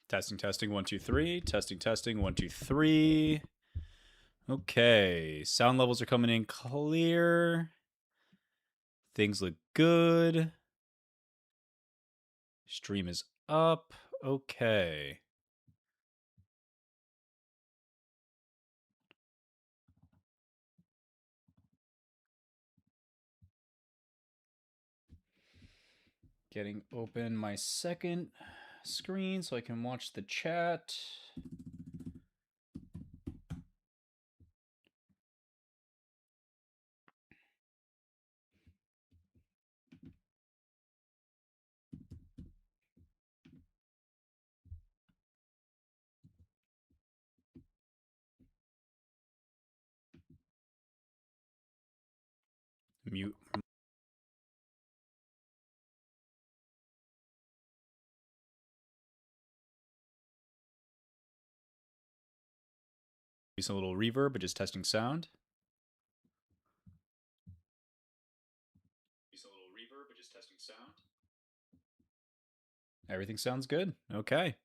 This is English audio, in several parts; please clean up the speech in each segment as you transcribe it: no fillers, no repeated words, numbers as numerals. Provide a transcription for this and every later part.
Testing, testing, 1, 2, 3. Testing, testing, 1, 2, 3. Okay, sound levels are coming in clear. Things look good. Stream is up. Okay. Getting open my second screen so I can watch the chat. Mute. Use a little reverb, but just testing sound. Use a little reverb, but just testing sound. Everything sounds good. Okay.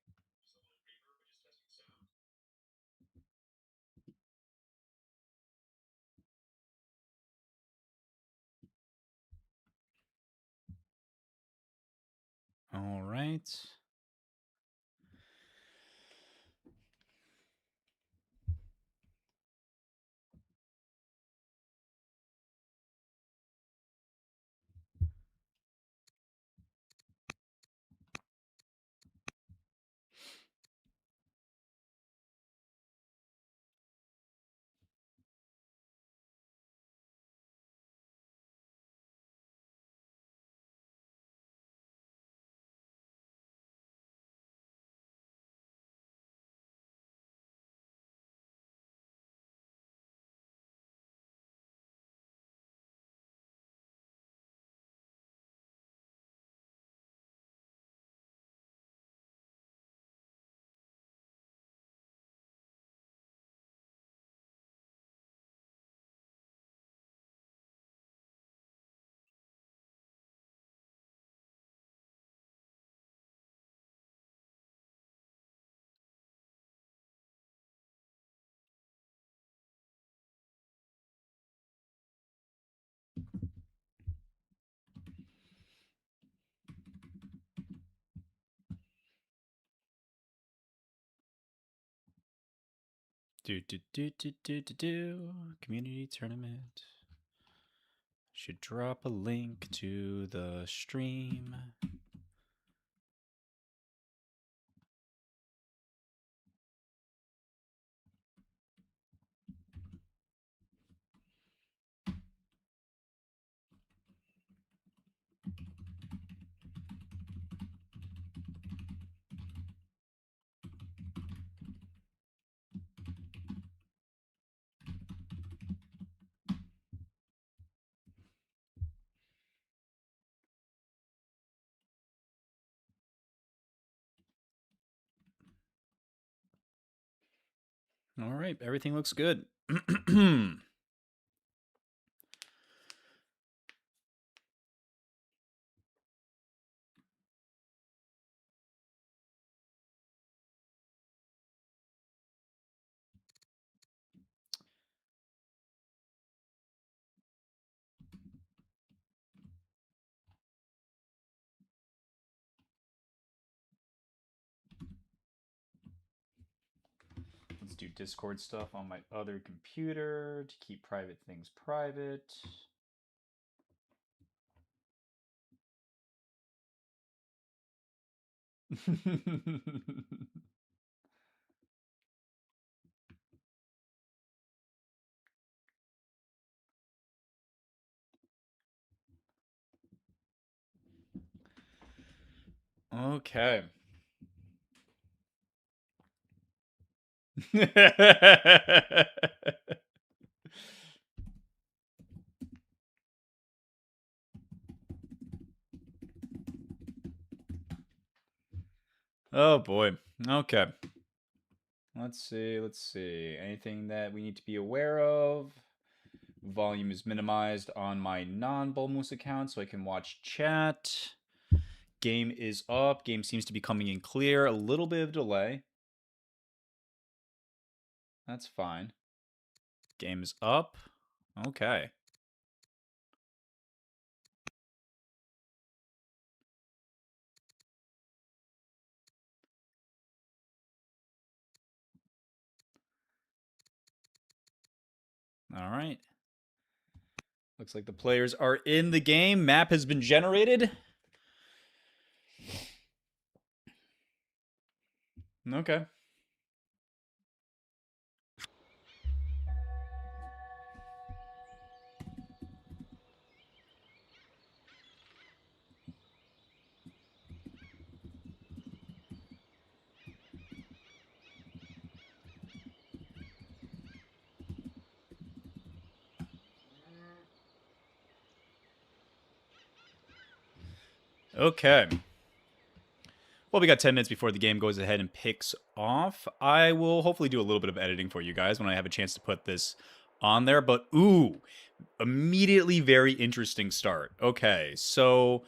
All right. Community tournament. Should drop a link to the stream. All right, everything looks good. Let's do Discord stuff on my other computer to keep private things private. Okay. Oh boy. Okay. Let's see. Anything that we need to be aware of? Volume is minimized on my non-Bullmoose account so I can watch chat. Game is up. Game seems to be coming in clear. A little bit of delay. That's fine. Game is up. Okay. All right. Looks like the players are in the game. Map has been generated. Okay. Okay. Well, we got 10 minutes before the game goes ahead and picks off. I will hopefully do a little bit of editing for you guys when I have a chance to put this on there. But, ooh, immediately very interesting start. Okay, so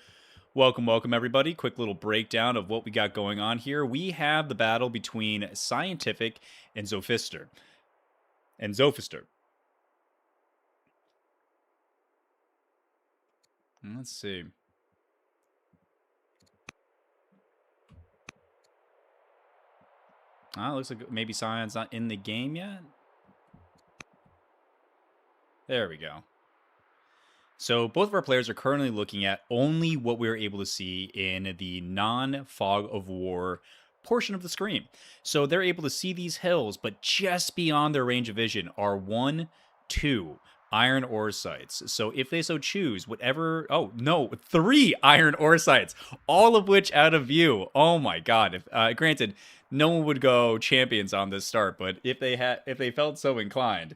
welcome, everybody. Quick little breakdown of what we got going on here. We have the battle between Siontific and Zophister. Let's see. Looks like maybe Sion's not in the game yet. There we go. So both of our players are currently looking at only what we're able to see in the non-fog of war portion of the screen. So they're able to see these hills, but just beyond their range of vision are 1, 2 iron ore sites. So if they so choose, whatever, 3 iron ore sites, all of which out of view. Oh my god. If granted, no one would go champions on this start, but if they felt so inclined,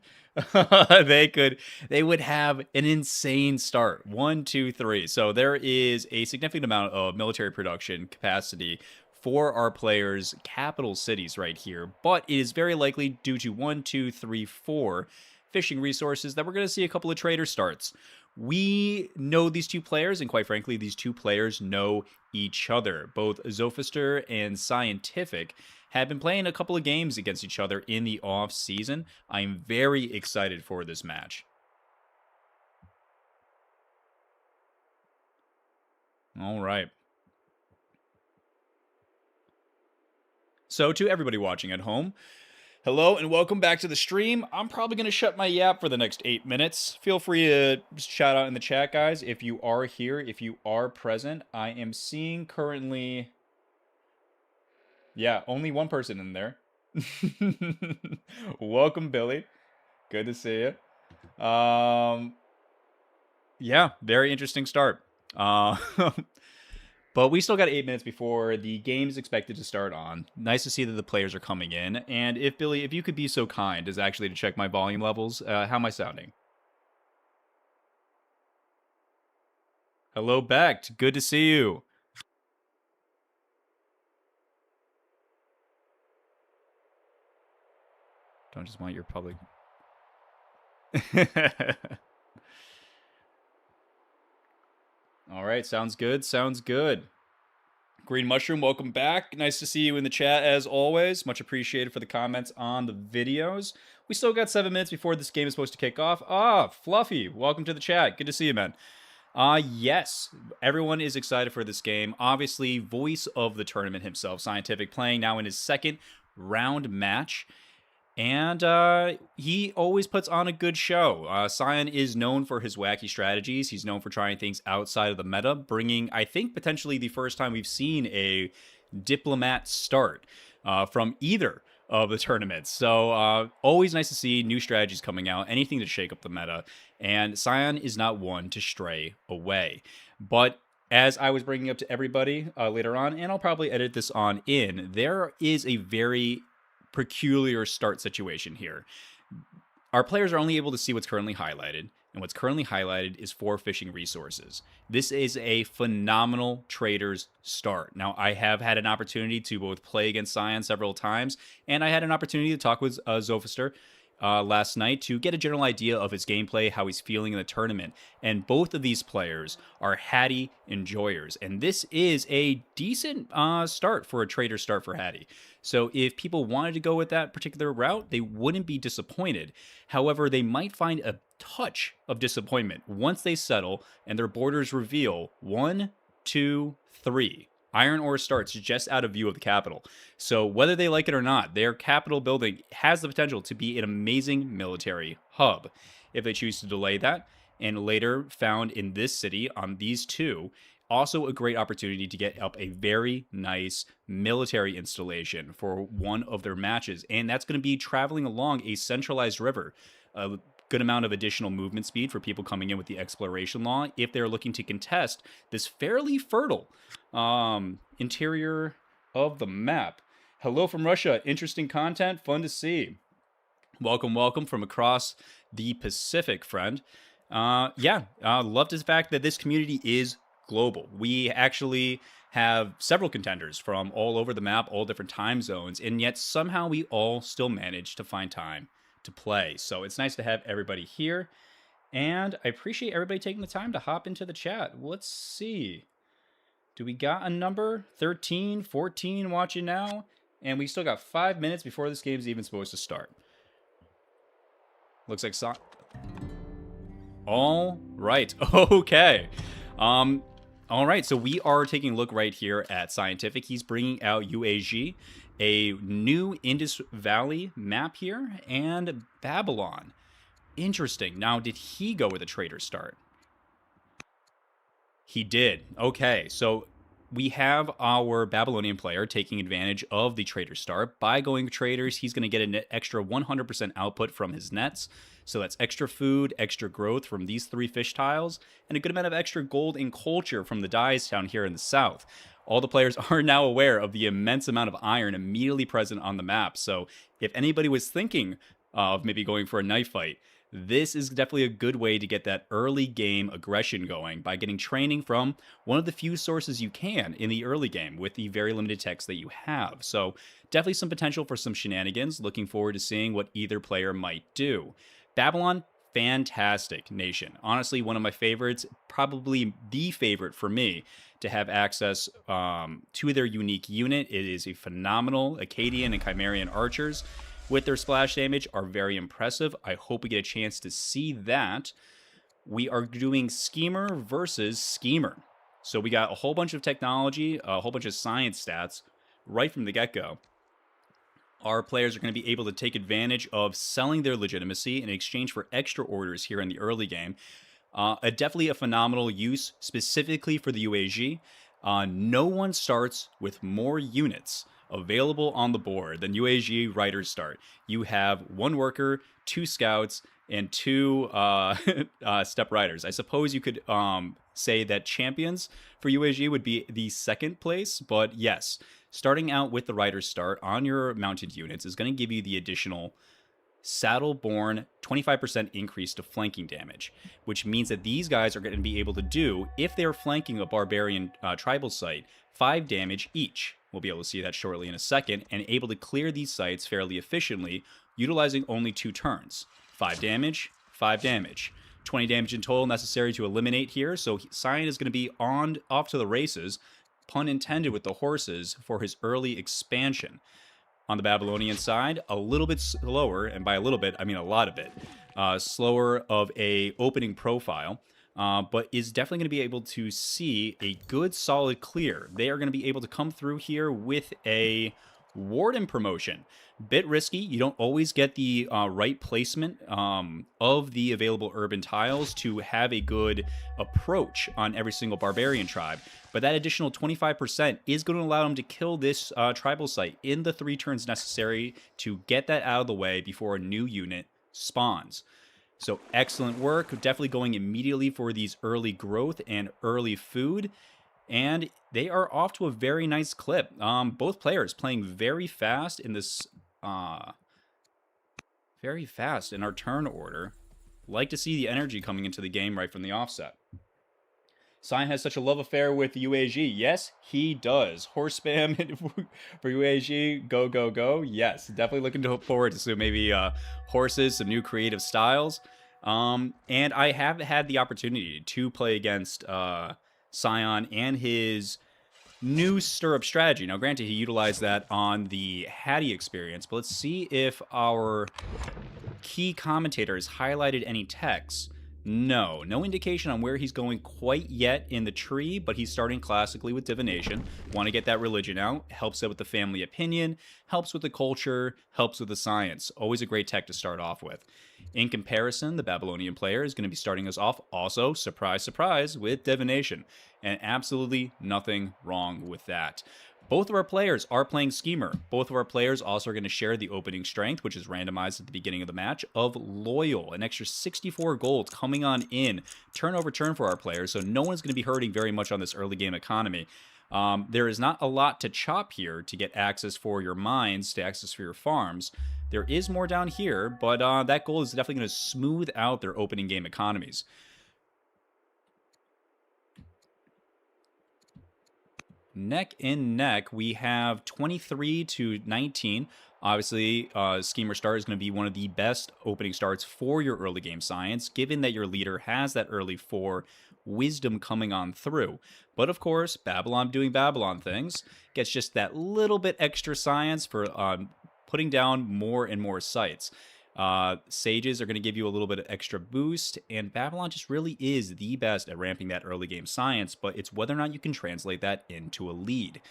they would have an insane start. 1, 2, 3. So there is a significant amount of military production capacity for our players' capital cities right here, but it is very likely due to 1, 2, 3, 4 fishing resources that we're going to see a couple of trader starts. We know these two players, and quite frankly, these two players know each other. Both Zophister and Siontific have been playing a couple of games against each other in the off season. I'm very excited for this match. All right. So to everybody watching at home, hello and welcome back to the stream. I'm probably going to shut my yap for the next 8 minutes. Feel free to shout out in the chat, guys, if you are here, if you are present. I am seeing currently... Yeah, only one person in there. Welcome, Billy. Good to see you. Yeah, very interesting start. But we still got 8 minutes before the game's expected to start on. Nice to see that the players are coming in. And if, Billy, if you could be so kind as actually to check my volume levels, how am I sounding? Hello, Becht. Good to see you. Don't just want your public... All right, sounds good. Sounds good. Green Mushroom, welcome back. Nice to see you in the chat as always. Much appreciated for the comments on the videos. We still got 7 minutes before this game is supposed to kick off. Fluffy, welcome to the chat. Good to see you, man. Yes, everyone is excited for this game. Obviously, voice of the tournament himself, Siontific, playing now in his second round match. And he always puts on a good show. Sion is known for his wacky strategies. He's known for trying things outside of the meta, bringing, I think, potentially the first time we've seen a diplomat start from either of the tournaments. So always nice to see new strategies coming out, anything to shake up the meta. And Sion is not one to stray away. But as I was bringing up to everybody later on, and I'll probably edit this on in, there is a very peculiar start situation here. Our players are only able to see what's currently highlighted, and what's currently highlighted is 4 fishing resources. This is a phenomenal trader's start. Now, I have had an opportunity to both play against Sion several times, and I had an opportunity to talk with Zophister last night to get a general idea of his gameplay, how he's feeling in the tournament. And both of these players are Hattie enjoyers. And this is a decent start for a trader start for Hattie. So if people wanted to go with that particular route, they wouldn't be disappointed. However, they might find a touch of disappointment once they settle and their borders reveal 1, 2, 3. Iron ore starts just out of view of the capital. So whether they like it or not, their capital building has the potential to be an amazing military hub. If they choose to delay that and later found in this city on these two, also a great opportunity to get up a very nice military installation for one of their matches. And that's going to be traveling along a centralized river. A good amount of additional movement speed for people coming in with the exploration law if they're looking to contest this fairly fertile interior of the map. Hello from Russia. Interesting content. Fun to see. Welcome from across the Pacific, friend. Love the fact that this community is global. We actually have several contenders from all over the map, all different time zones, and yet somehow we all still manage to find time to play. So it's nice to have everybody here, and I appreciate everybody taking the time to hop into the chat. Let's see. Do we got a number? 13, 14 watching now, and we still got 5 minutes before this game's even supposed to start. Looks like all right. Okay. All right, so we are taking a look right here at Siontific. He's bringing out UAG, a new Indus Valley map here, and Babylon. Interesting. Now, did he go with a trader start? He did. Okay, so we have our Babylonian player taking advantage of the trader start. By going with traders, he's going to get an extra 100% output from his nets. So that's extra food, extra growth from these 3 fish tiles, and a good amount of extra gold and culture from the dyes down here in the south. All the players are now aware of the immense amount of iron immediately present on the map. So if anybody was thinking of maybe going for a knife fight, this is definitely a good way to get that early game aggression going by getting training from one of the few sources you can in the early game with the very limited text that you have. So definitely some potential for some shenanigans. Looking forward to seeing what either player might do. Babylon, fantastic nation. Honestly, one of my favorites, probably the favorite for me to have access to their unique unit. It is a phenomenal Akkadian and Chimerian archers with their splash damage are very impressive. I hope we get a chance to see that. We are doing Schemer versus Schemer. So we got a whole bunch of technology, a whole bunch of science stats right from the get-go. Our players are going to be able to take advantage of selling their legitimacy in exchange for extra orders here in the early game. Definitely a phenomenal use specifically for the UAG. No one starts with more units available on the board than UAG riders start. You have 1 worker, 2 scouts, and 2 step riders. I suppose you could say that champions for UAG would be the second place, but yes, starting out with the rider's start on your mounted units is going to give you the additional Saddleborn 25% increase to flanking damage, which means that these guys are going to be able to do, if they're flanking a barbarian tribal site, 5 damage each. We'll be able to see that shortly in a second, and able to clear these sites fairly efficiently, utilizing only 2 turns. 5 damage, 5 damage. 20 damage in total necessary to eliminate here, so Sion is going to be off to the races, pun intended with the horses, for his early expansion. On the Babylonian side, a little bit slower, and by a little bit, I mean a lot of it, slower of a opening profile, but is definitely going to be able to see a good solid clear. They are going to be able to come through here with a Warden promotion. Bit risky. You don't always get the right placement of the available urban tiles to have a good approach on every single barbarian tribe. But that additional 25% is going to allow them to kill this tribal site in the 3 turns necessary to get that out of the way before a new unit spawns. So excellent work. Definitely going immediately for these early growth and early food. And they are off to a very nice clip. Both players playing very fast in this, very fast in our turn order. Like to see the energy coming into the game right from the offset. Sion has such a love affair with UAG. Yes, he does. Horse spam for UAG. Go, go, go. Yes, definitely looking forward to some maybe horses, some new creative styles. And I have had the opportunity to play against Sion and his new stirrup strategy. Now, granted, he utilized that on the Hattie experience, but let's see if our key commentators highlighted any texts. No indication on where he's going quite yet in the tree, but he's starting classically with divination. Want to get that religion out, helps out with the family opinion, helps with the culture, helps with the science. Always a great tech to start off with. In comparison, the Babylonian player is going to be starting us off also, surprise, surprise, with divination. And absolutely nothing wrong with that. Both of our players are playing Schemer. Both of our players also are going to share the opening strength, which is randomized at the beginning of the match, of Loyal. An extra 64 gold coming on in, turn over turn for our players, so no one's going to be hurting very much on this early game economy. There is not a lot to chop here to get access for your mines, to access for your farms. There is more down here, but that gold is definitely going to smooth out their opening game economies. Neck and neck, we have 23 to 19. Obviously, Schemer start is going to be one of the best opening starts for your early game science, given that your leader has that early 4 wisdom coming on through. But of course, Babylon doing Babylon things gets just that little bit extra science for putting down more and more sites. Sages are going to give you a little bit of extra boost, and Babylon just really is the best at ramping that early game science, but it's whether or not you can translate that into a lead.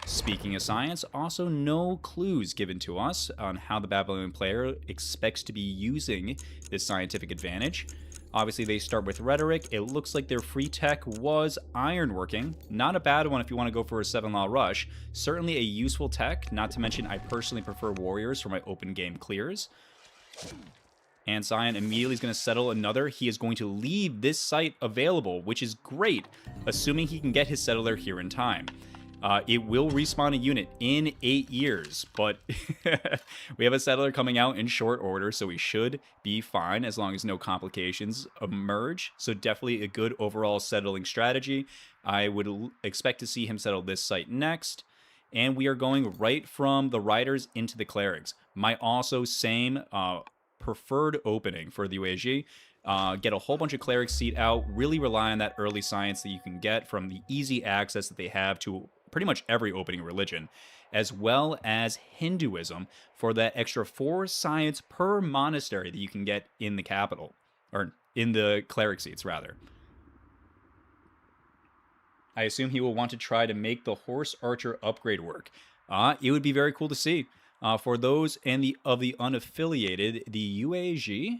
Speaking of science, also no clues given to us on how the Babylonian player expects to be using this scientific advantage. Obviously, they start with rhetoric. It looks like their free tech was ironworking. Not a bad one if you want to go for a 7-law rush. Certainly a useful tech, not to mention I personally prefer warriors for my open game clears. And Sion immediately is going to settle another. He is going to leave this site available, which is great, assuming he can get his settler here in time. It will respawn a unit in 8 years, but we have a settler coming out in short order, so we should be fine as long as no complications emerge. So definitely a good overall settling strategy. I would expect to see him settle this site next. And we are going right from the riders into the clerics. My also same preferred opening for the UAG. Get a whole bunch of cleric seat out. Really rely on that early science that you can get from the easy access that they have to pretty much every opening religion, as well as Hinduism for that extra 4 science per monastery that you can get in the capital, or in the cleric seats rather. I assume he will want to try to make the horse archer upgrade work. It would be very cool to see. For those of the unaffiliated, the UAG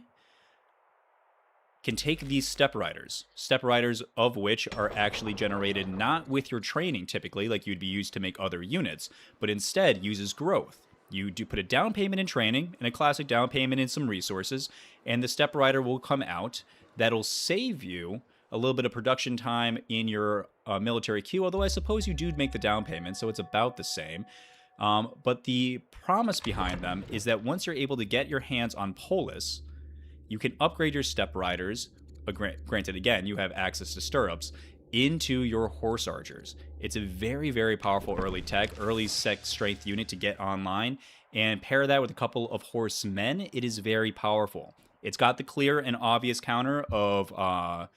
can take these step riders of which are actually generated not with your training typically, like you'd be used to make other units, but instead uses growth. You do put a down payment in training and a classic down payment in some resources, and the step rider will come out. That'll save you a little bit of production time in your military queue, although I suppose you do make the down payment, so it's about the same. But the promise behind them is that once you're able to get your hands on Polis, you can upgrade your step riders, granted again, you have access to stirrups, into your horse archers. It's a very, very powerful early tech, early strength unit to get online, and pair that with a couple of horsemen, it is very powerful. It's got the clear and obvious counter of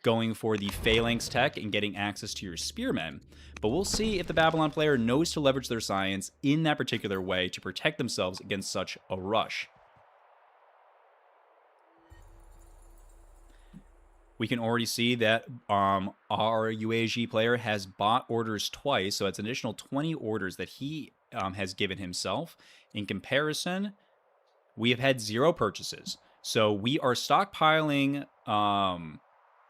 going for the phalanx tech and getting access to your spearmen, but we'll see if the Babylon player knows to leverage their science in that particular way to protect themselves against such a rush. We can already see that our UAG player has bought orders twice, so it's an additional 20 orders that he has given himself. In comparison, we have had 0 purchases. So we are stockpiling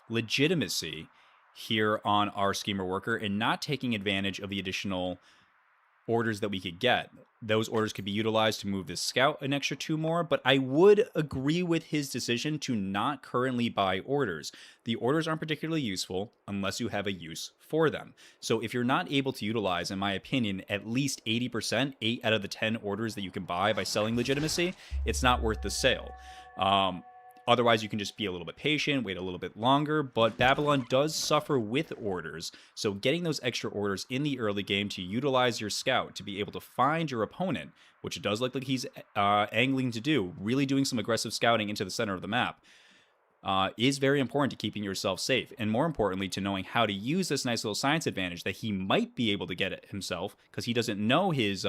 legitimacy here on our schemer worker and not taking advantage of the additional orders that we could get. Those orders could be utilized to move this scout an extra 2 more, but I would agree with his decision to not currently buy orders. The orders aren't particularly useful unless you have a use for them. So if you're not able to utilize, in my opinion, at least 80%, 8 out of the 10 orders that you can buy by selling legitimacy, it's not worth the sale. Otherwise, you can just be a little bit patient, wait a little bit longer, but Babylon does suffer with orders, so getting those extra orders in the early game to utilize your scout to be able to find your opponent, which it does look like he's angling to do, really doing some aggressive scouting into the center of the map, is very important to keeping yourself safe, and more importantly, to knowing how to use this nice little science advantage that he might be able to get it himself, because he doesn't know his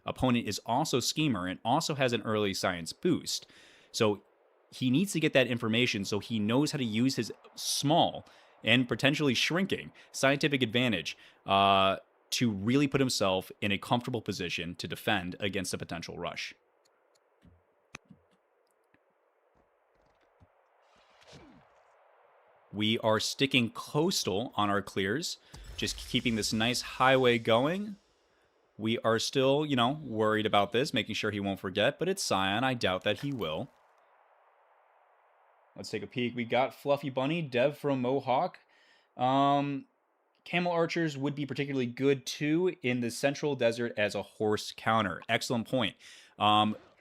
opponent is also schemer and also has an early science boost. So he needs to get that information so he knows how to use his small and potentially shrinking scientific advantage to really put himself in a comfortable position to defend against a potential rush. We are sticking coastal on our clears, just keeping this nice highway going. We are still, worried about this, making sure he won't forget, but it's Sion. I doubt that he will. Let's take a peek. We got Fluffy Bunny, Dev from Mohawk. Camel Archers would be particularly good, too, in the Central Desert as a horse counter. Excellent point.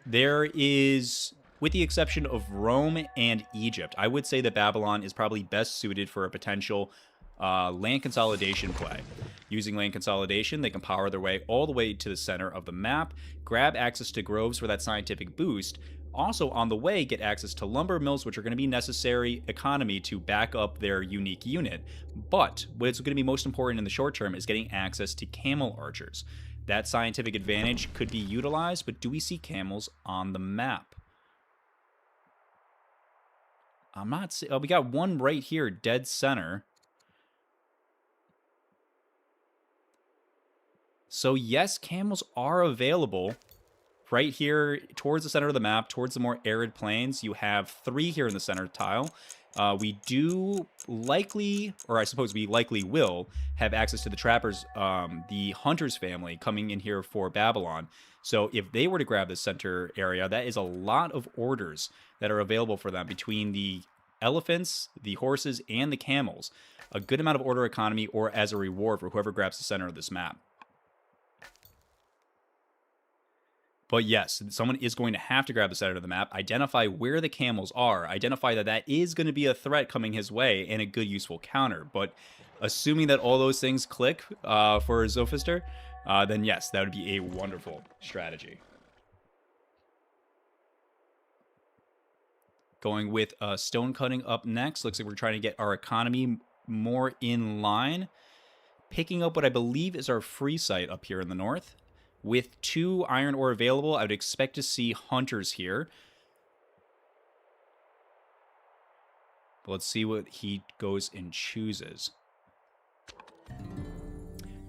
There is, with the exception of Rome and Egypt, I would say that Babylon is probably best suited for a potential land consolidation play. Using land consolidation, they can power their way all the way to the center of the map, grab access to groves for that scientific boost, also on the way get access to lumber mills, which are going to be necessary economy to back up their unique unit. But what's going to be most important in the short term is getting access to camel archers. That scientific advantage could be utilized, but do we see camels on the map? I'm not seeing... we got one right here, dead center. So yes, camels are available. Right here, towards the center of the map, towards the more arid plains, you have 3 here in the center tile. We do likely, or I suppose we likely will, have access to the trappers, the hunters family coming in here for Babylon. So if they were to grab the center area, that is a lot of orders that are available for them between the elephants, the horses, and the camels. A good amount of order economy, or as a reward for whoever grabs the center of this map. But yes, someone is going to have to grab the center of the map, identify where the camels are, identify that that is going to be a threat coming his way, and a good useful counter. But assuming that all those things click for Zophister, then yes, that would be a wonderful strategy. Going with stone cutting up next. Looks like we're trying to get our economy more in line. Picking up what I believe is our free site up here in the north. With 2 iron ore available, I would expect to see hunters here. But let's see what he goes and chooses.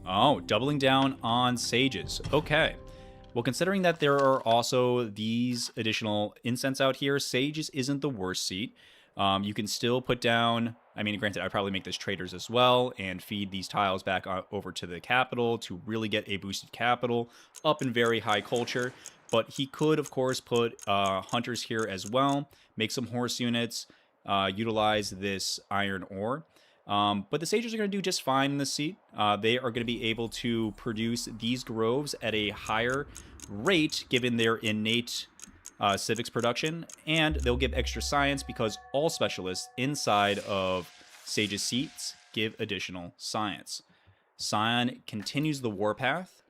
Oh, doubling down on sages. Okay. Well, considering that there are also these additional incense out here, sages isn't the worst seat. You can still put down... I mean, granted, I'd probably make this traders as well and feed these tiles back over to the capital to really get a boosted capital up in very high culture. But he could, of course, put hunters here as well, make some horse units, utilize this iron ore. But the sages are going to do just fine in this seat. They are going to be able to produce these groves at a higher rate given their innate civics production, and they'll give extra science because all specialists inside of Sage's seats give additional science. Sion continues the warpath,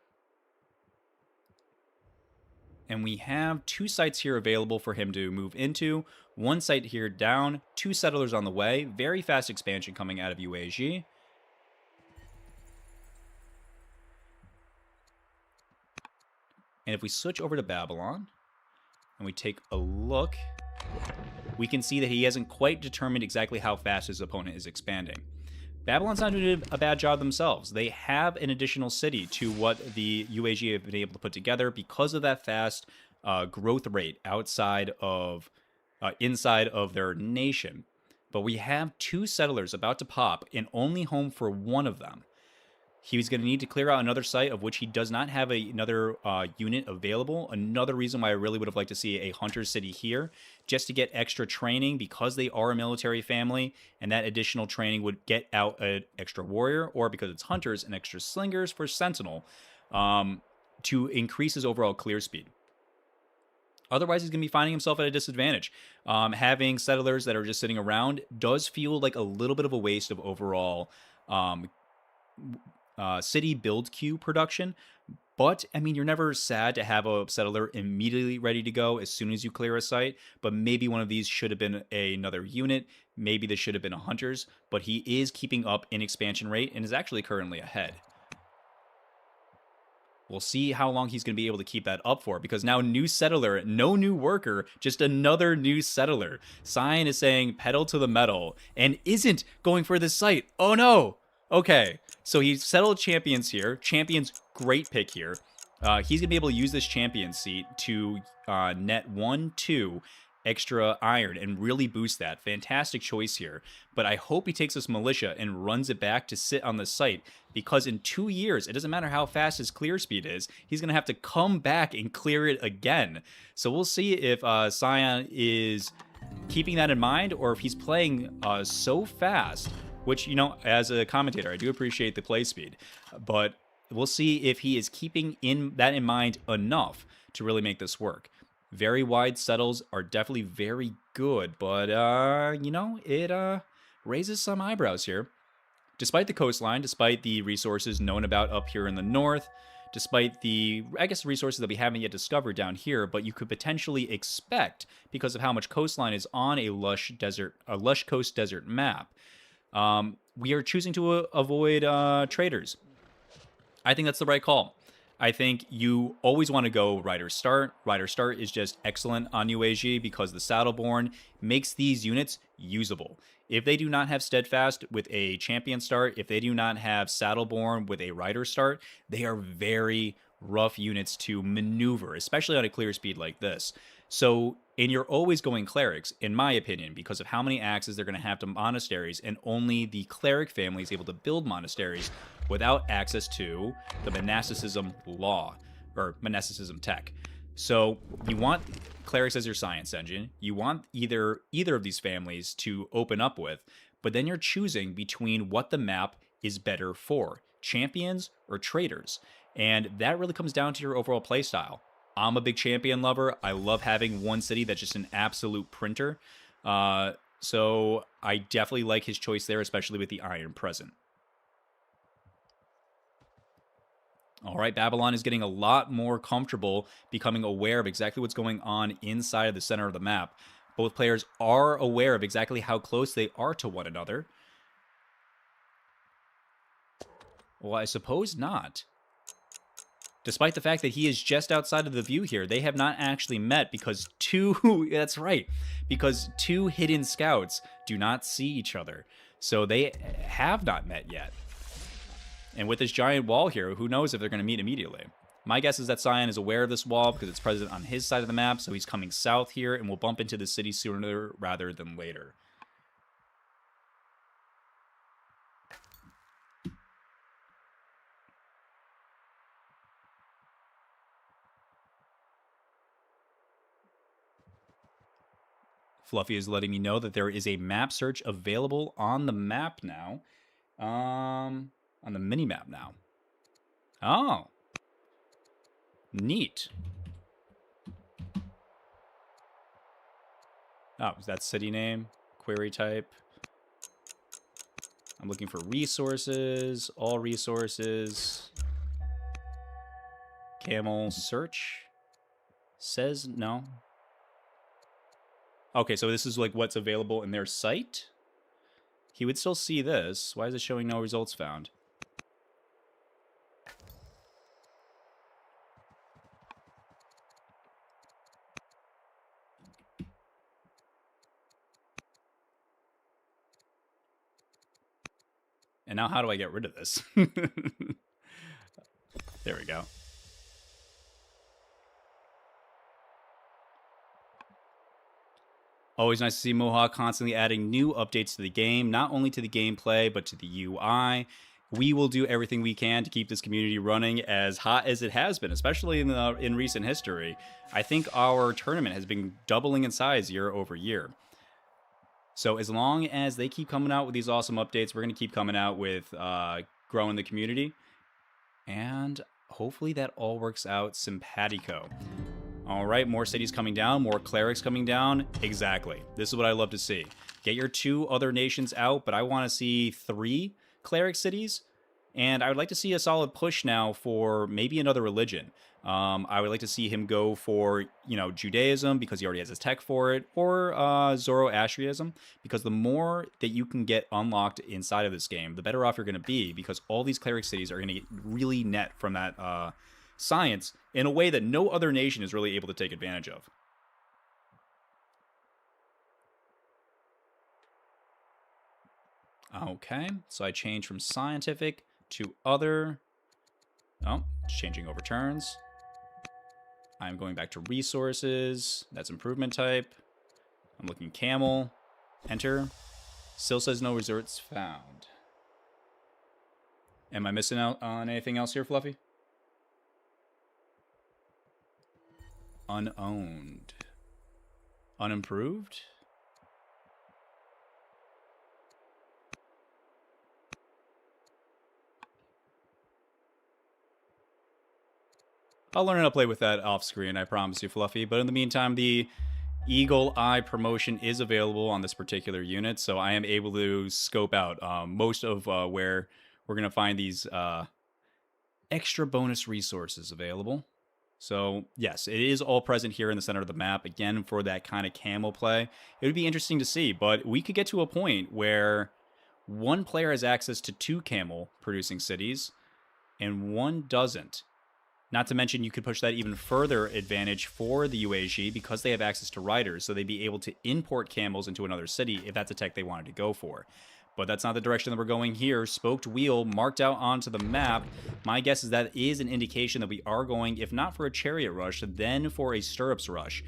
and we have 2 sites here available for him to move into. 1 site here down, 2 settlers on the way. Very fast expansion coming out of UAG. And if we switch over to Babylon, and we take a look, we can see that he hasn't quite determined exactly how fast his opponent is expanding. Babylon's not doing a bad job themselves. They have an additional city to what the UAG have been able to put together because of that fast growth rate inside of their nation. But we have 2 settlers about to pop and only home for 1 of them. He's going to need to clear out another site of which he does not have another unit available. Another reason why I really would have liked to see a hunter city here, just to get extra training because they are a military family, and that additional training would get out an extra warrior, or because it's hunters, and extra slingers for sentinel to increase his overall clear speed. Otherwise, he's going to be finding himself at a disadvantage. Having settlers that are just sitting around does feel like a little bit of a waste of overall city build queue production. But, I mean, you're never sad to have a settler immediately ready to go as soon as you clear a site. But maybe one of these should have been another unit. Maybe this should have been a hunter's. But he is keeping up in expansion rate and is actually currently ahead. We'll see how long he's going to be able to keep that up for, because now new settler, no new worker, just another new settler. Sion is saying pedal to the metal and isn't going for this site. Oh no. Okay, so he settled champions here. Champions, great pick here. He's going to be able to use this champion seat to net 1-2 extra iron and really boost that. Fantastic choice here. But I hope he takes this militia and runs it back to sit on the site, because in 2 years, it doesn't matter how fast his clear speed is, he's going to have to come back and clear it again. So we'll see if Sion is keeping that in mind, or if he's playing so fast, which, you know, as a commentator, I do appreciate the play speed, but we'll see if he is keeping that in mind enough to really make this work. Very wide settles are definitely very good, but, you know, it raises some eyebrows here. Despite the coastline, despite the resources known about up here in the north, despite the, I guess, resources that we haven't yet discovered down here, but you could potentially expect, because of how much coastline is on a lush coast desert map, we are choosing to avoid traders. I think that's the right call. I think you always want to go Rider Start. Rider Start is just excellent on UAG because the Saddleborn makes these units usable. If they do not have Steadfast with a Champion Start, if they do not have Saddleborn with a Rider Start, they are very rough units to maneuver, especially on a clear speed like this. So, and you're always going clerics, in my opinion, because of how many axes they're going to have to monasteries, and only the cleric family is able to build monasteries without access to the monasticism law, or monasticism tech. So you want clerics as your science engine. You want either of these families to open up with, but then you're choosing between what the map is better for, champions or traders. And that really comes down to your overall playstyle. I'm a big champion lover. I love having one city that's just an absolute printer. So I definitely like his choice there, especially with the iron present. All right, Babylon is getting a lot more comfortable, becoming aware of exactly what's going on inside of the center of the map. Both players are aware of exactly how close they are to one another. Well, I suppose not. Despite the fact that he is just outside of the view here, they have not actually met because that's right, because two hidden scouts do not see each other. So they have not met yet. And with this giant wall here, who knows if they're going to meet immediately. My guess is that Sion is aware of this wall because it's present on his side of the map, so he's coming south here and will bump into the city sooner rather than later. Fluffy is letting me know that there is a map search available on the map now. On the mini-map now. Oh. Neat. Oh, is that city name? Query type. I'm looking for resources. All resources. Camel search. Says no. Okay, so this is like what's available in their site. He would still see this. Why is it showing no results found? And now how do I get rid of this? There we go. Always nice to see Mohawk constantly adding new updates to the game, not only to the gameplay, but to the UI. We will do everything we can to keep this community running as hot as it has been, especially in recent history. I think our tournament has been doubling in size year over year. So as long as they keep coming out with these awesome updates, we're going to keep coming out with growing the community. And hopefully that all works out simpatico. All right, more cities coming down, more clerics coming down. Exactly. This is what I love to see. Get your 2 other nations out, but I want to see 3 cleric cities. And I would like to see a solid push now for maybe another religion. I would like to see him go for, Judaism because he already has his tech for it, or Zoroastrianism, because the more that you can get unlocked inside of this game, the better off you're going to be, because all these cleric cities are going to get really net from that science in a way that no other nation is really able to take advantage of. Okay, so I changed from scientific to other. Oh, it's changing over turns. I'm going back to resources. That's improvement type. I'm looking camel. Enter. Still says no resorts found. Am I missing out on anything else here, Fluffy? Unowned. Unimproved? I'll learn how to play with that off screen, I promise you, Fluffy. But in the meantime, the Eagle Eye promotion is available on this particular unit, so I am able to scope out most of where we're going to find these extra bonus resources available. So, yes, it is all present here in the center of the map. Again, for that kind of camel play, it would be interesting to see. But we could get to a point where one player has access to 2 camel producing cities and one doesn't. Not to mention, you could push that even further advantage for the UAG because they have access to riders, so they'd be able to import camels into another city if that's a tech they wanted to go for. But that's not the direction that we're going here. Spoked wheel marked out onto the map. My guess is that is an indication that we are going, if not for a chariot rush, then for a stirrups rush.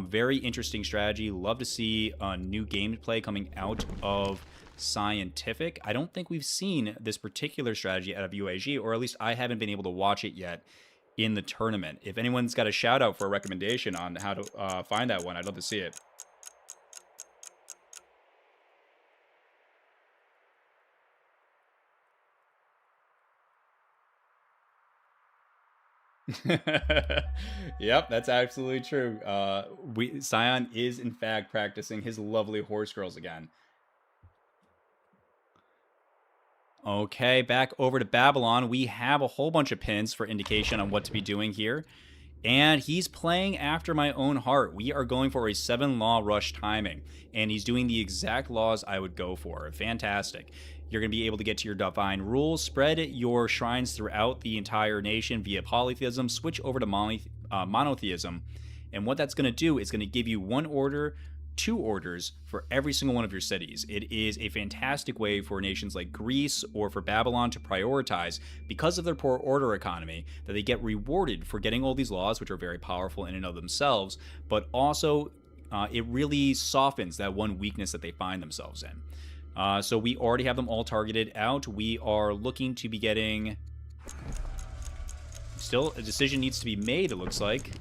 Very interesting strategy. Love to see a new gameplay coming out of Siontific. I don't think we've seen this particular strategy out of UAG, or at least I haven't been able to watch it yet in the tournament. If anyone's got a shout out for a recommendation on how to find that one, I'd love to see it. Yep, that's absolutely true. Sion is in fact practicing his lovely horse girls again. Okay, back over to Babylon. We have a whole bunch of pins for indication on what to be doing here. And he's playing after my own heart. We are going for a 7-law rush timing. And he's doing the exact laws I would go for. Fantastic. You're going to be able to get to your divine rules, spread your shrines throughout the entire nation via polytheism, switch over to monotheism. And what that's going to do is going to give you 1 order, 2 orders for every single one of your cities. It is a fantastic way for nations like Greece or for Babylon to prioritize, because of their poor order economy, that they get rewarded for getting all these laws, which are very powerful in and of themselves, but also it really softens that one weakness that they find themselves in. So we already have them all targeted out. We are looking to be getting... Still, a decision needs to be made, it looks like.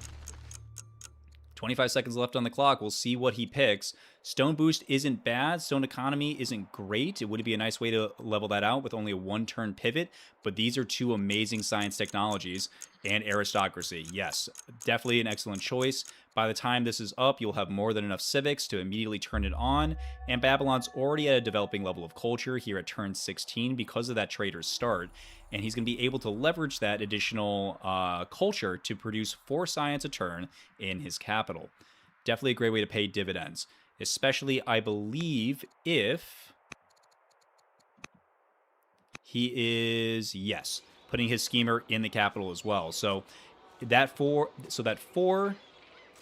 25 seconds left on the clock. We'll see what he picks. Stone Boost isn't bad. Stone Economy isn't great. It would be a nice way to level that out with only a 1-turn pivot. But these are 2 amazing science technologies. And Aristocracy. Yes, definitely an excellent choice. By the time this is up, you'll have more than enough civics to immediately turn it on. And Babylon's already at a developing level of culture here at turn 16 because of that trader's start. And he's going to be able to leverage that additional culture to produce 4 science a turn in his capital. Definitely a great way to pay dividends. Especially, I believe, if he is, yes, putting his schemer in the capital as well. So that 4,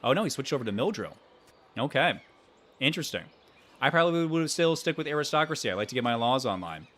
oh no, he switched over to mill drill. Okay, interesting. I probably would still stick with aristocracy. I like to get my laws online.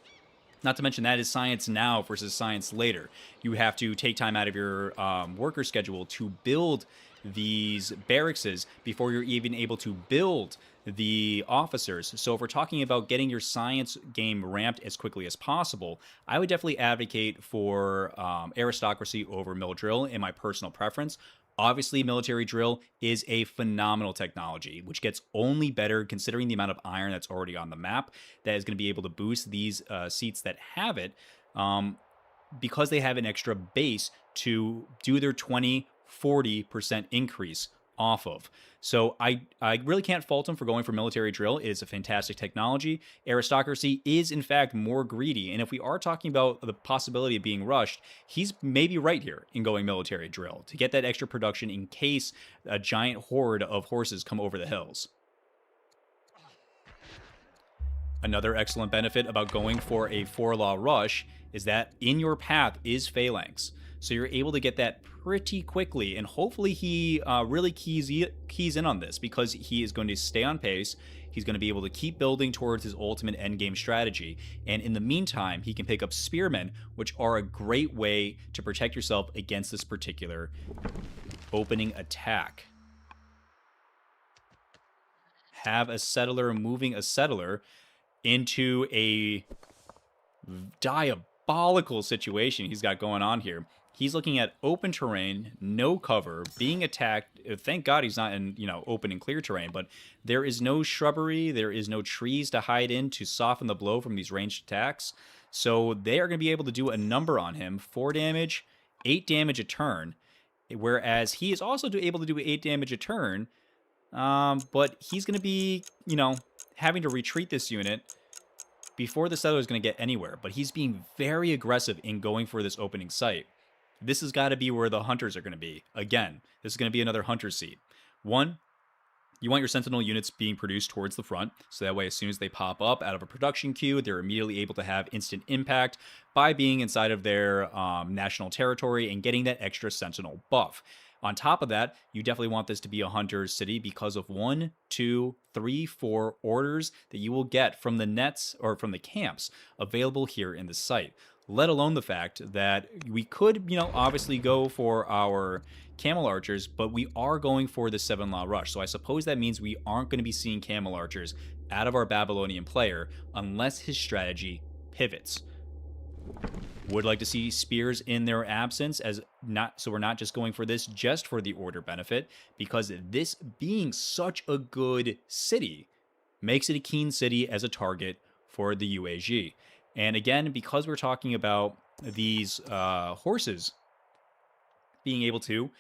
Not to mention that is science now versus science later. You have to take time out of your worker schedule to build these barracks before you're even able to build the officers. So if we're talking about getting your science game ramped as quickly as possible, I would definitely advocate for aristocracy over mill drill in my personal preference. Obviously, military drill is a phenomenal technology, which gets only better considering the amount of iron that's already on the map that is going to be able to boost these seats that have it because they have an extra base to do their 20, 40% increase off of. So I really can't fault him for going for military drill. It is a fantastic technology. Aristocracy is in fact more greedy, and if we are talking about the possibility of being rushed, he's maybe right here in going military drill to get that extra production in case a giant horde of horses come over the hills. Another excellent benefit about going for a 4-law rush is that in your path is phalanx. So you're able to get that pretty quickly, and hopefully he really keys in on this because he is going to stay on pace. He's going to be able to keep building towards his ultimate endgame strategy, and in the meantime, he can pick up spearmen, which are a great way to protect yourself against this particular opening attack. Have a settler moving a settler into a diabolical situation he's got going on here. He's looking at open terrain, no cover, being attacked. Thank God he's not in, open and clear terrain, but there is no shrubbery, there is no trees to hide in to soften the blow from these ranged attacks. So they are going to be able to do a number on him, 4 damage, 8 damage a turn, whereas he is also able to do 8 damage a turn, but he's going to be, having to retreat this unit before the settler is going to get anywhere. But he's being very aggressive in going for this opening site. This has got to be where the hunters are going to be. Again, this is going to be another hunter seat. One, you want your sentinel units being produced towards the front, so that way as soon as they pop up out of a production queue, they're immediately able to have instant impact by being inside of their national territory and getting that extra sentinel buff. On top of that, you definitely want this to be a hunter's city because of 1, 2, 3, 4 orders that you will get from the nets or from the camps available here in the site. Let alone the fact that we could, obviously go for our camel archers, but we are going for the 7-law rush. So I suppose that means we aren't going to be seeing camel archers out of our Babylonian player unless his strategy pivots. Would like to see spears in their absence, so we're not just going for this just for the order benefit, because this being such a good city makes it a keen city as a target for the UAG. And again, because we're talking about these horses being able to,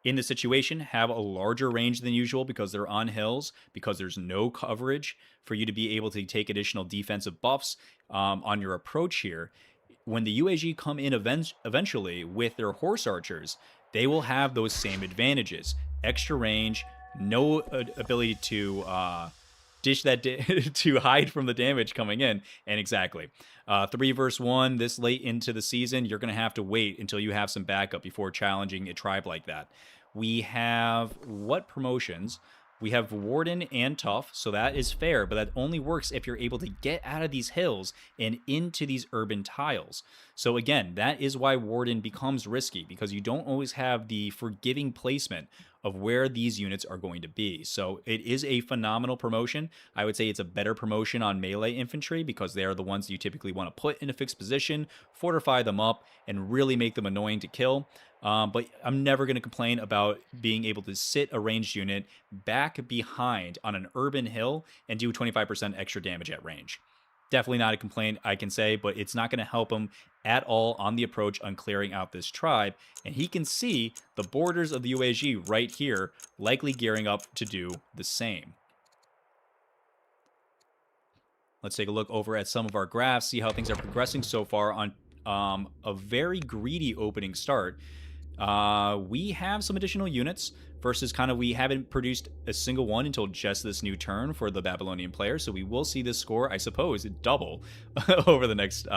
in the situation, have a larger range than usual because they're on hills, because there's no coverage for you to be able to take additional defensive buffs on your approach here. When the UAG come in eventually with their horse archers, they will have those same advantages. Extra range, no ability to dish that to hide from the damage coming in, and exactly 3 versus 1 this late into the season, you're going to have to wait until you have some backup before challenging a tribe like that. We have what promotions? We have Warden and Tough, so that is fair, but that only works if you're able to get out of these hills and into these urban tiles. So again, that is why Warden becomes risky, because you don't always have the forgiving placement of where these units are going to be. So it is a phenomenal promotion. I would say it's a better promotion on melee infantry because they are the ones you typically want to put in a fixed position, fortify them up, and really make them annoying to kill. But I'm never going to complain about being able to sit a ranged unit back behind on an urban hill and do 25% extra damage at range. Definitely not a complaint I can say, but it's not going to help him at all on the approach on clearing out this tribe. And he can see the borders of the UAG right here, likely gearing up to do the same. Let's take a look over at some of our graphs, see how things are progressing so far on a very greedy opening start. We have some additional units versus we haven't produced a single one until just this new turn for the Babylonian player. So we will see this score, I suppose, double over the next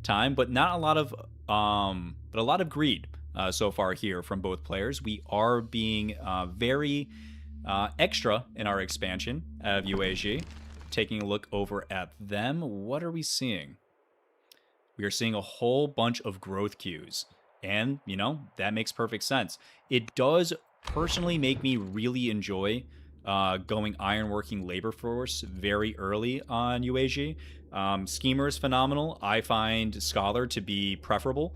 time, but not a lot of, but a lot of greed so far here from both players. We are being very extra in our expansion of UAG. Taking a look over at them, what are we seeing? We are seeing a whole bunch of growth queues. And, that makes perfect sense. It does personally make me really enjoy going ironworking labor force very early on UAG. Schemer is phenomenal. I find Scholar to be preferable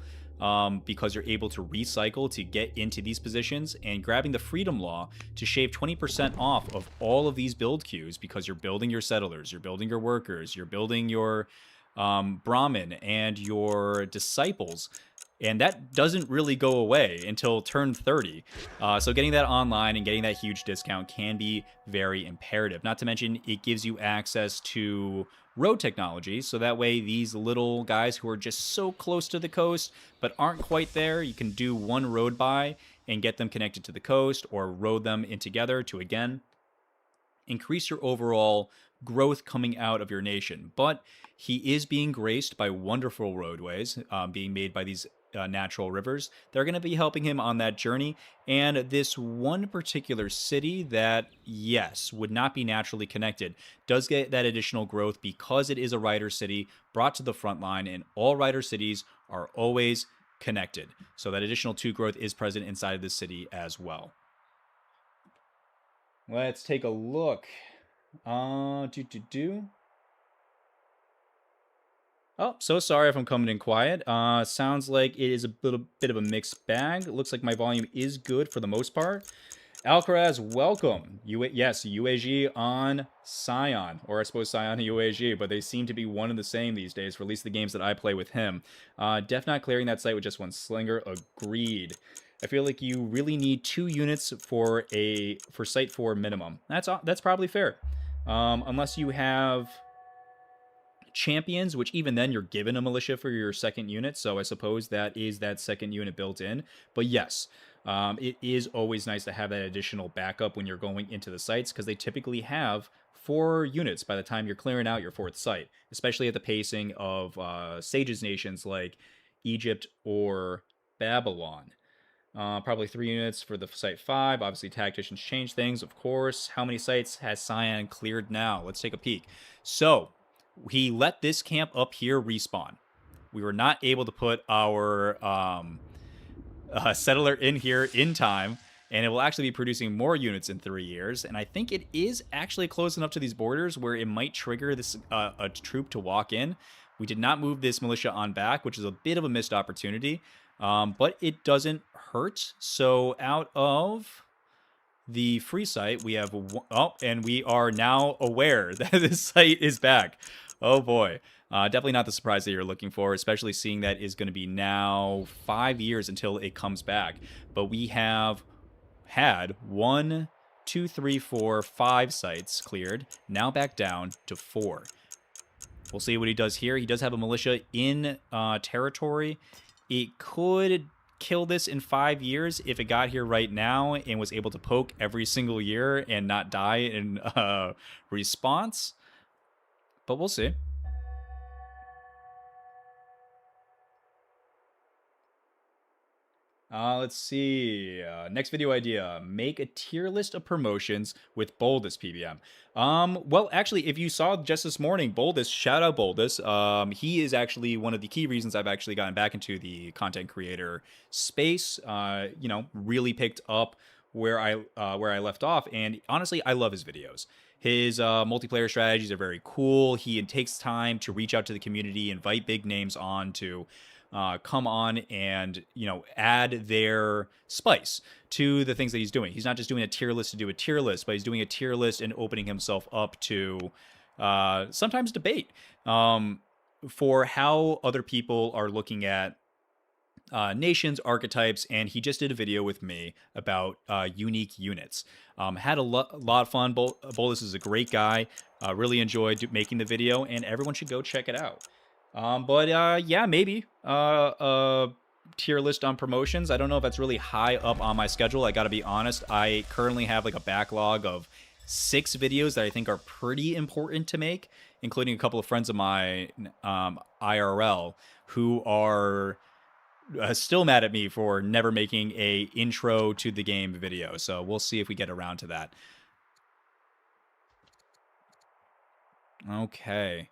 because you're able to recycle to get into these positions, and grabbing the Freedom Law to shave 20% off of all of these build queues because you're building your settlers, you're building your workers, you're building your Brahmin and your disciples. And that doesn't really go away until turn 30. So getting that online and getting that huge discount can be very imperative. Not to mention, it gives you access to road technology. So that way, these little guys who are just so close to the coast but aren't quite there, you can do one road by and get them connected to the coast, or road them in together to, again, increase your overall growth coming out of your nation. But he is being graced by wonderful roadways being made by these natural rivers. They're going to be helping him on that journey. And this one particular city that, yes, would not be naturally connected, does get that additional growth because it is a rider city brought to the front line, and all rider cities are always connected. So that additional 2 growth is present inside of the city as well. Let's take a look. Oh, so sorry if I'm coming in quiet. Sounds like it is a little bit of a mixed bag. It looks like my volume is good for the most part. Alcaraz, welcome. Yes, UAG on Sion, or I suppose Sion and UAG, but they seem to be one and the same these days, for at least the games that I play with him. Def not clearing that site with just 1 slinger. Agreed. I feel like you really need 2 units for site 4 minimum. That's probably fair, unless you have champions, which even then you're given a militia for your second unit. So I suppose that is that second unit built in. But yes, it is always nice to have that additional backup when you're going into the sites, because they typically have 4 units by the time you're clearing out your 4th site, especially at the pacing of Sage's nations like Egypt or Babylon. Probably 3 units for the site 5. Obviously, tacticians change things, of course. How many sites has Sion cleared now? Let's take a peek. So he let this camp up here respawn. We were not able to put our settler in here in time, and it will actually be producing more units in 3 years. And I think it is actually close enough to these borders where it might trigger this a troop to walk in. We did not move this militia on back, which is a bit of a missed opportunity, but it doesn't hurt. So out of the free site, we have and we are now aware that this site is back. Oh boy. Definitely not the surprise that you're looking for, especially seeing that is going to be now 5 years until it comes back. But we have had 1, 2, 3, 4, 5 sites cleared, now back down to 4. We'll see what he does here. He does have a militia in territory. It could kill this in 5 years if it got here right now and was able to poke every single year and not die in response. But we'll see. Let's see. Next video idea. Make a tier list of promotions with Boldest PBM. Well, actually, if you saw just this morning, Boldest, shout out Boldest. He is actually one of the key reasons I've actually gotten back into the content creator space. Really picked up where I left off. And honestly, I love his videos. His multiplayer strategies are very cool. He takes time to reach out to the community, invite big names on to come on and add their spice to the things that he's doing. He's not just doing a tier list to do a tier list, but he's doing a tier list and opening himself up to sometimes debate for how other people are looking at nations, archetypes, and he just did a video with me about unique units. Had a lot of fun. Boldest is a great guy. Really enjoyed making the video, and everyone should go check it out. Yeah, maybe a tier list on promotions. I don't know if that's really high up on my schedule. I gotta be honest. I currently have like a backlog of 6 videos that I think are pretty important to make, including a couple of friends of mine IRL who are still mad at me for never making a intro to the game video. So we'll see if we get around to that. Okay.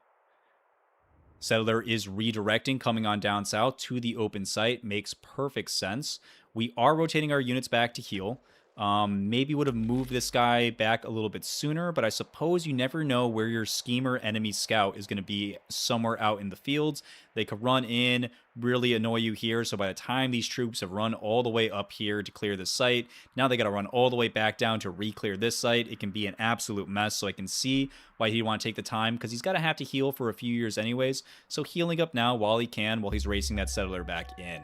Settler is redirecting, coming on down south to the open site. Makes perfect sense. We are rotating our units back to heal. Maybe would have moved this guy back a little bit sooner, but I suppose you never know where your schemer enemy scout is going to be somewhere out in the fields. They could run in, really annoy you here. So by the time these troops have run all the way up here to clear the site, now they got to run all the way back down to re-clear this site. It can be an absolute mess. So I can see why he'd want to take the time, because he's got to have to heal for a few years anyways. So healing up now while he can, while he's racing that settler back in.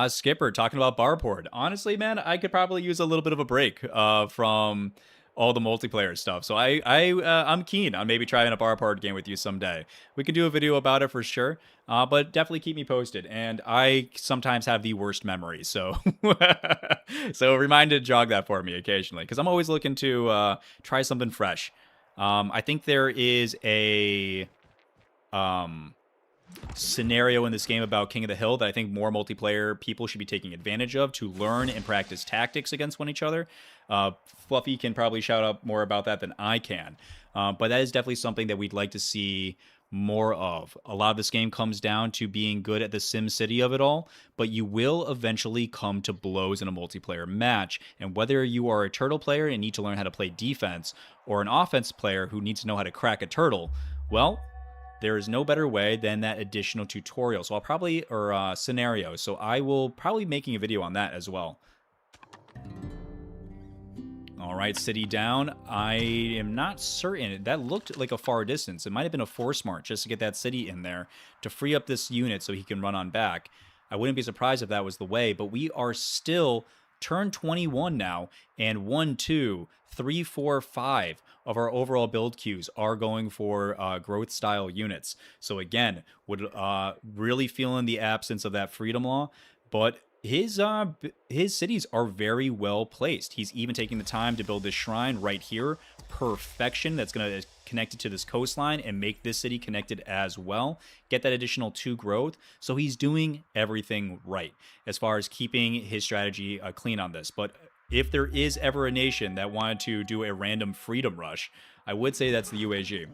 Skipper talking about Barport. Honestly, man, I could probably use a little bit of a break from all the multiplayer stuff. So I'm keen on maybe trying a Barport game with you someday. We could do a video about it for sure. But definitely keep me posted. And I sometimes have the worst memory, so so reminded to jog that for me occasionally, because I'm always looking to try something fresh. I think there is a scenario in this game about King of the Hill that I think more multiplayer people should be taking advantage of to learn and practice tactics against one each other. Fluffy can probably shout out more about that than I can. But that is definitely something that we'd like to see more of. A lot of this game comes down to being good at the Sim City of it all, but you will eventually come to blows in a multiplayer match. And whether you are a turtle player and need to learn how to play defense, or an offense player who needs to know how to crack a turtle, well, there is no better way than that additional tutorial. So I'll probably, or scenario. So I will probably be making a video on that as well. All right, city down. I am not certain. That looked like a far distance. It might have been a force march just to get that city in there to free up this unit so he can run on back. I wouldn't be surprised if that was the way, but we are still turn 21 now, and 1, 2, 3, 4, 5 of our overall build queues are going for growth style units. So again, would really feeling the absence of that freedom law, but his cities are very well placed. He's even taking the time to build this shrine right here. Perfection. That's going to connect it to this coastline and make this city connected as well. Get that additional 2 growth. So he's doing everything right as far as keeping his strategy clean on this. But if there is ever a nation that wanted to do a random freedom rush, I would say that's the UAG.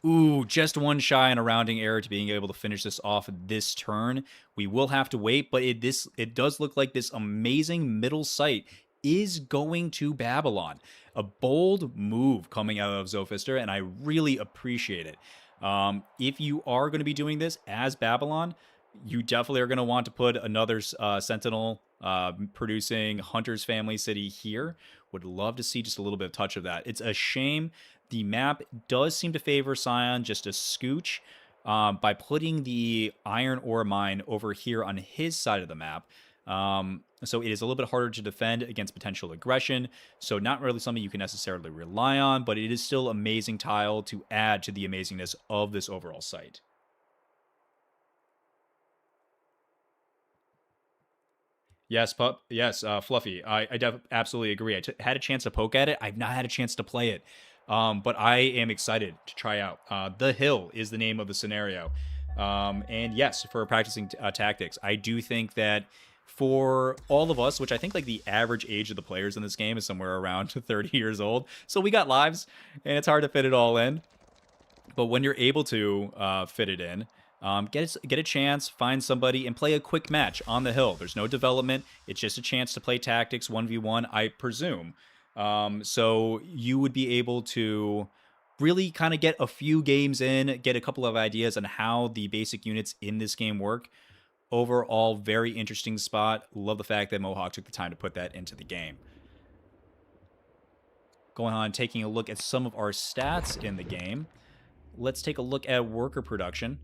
Ooh, just one shy on a rounding error to being able to finish this off this turn. We will have to wait, but it does look like this amazing middle site is going to Babylon. A bold move coming out of Zophister, and I really appreciate it. If you are going to be doing this as Babylon, you definitely are going to want to put another Sentinel producing Hunter's family city here. Would love to see just a little bit of touch of that. It's a shame. The map does seem to favor Sion just a scooch by putting the iron ore mine over here on his side of the map. So it is a little bit harder to defend against potential aggression. So not really something you can necessarily rely on, but it is still amazing tile to add to the amazingness of this overall site. Yes, Pup. Yes, Fluffy. I absolutely agree. I had a chance to poke at it. I've not had a chance to play it. But I am excited to try out. The Hill is the name of the scenario. And yes, for practicing tactics, I do think that for all of us, which I think like the average age of the players in this game is somewhere around 30 years old. So we got lives, and it's hard to fit it all in. But when you're able to fit it in, get a chance, find somebody, and play a quick match on the Hill. There's no development. It's just a chance to play tactics 1v1, I presume. So you would be able to really kind of get a few games in, get a couple of ideas on how the basic units in this game work. Overall, very interesting spot. Love the fact that Mohawk took the time to put that into the game. Going on, taking a look at some of our stats in the game. Let's take a look at worker production.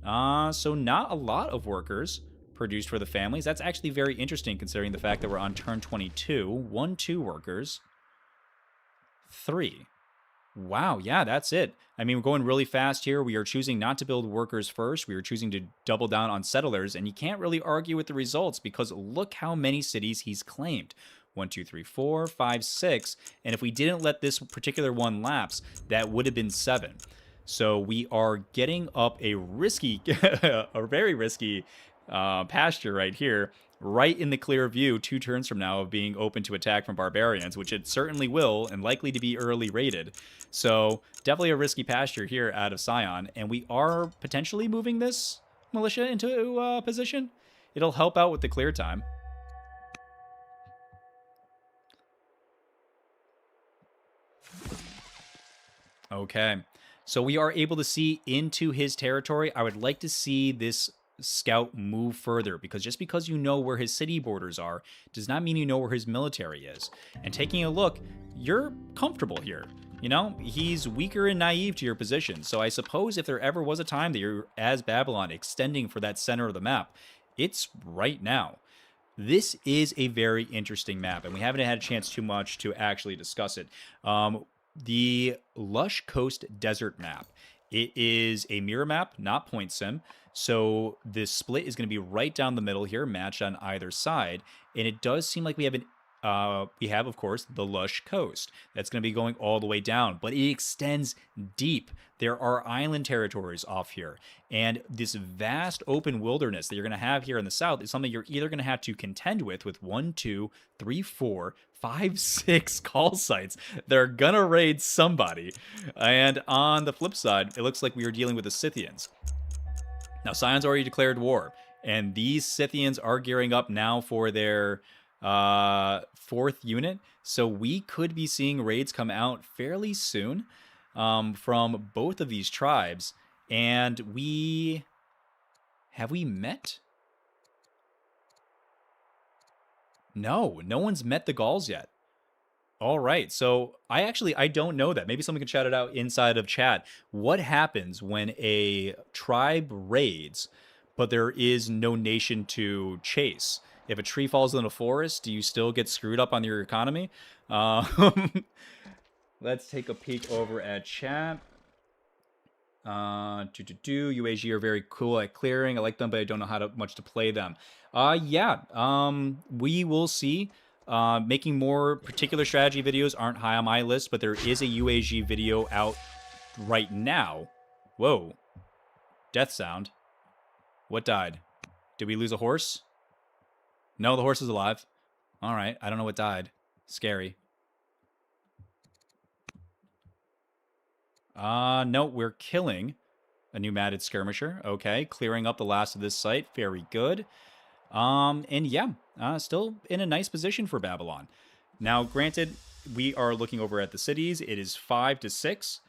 So not a lot of workers produced for the families. That's actually very interesting considering the fact that we're on turn 22. 1, 2 workers. 3. Wow, yeah, that's it. I mean, we're going really fast here. We are choosing not to build workers first. We are choosing to double down on settlers, and you can't really argue with the results because look how many cities he's claimed. 1, 2, 3, 4, 5, 6. And if we didn't let this particular one lapse, that would have been 7. So we are getting up a risky, a very risky pasture right here, right in the clear view 2 turns from now of being open to attack from barbarians, which it certainly will and likely to be early rated. So definitely a risky pasture here out of Sion, and we are potentially moving this militia into position. It'll help out with the clear time. Okay, so we are able to see into his territory. I would like to see this scout move further, because just because you know where his city borders are does not mean you know where his military is. And taking a look, you're comfortable here. You know, he's weaker and naive to your position. So I suppose if there ever was a time that you're, as Babylon, extending for that center of the map, It's right now. This is a very interesting map, and we haven't had a chance too much to actually discuss it. The Lush Coast Desert map. It is a mirror map, not point sim. So this split is going to be right down the middle here, matched on either side. And it does seem like we have, of course, the Lush Coast. That's going to be going all the way down, but it extends deep. There are island territories off here. And this vast open wilderness that you're going to have here in the south is something you're either going to have to contend with 1, 2, 3, 4, 5, 6 call sites. They're going to raid somebody. And on the flip side, it looks like we are dealing with the Scythians. Now, Sion's already declared war, and these Scythians are gearing up now for their fourth unit. So we could be seeing raids come out fairly soon from both of these tribes. And have we met? No one's met the Gauls yet. All right, so I don't know that. Maybe someone can shout it out inside of chat. What happens when a tribe raids, but there is no nation to chase? If a tree falls in a forest, do you still get screwed up on your economy? Let's take a peek over at chat. UAG are very cool at clearing. I like them, but I don't know much to play them. We will see. Making more particular strategy videos aren't high on my list, but there is a UAG video out right now. Whoa. Death sound. What died? Did we lose a horse? No, the horse is alive. All right. I don't know what died. Scary. No, we're killing a new matted skirmisher. Okay, clearing up the last of this site. Very good. Still in a nice position for Babylon. Now, granted, we are looking over at the cities. It is 5-6,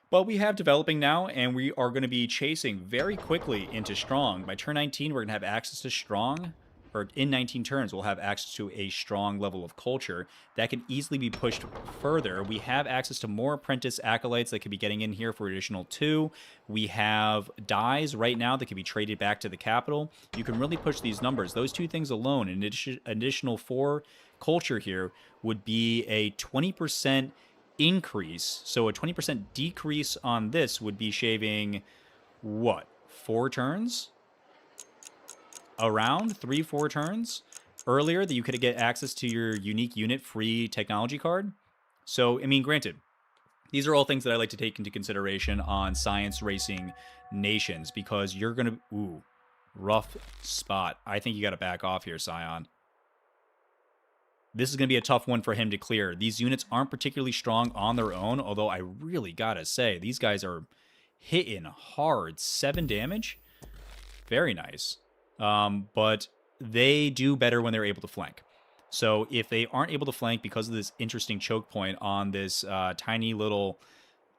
but we have developing now, and we are going to be chasing very quickly into strong. By turn 19, we're going to have access to strong, or in 19 turns, we'll have access to a strong level of culture that can easily be pushed further. We have access to more apprentice acolytes that could be getting in here for additional 2. We have dies right now that can be traded back to the capital. You can really push these numbers. Those 2 things alone, an additional 4 culture here, would be a 20% increase. So a 20% decrease on this would be shaving, what, 4 turns? Around 3-4 turns earlier that you could get access to your unique unit free technology card. So, I mean, granted, these are all things that I like to take into consideration on science racing nations, because you're going to... Ooh, rough spot. I think you got to back off here, Sion. This is going to be a tough one for him to clear. These units aren't particularly strong on their own, although I really got to say, these guys are hitting hard. 7 damage. Very nice. But they do better when they're able to flank. So if they aren't able to flank because of this interesting choke point on this tiny little,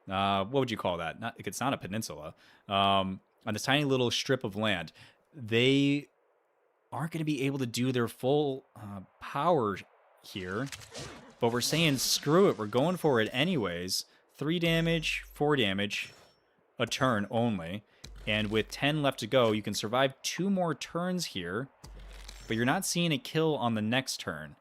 what would you call that? It's not a peninsula. On this tiny little strip of land, they aren't going to be able to do their full power here. But we're saying, screw it. We're going for it anyways. 3 damage, 4 damage, a turn only. And with 10 left to go, you can survive 2 more turns here, but you're not seeing a kill on the next turn.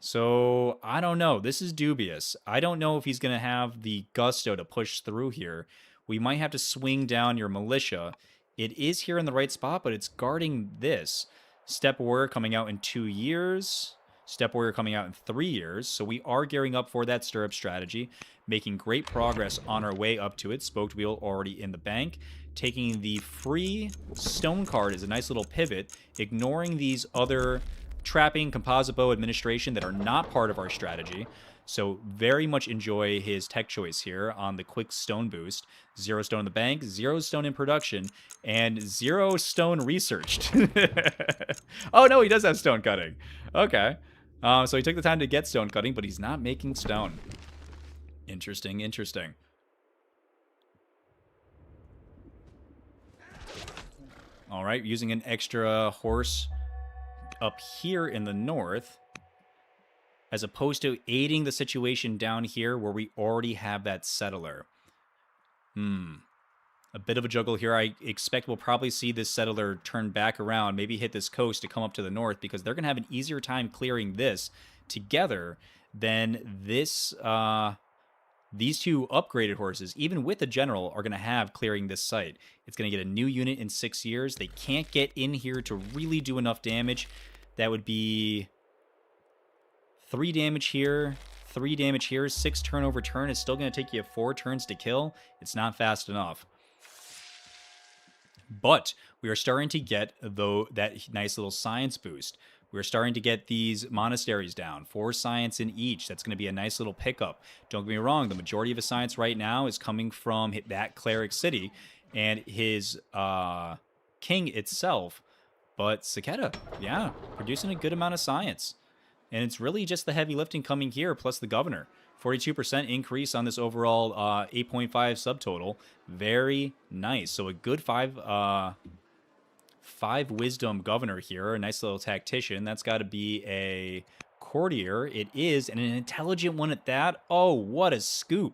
So, I don't know. This is dubious. I don't know if he's going to have the gusto to push through here. We might have to swing down your militia. It is here in the right spot, but it's guarding this. Step Warrior coming out in 2 years. Step Warrior coming out in 3 years. So we are gearing up for that stirrup strategy, making great progress on our way up to it. Spoked Wheel already in the bank. Taking the free stone card as a nice little pivot, ignoring these other trapping, composite bow, administration that are not part of our strategy. So very much enjoy his tech choice here on the quick stone boost. 0 stone in the bank, 0 stone in production, and 0 stone researched. Oh no, he does have stone cutting. Okay. So he took the time to get stone cutting, but he's not making stone. Interesting, interesting. All right, using an extra horse up here in the north, as opposed to aiding the situation down here where we already have that settler. A bit of a juggle here. I expect we'll probably see this settler turn back around, maybe hit this coast to come up to the north, because they're going to have an easier time clearing this together than this. These two upgraded horses, even with a general, are going to have clearing this site. It's going to get a new unit in 6 years. They can't get in here to really do enough damage. That would be 3 damage here, 3 damage here. 6 turnover turn is still going to take you 4 turns to kill. It's not fast enough. But we are starting to get, though, that nice little science boost. We're starting to get these monasteries down. 4 science in each. That's going to be a nice little pickup. Don't get me wrong. The majority of his science right now is coming from that cleric city and his king itself. But Saketa, yeah, producing a good amount of science. And it's really just the heavy lifting coming here, plus the governor. 42% increase on this overall 8.5 subtotal. Very nice. So a good 5 wisdom governor here. A nice little tactician. That's got to be a courtier. It is, and an intelligent one at that. Oh, what a scoop.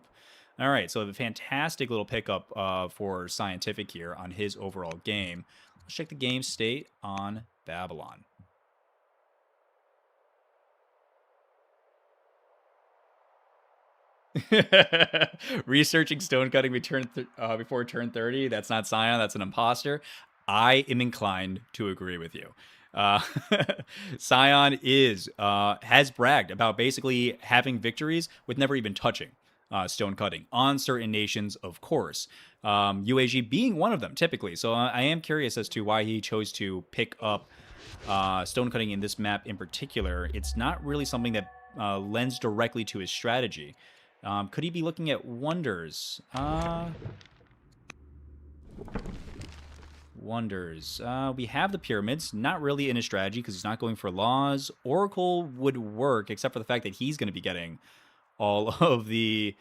All right, so a fantastic little pickup for Siontific here on his overall game. Let's check the game state on Babylon. Researching stone cutting before turn 30. That's not Sion. That's an imposter. I am inclined to agree with you. Sion has bragged about basically having victories with never even touching stone cutting on certain nations, of course. UAG being one of them, typically. So I am curious as to why he chose to pick up stone cutting in this map in particular. It's not really something that lends directly to his strategy. Could he be looking at wonders? Wonders. We have the pyramids. Not really in his strategy because he's not going for laws. Oracle would work, except for the fact that he's going to be getting all of the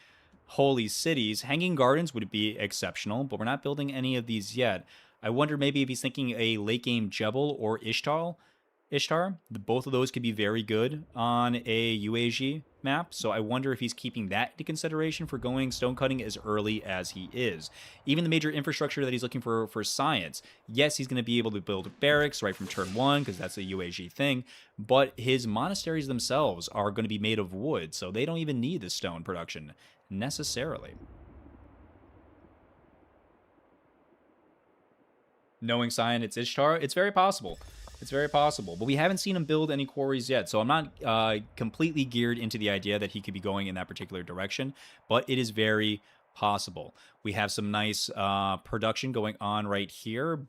holy cities. Hanging Gardens would be exceptional, but we're not building any of these yet. I wonder maybe if he's thinking a late game Jebel or Ishtar. Both of those could be very good on a UAG map, so I wonder if he's keeping that into consideration for going stone cutting as early as he is. Even the major infrastructure that he's looking for science, yes, he's going to be able to build barracks right from turn 1 because that's a UAG thing, but his monasteries themselves are going to be made of wood, so they don't even need the stone production necessarily. Knowing Sion, it's Ishtar, it's very possible. It's very possible, but we haven't seen him build any quarries yet, so I'm not completely geared into the idea that he could be going in that particular direction, but it is very possible. We have some nice production going on right here.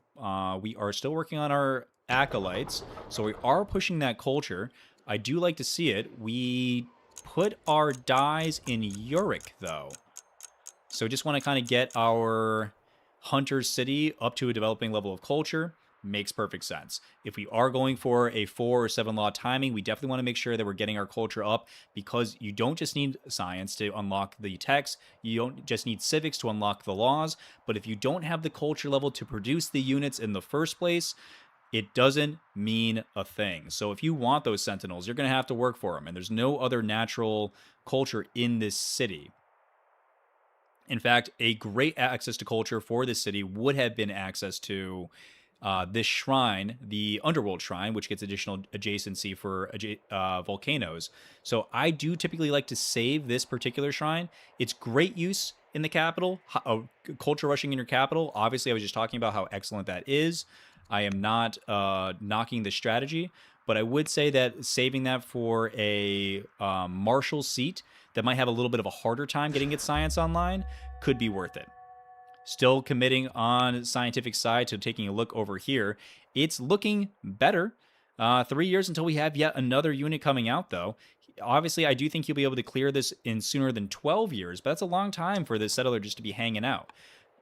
We are still working on our acolytes, so we are pushing that culture. I do like to see it. We put our dyes in Uric, though, so just want to kind of get our Hunter's City up to a developing level of culture. Makes perfect sense. If we are going for a 4 or 7 law timing, we definitely want to make sure that we're getting our culture up, because you don't just need science to unlock the text. You don't just need civics to unlock the laws. But if you don't have the culture level to produce the units in the first place, it doesn't mean a thing. So if you want those sentinels, you're going to have to work for them. And there's no other natural culture in this city. In fact, a great access to culture for this city would have been access to this shrine, the Underworld Shrine, which gets additional adjacency for volcanoes. So I do typically like to save this particular shrine. It's great use in the capital, culture rushing in your capital. Obviously, I was just talking about how excellent that is. I am not knocking the strategy, but I would say that saving that for a martial seat that might have a little bit of a harder time getting its science online could be worth it. Still committing on Siontific side to taking a look over here. It's looking better. 3 years until we have yet another unit coming out, though. Obviously, I do think he'll be able to clear this in sooner than 12 years, but that's a long time for this settler just to be hanging out.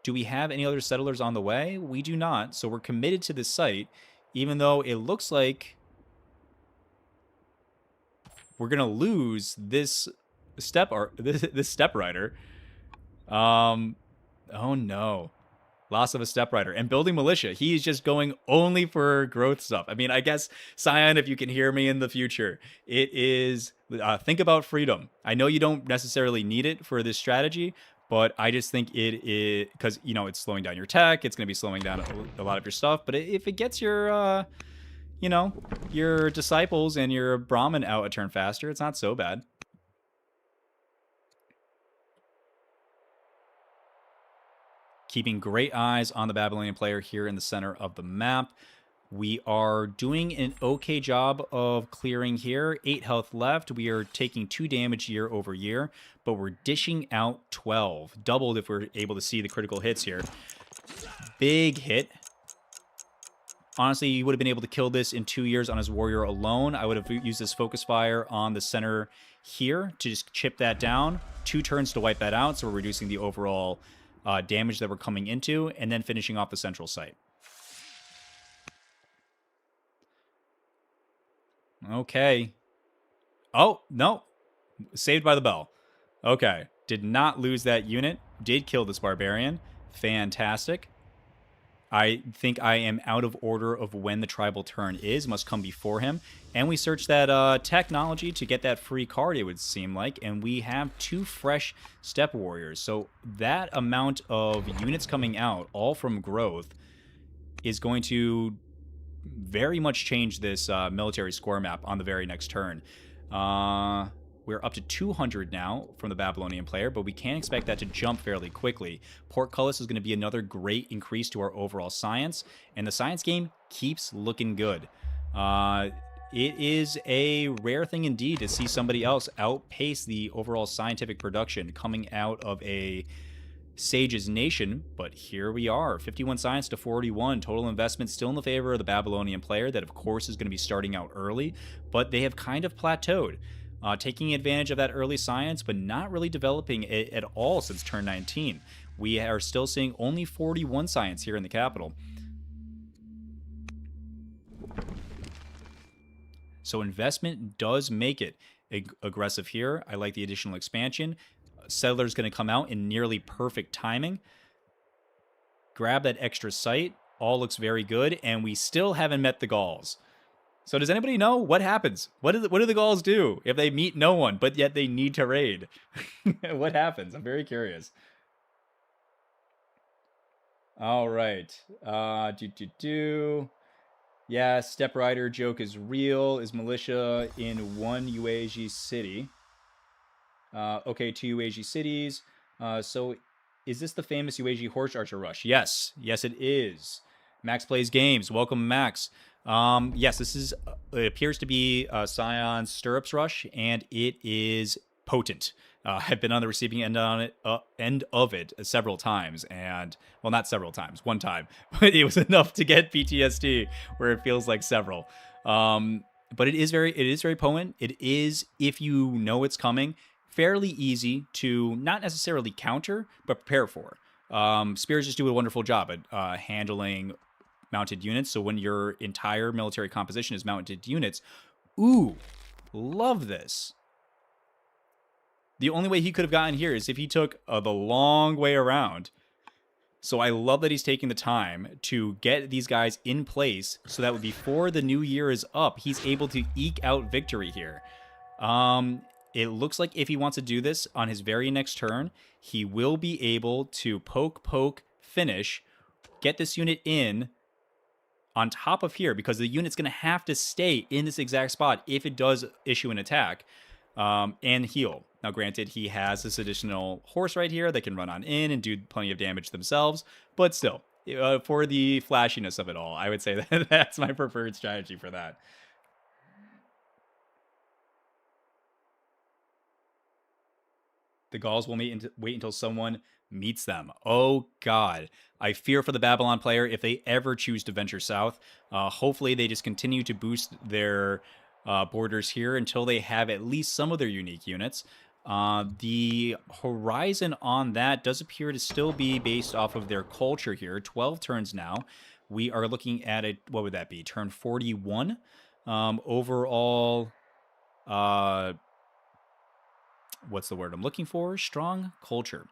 Do we have any other settlers on the way? We do not, so we're committed to this site, even though it looks like we're going to lose this step rider. Oh no. Loss of a step rider. And building militia. He's just going only for growth stuff. I mean, I guess, Sion, if you can hear me in the future, it is, think about freedom. I know you don't necessarily need it for this strategy, But I just think it is because, you know, it's slowing down your tech. It's going to be slowing down a lot of your stuff. But if it gets your, you know, your disciples and your Brahmin out a turn faster, it's not so bad. Keeping great eyes on the Babylonian player here in the center of the map. We are doing an okay job of clearing here. 8 health left. We are taking 2 damage year over year, but we're dishing out 12. Doubled if we're able to see the critical hits here. Big hit. Honestly, you would have been able to kill this in 2 years on his warrior alone. I would have used this focus fire on the center here to just chip that down. 2 turns to wipe that out, so we're reducing the overall damage that we're coming into, and then finishing off the central site. Okay. Oh, no. Saved by the bell. Okay. Did not lose that unit. Did kill this barbarian. Fantastic. I think I am out of order of when the tribal turn is. Must come before him. And we search that technology to get that free card, it would seem like. And we have 2 fresh step warriors. So that amount of units coming out, all from growth, is going to very much change this military score map on the very next turn. We're up to 200 now from the Babylonian player, but we can expect that to jump fairly quickly. Portcullis is going to be another great increase to our overall science, and the science game keeps looking good. It is a rare thing indeed to see somebody else outpace the overall scientific production coming out of a Sage's nation, but here we are. 51 science to 41. Total investment still in the favor of the Babylonian player that, of course, is going to be starting out early, but they have kind of plateaued. Taking advantage of that early science, but not really developing it at all since turn 19. We are still seeing only 41 science here in the capital. So investment does make it aggressive here. I like the additional expansion. Settler's going to come out in nearly perfect timing. Grab that extra site. All looks very good, and we still haven't met the Gauls. So does anybody know what happens? What do the Gauls do if they meet no one, but yet they need to raid? What happens? I'm very curious. All right. Yeah, Step Rider joke is real. Is militia in one UAG city? Okay, 2 UAG cities. So is this the famous UAG Horse Archer Rush? Yes. Yes, it is. Max Plays Games. Welcome, Max. Yes, this is, it appears to be Scion's Stirrups Rush, and it is potent. I've been on the receiving end of it several times, and, well, not several times, one time, but it was enough to get PTSD, where it feels like several. But it is very potent. It is, if you know it's coming, fairly easy to not necessarily counter, but prepare for. Spears just do a wonderful job at handling mounted units. So when your entire military composition is mounted units, ooh, love this. The only way he could have gotten here is if he took the long way around. So I love that he's taking the time to get these guys in place so that before the new year is up, he's able to eke out victory here. It looks like if he wants to do this on his very next turn, he will be able to poke, finish, get this unit in on top of here, because the unit's going to have to stay in this exact spot if it does issue an attack, and heal. Now, granted, he has this additional horse right here that can run on in and do plenty of damage themselves, but still, for the flashiness of it all, I would say that that's my preferred strategy for that. The Gauls will wait until someone meets them. Oh, God. I fear for the Babylon player if they ever choose to venture south. Hopefully, they just continue to boost their borders here until they have at least some of their unique units. The horizon on that does appear to still be based off of their culture here. 12 turns now. We are looking at it, what would that be? Turn 41. Overall, what's the word I'm looking for? Strong culture.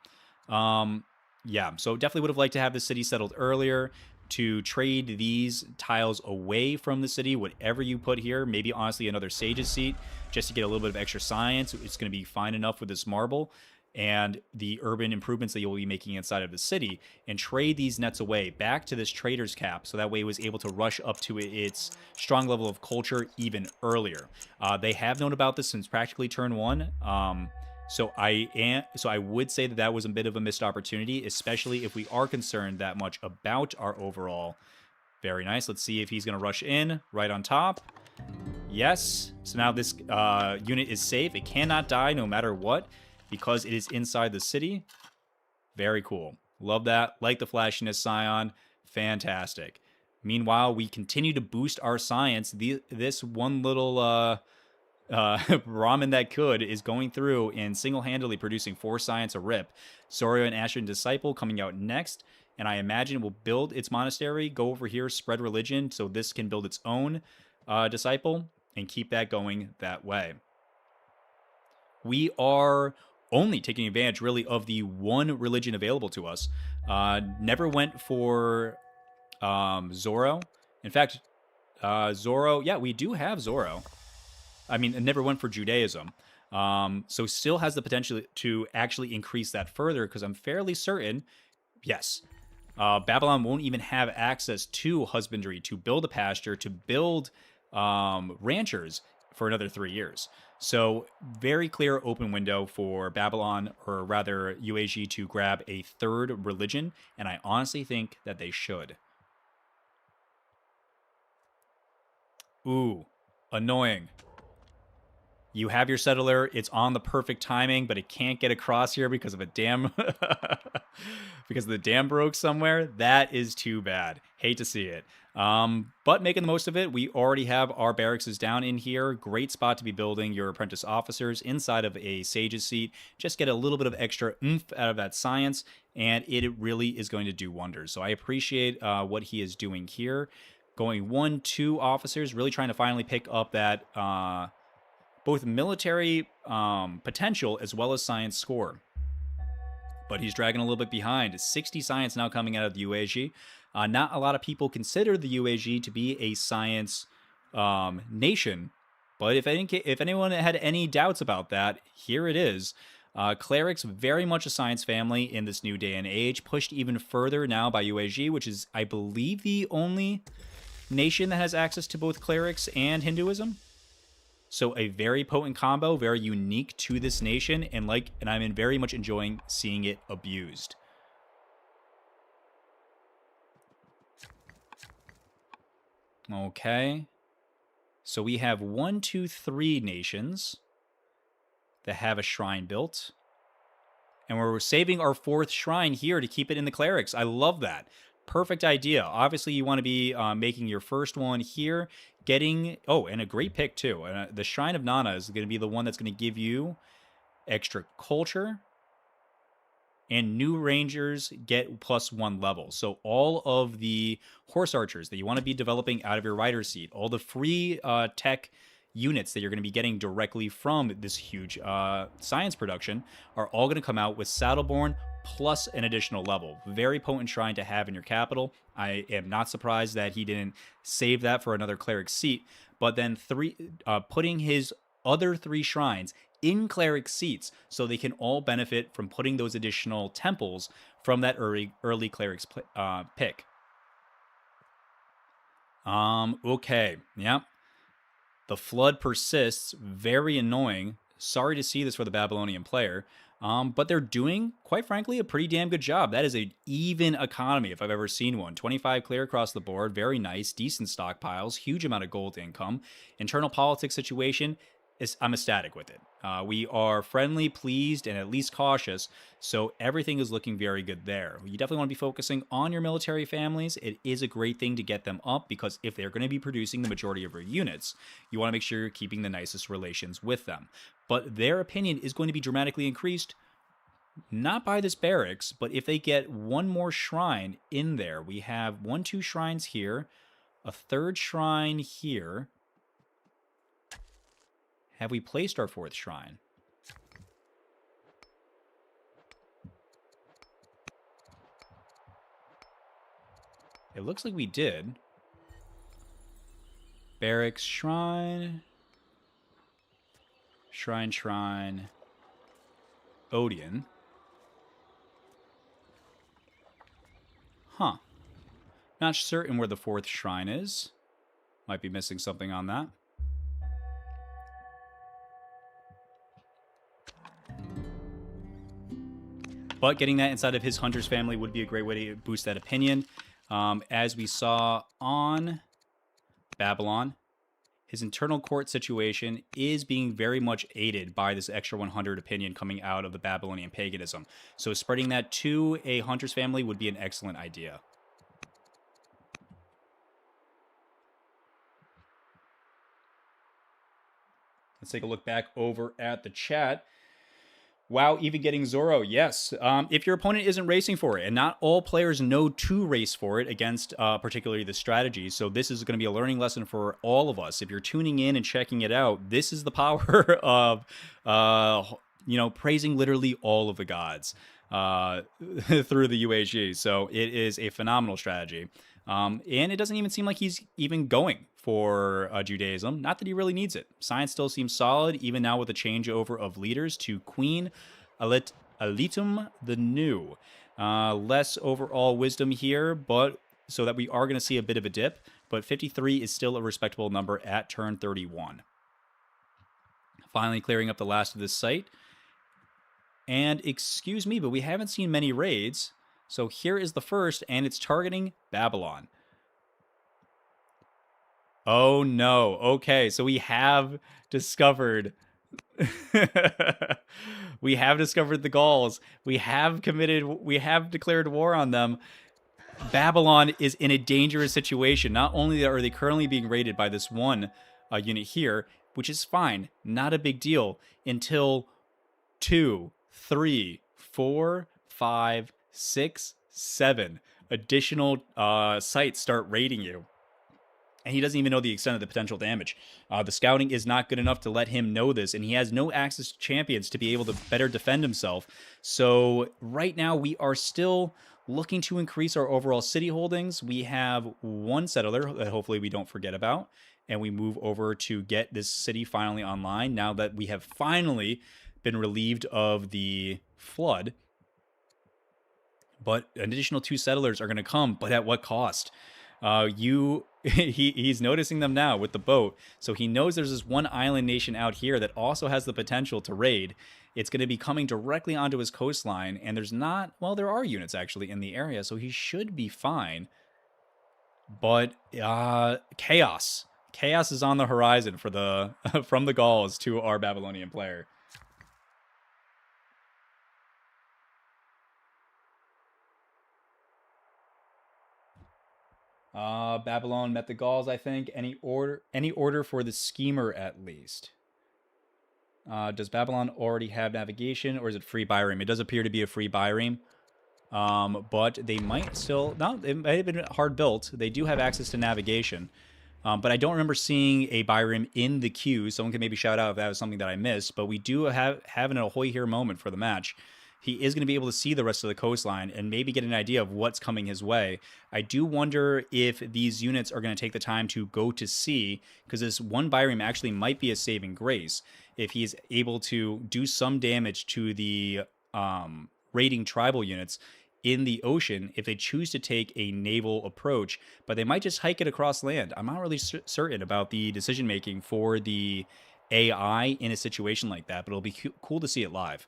Yeah, so definitely would have liked to have the city settled earlier, to trade these tiles away from the city, whatever you put here. Maybe, honestly, another Sage's seat, just to get a little bit of extra science. It's going to be fine enough with this marble. and the urban improvements that you'll be making inside of the city, and trade these nets away back to this trader's cap, so that way it was able to rush up to its strong level of culture even earlier. They have known about this since practically turn 1. So I would say that that was a bit of a missed opportunity, especially if we are concerned that much about our overall. Very nice. Let's see if he's going to rush in right on top. Yes. So now this unit is safe. It cannot die no matter what because it is inside the city. Very cool. Love that. Like the flashiness, Scion. Fantastic. Meanwhile, we continue to boost our science. This one little Ramen that could is going through and single-handedly producing 4 science a rip. Sorio and Ashen Disciple coming out next, and I imagine it will build its monastery, go over here, spread religion, so this can build its own disciple, and keep that going that way. We are only taking advantage, really, of the one religion available to us. Never went for Zoro. In fact, Zoro, yeah, we do have Zoro. I mean, it never went for Judaism. So still has the potential to actually increase that further, because I'm fairly certain, yes, Babylon won't even have access to husbandry, to build a pasture, to build ranchers for another 3 years. So very clear open window for Babylon, or rather UAG, to grab a third religion, and I honestly think that they should. Ooh, annoying. You have your settler. It's on the perfect timing, but it can't get across here because of a dam. Because the dam broke somewhere. That is too bad. Hate to see it. But making the most of it, we already have our barracks down in here. Great spot to be building your apprentice officers inside of a sage's seat. Just get a little bit of extra oomph out of that science, and it really is going to do wonders. So I appreciate what he is doing here. Going 1-2 officers, really trying to finally pick up that both military potential as well as science score. But he's dragging a little bit behind. 60 science now coming out of the UAG. Not a lot of people consider the UAG to be a science nation. But if anyone had any doubts about that, here it is. Clerics, very much a science family in this new day and age. Pushed even further now by UAG, which is, I believe, the only nation that has access to both clerics and Hinduism. So a very potent combo, very unique to this nation, and I'm very much enjoying seeing it abused. Okay. So we have 1, 2, 3 nations that have a shrine built. And we're saving our 4th shrine here to keep it in the clerics. I love that. Perfect idea. Obviously, you want to be making your first one here. And a great pick, too. The Shrine of Nana is going to be the one that's going to give you extra culture. And new rangers get +1 level. So all of the horse archers that you want to be developing out of your rider seat, all the free tech units that you're going to be getting directly from this huge science production, are all going to come out with Saddleborn plus an additional level. Very potent shrine to have in your capital. I am not surprised that he didn't save that for another cleric seat, but then putting his other 3 shrines in cleric seats so they can all benefit from putting those additional temples from that early cleric's pick. Okay, yep. The flood persists. Very annoying. Sorry to see this for the Babylonian player. But they're doing, quite frankly, a pretty damn good job. That is an even economy if I've ever seen one. 25 clear across the board. Very nice. Decent stockpiles. Huge amount of gold income. Internal politics situation, I'm ecstatic with it. We are friendly, pleased, and at least cautious, so everything is looking very good there. You definitely want to be focusing on your military families. It is a great thing to get them up, because if they're going to be producing the majority of your units, you want to make sure you're keeping the nicest relations with them. But their opinion is going to be dramatically increased, not by this barracks, but if they get 1 more shrine in there. We have 1, 2 shrines here, a 3rd shrine here. Have we placed our 4th shrine? It looks like we did. Barracks, shrine. Shrine. Odian. Huh. Not certain where the 4th shrine is. Might be missing something on that. But getting that inside of his hunter's family would be a great way to boost that opinion. As we saw on Babylon, his internal court situation is being very much aided by this extra 100 opinion coming out of the Babylonian paganism. So spreading that to a hunter's family would be an excellent idea. Let's take a look back over at the chat. Wow, even getting Zoro, yes. If your opponent isn't racing for it, and not all players know to race for it against particularly the strategy, so this is going to be a learning lesson for all of us. If you're tuning in and checking it out, this is the power of, praising literally all of the gods through the UAG. So it is a phenomenal strategy. And it doesn't even seem like he's even going for Judaism. Not that he really needs it. Science still seems solid, even now with the changeover of leaders to Queen Alitum the New. Less overall wisdom here, but so that we are going to see a bit of a dip. But 53 is still a respectable number at turn 31. Finally clearing up the last of this site. And excuse me, but we haven't seen many raids. So here is the first, and it's targeting Babylon. Oh no. Okay, so we have discovered we have discovered the Gauls. We have declared war on them. Babylon is in a dangerous situation. Not only are they currently being raided by this one unit here, which is fine, not a big deal, until 2, 3, 4, 5, 6, 7 additional sites start raiding you. And he doesn't even know the extent of the potential damage. The scouting is not good enough to let him know this, and he has no access to champions to be able to better defend himself. So right now we are still looking to increase our overall city holdings. We have one settler that hopefully we don't forget about, and we move over to get this city finally online now that we have finally been relieved of the flood. But an additional 2 settlers are going to come, but at what cost? He's noticing them now with the boat, so he knows there's this one island nation out here that also has the potential to raid. It's going to be coming directly onto his coastline, and there are units actually in the area, so he should be fine. But chaos is on the horizon for the from the Gauls to our Babylonian player. Babylon met the Gauls, I think. Any order for the schemer, at least. Does Babylon already have navigation, or is it free bireme? It does appear to be a free bireme. But they might still... No, it might have been hard built. They do have access to navigation. But I don't remember seeing a bireme in the queue. Someone can maybe shout out if that was something that I missed. But we do have an ahoy here moment for the match. He is going to be able to see the rest of the coastline and maybe get an idea of what's coming his way. I do wonder if these units are going to take the time to go to sea, because this one bireme actually might be a saving grace. If he's able to do some damage to the raiding tribal units in the ocean, if they choose to take a naval approach, but they might just hike it across land. I'm not really certain about the decision-making for the AI in a situation like that, but it'll be cool to see it live.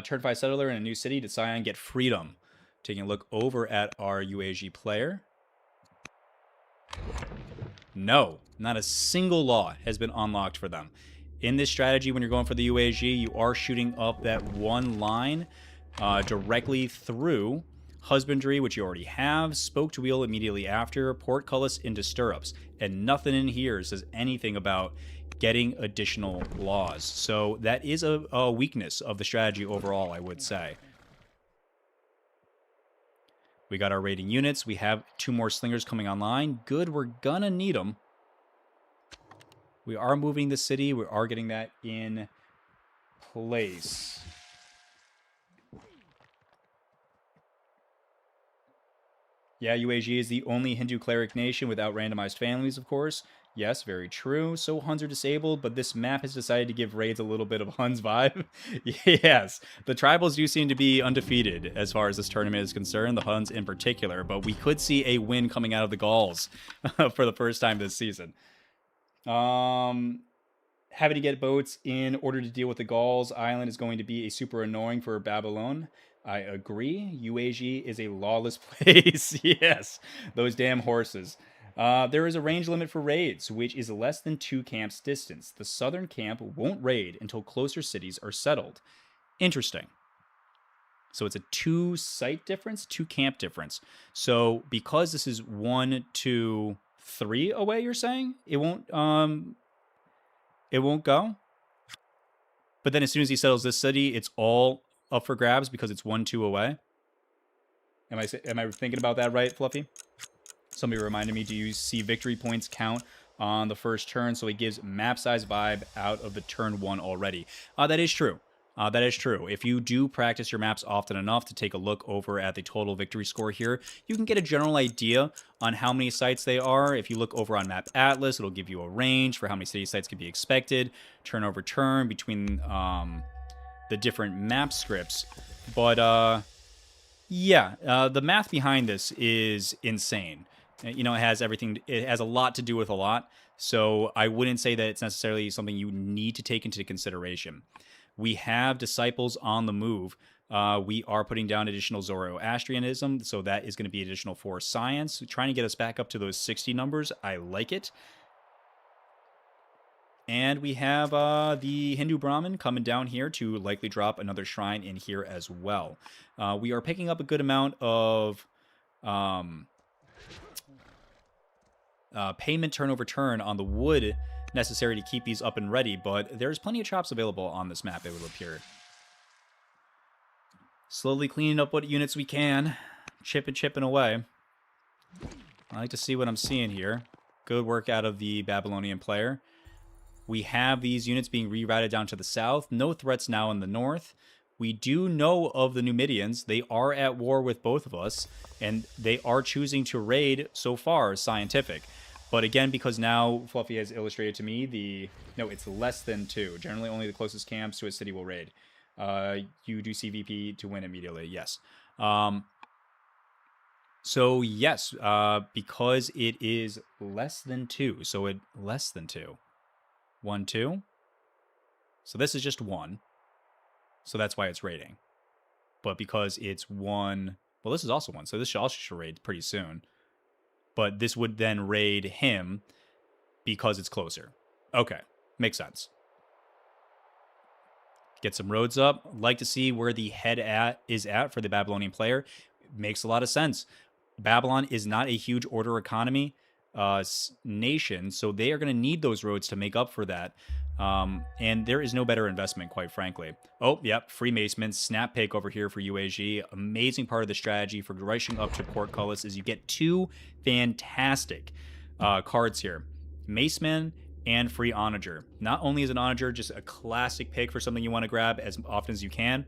Turn 5 settler in a new city. Did Sion get freedom? Taking a look over at our UAG player. No, not a single law has been unlocked for them. In this strategy, when you're going for the UAG, you are shooting up that one line directly through husbandry, which you already have, spoke to wheel immediately after, portcullis into stirrups, and nothing in here says anything about getting additional laws. So that is a weakness of the strategy overall, I would say. We got our raiding units. We have 2 more slingers coming online. Good, we're gonna need them. We are moving the city. We are getting that in place. Yeah, UAG is the only Hindu cleric nation without randomized families, of course. Yes, very true. So Huns are disabled, but this map has decided to give raids a little bit of Huns vibe. Yes, the tribals do seem to be undefeated as far as this tournament is concerned, the Huns in particular, but we could see a win coming out of the Gauls for the first time this season. Having to get boats in order to deal with the Gauls island is going to be a super annoying for Babylon. I agree. UAG is a lawless place. Yes, those damn horses. There is a range limit for raids, which is less than 2 camps distance. The southern camp won't raid until closer cities are settled. Interesting. So it's a 2 site difference, 2 camp difference. So because this is 1, 2, 3 away, you're saying it won't go. But then as soon as he settles this city, it's all up for grabs because it's 1, 2 away. Am I thinking about that right, Fluffy? Somebody reminded me, do you see victory points count on the first turn? So it gives map size vibe out of the turn 1 already. That is true. That is true. If you do practice your maps often enough to take a look over at the total victory score here, you can get a general idea on how many sites they are. If you look over on Map Atlas, it'll give you a range for how many city sites could be expected, turn over turn between the different map scripts. But yeah, the math behind this is insane. You know, it has everything. It has a lot to do with a lot. So I wouldn't say that it's necessarily something you need to take into consideration. We have disciples on the move. We are putting down additional Zoroastrianism, so that is going to be additional for science. Trying to get us back up to those 60 numbers. I like it. And we have the Hindu Brahmin coming down here to likely drop another shrine in here as well. We are picking up a good amount of payment turn over turn on the wood necessary to keep these up and ready, but there's plenty of chops available on this map, it would appear. Slowly cleaning up what units we can, chipping away. I like to see what I'm seeing here. Good work out of the Babylonian player. We have these units being rerouted down to the south. No threats now in the north. We do know of the Numidians. They are at war with both of us, and they are choosing to raid, so far, Siontific. But again, because now Fluffy has illustrated to me no, it's less than 2. Generally, only the closest camps to a city will raid. You do see VP to win immediately, yes. So yes, because it is less than 2. So less than 2. 1, 2. So this is just 1. So that's why it's raiding. But because it's 1... Well, this is also 1. So this should raid pretty soon. But this would then raid him because it's closer. Okay. Makes sense. Get some roads up. Like to see where the head is at for the Babylonian player. Makes a lot of sense. Babylon is not a huge order economy nation, so they are going to need those roads to make up for that. And there is no better investment, quite frankly. Oh, yep, Freemasons, snap pick over here for UAG. Amazing part of the strategy for rushing up to Portcullis is you get 2 fantastic cards here. Maceman and Free Onager. Not only is an Onager just a classic pick for something you want to grab as often as you can,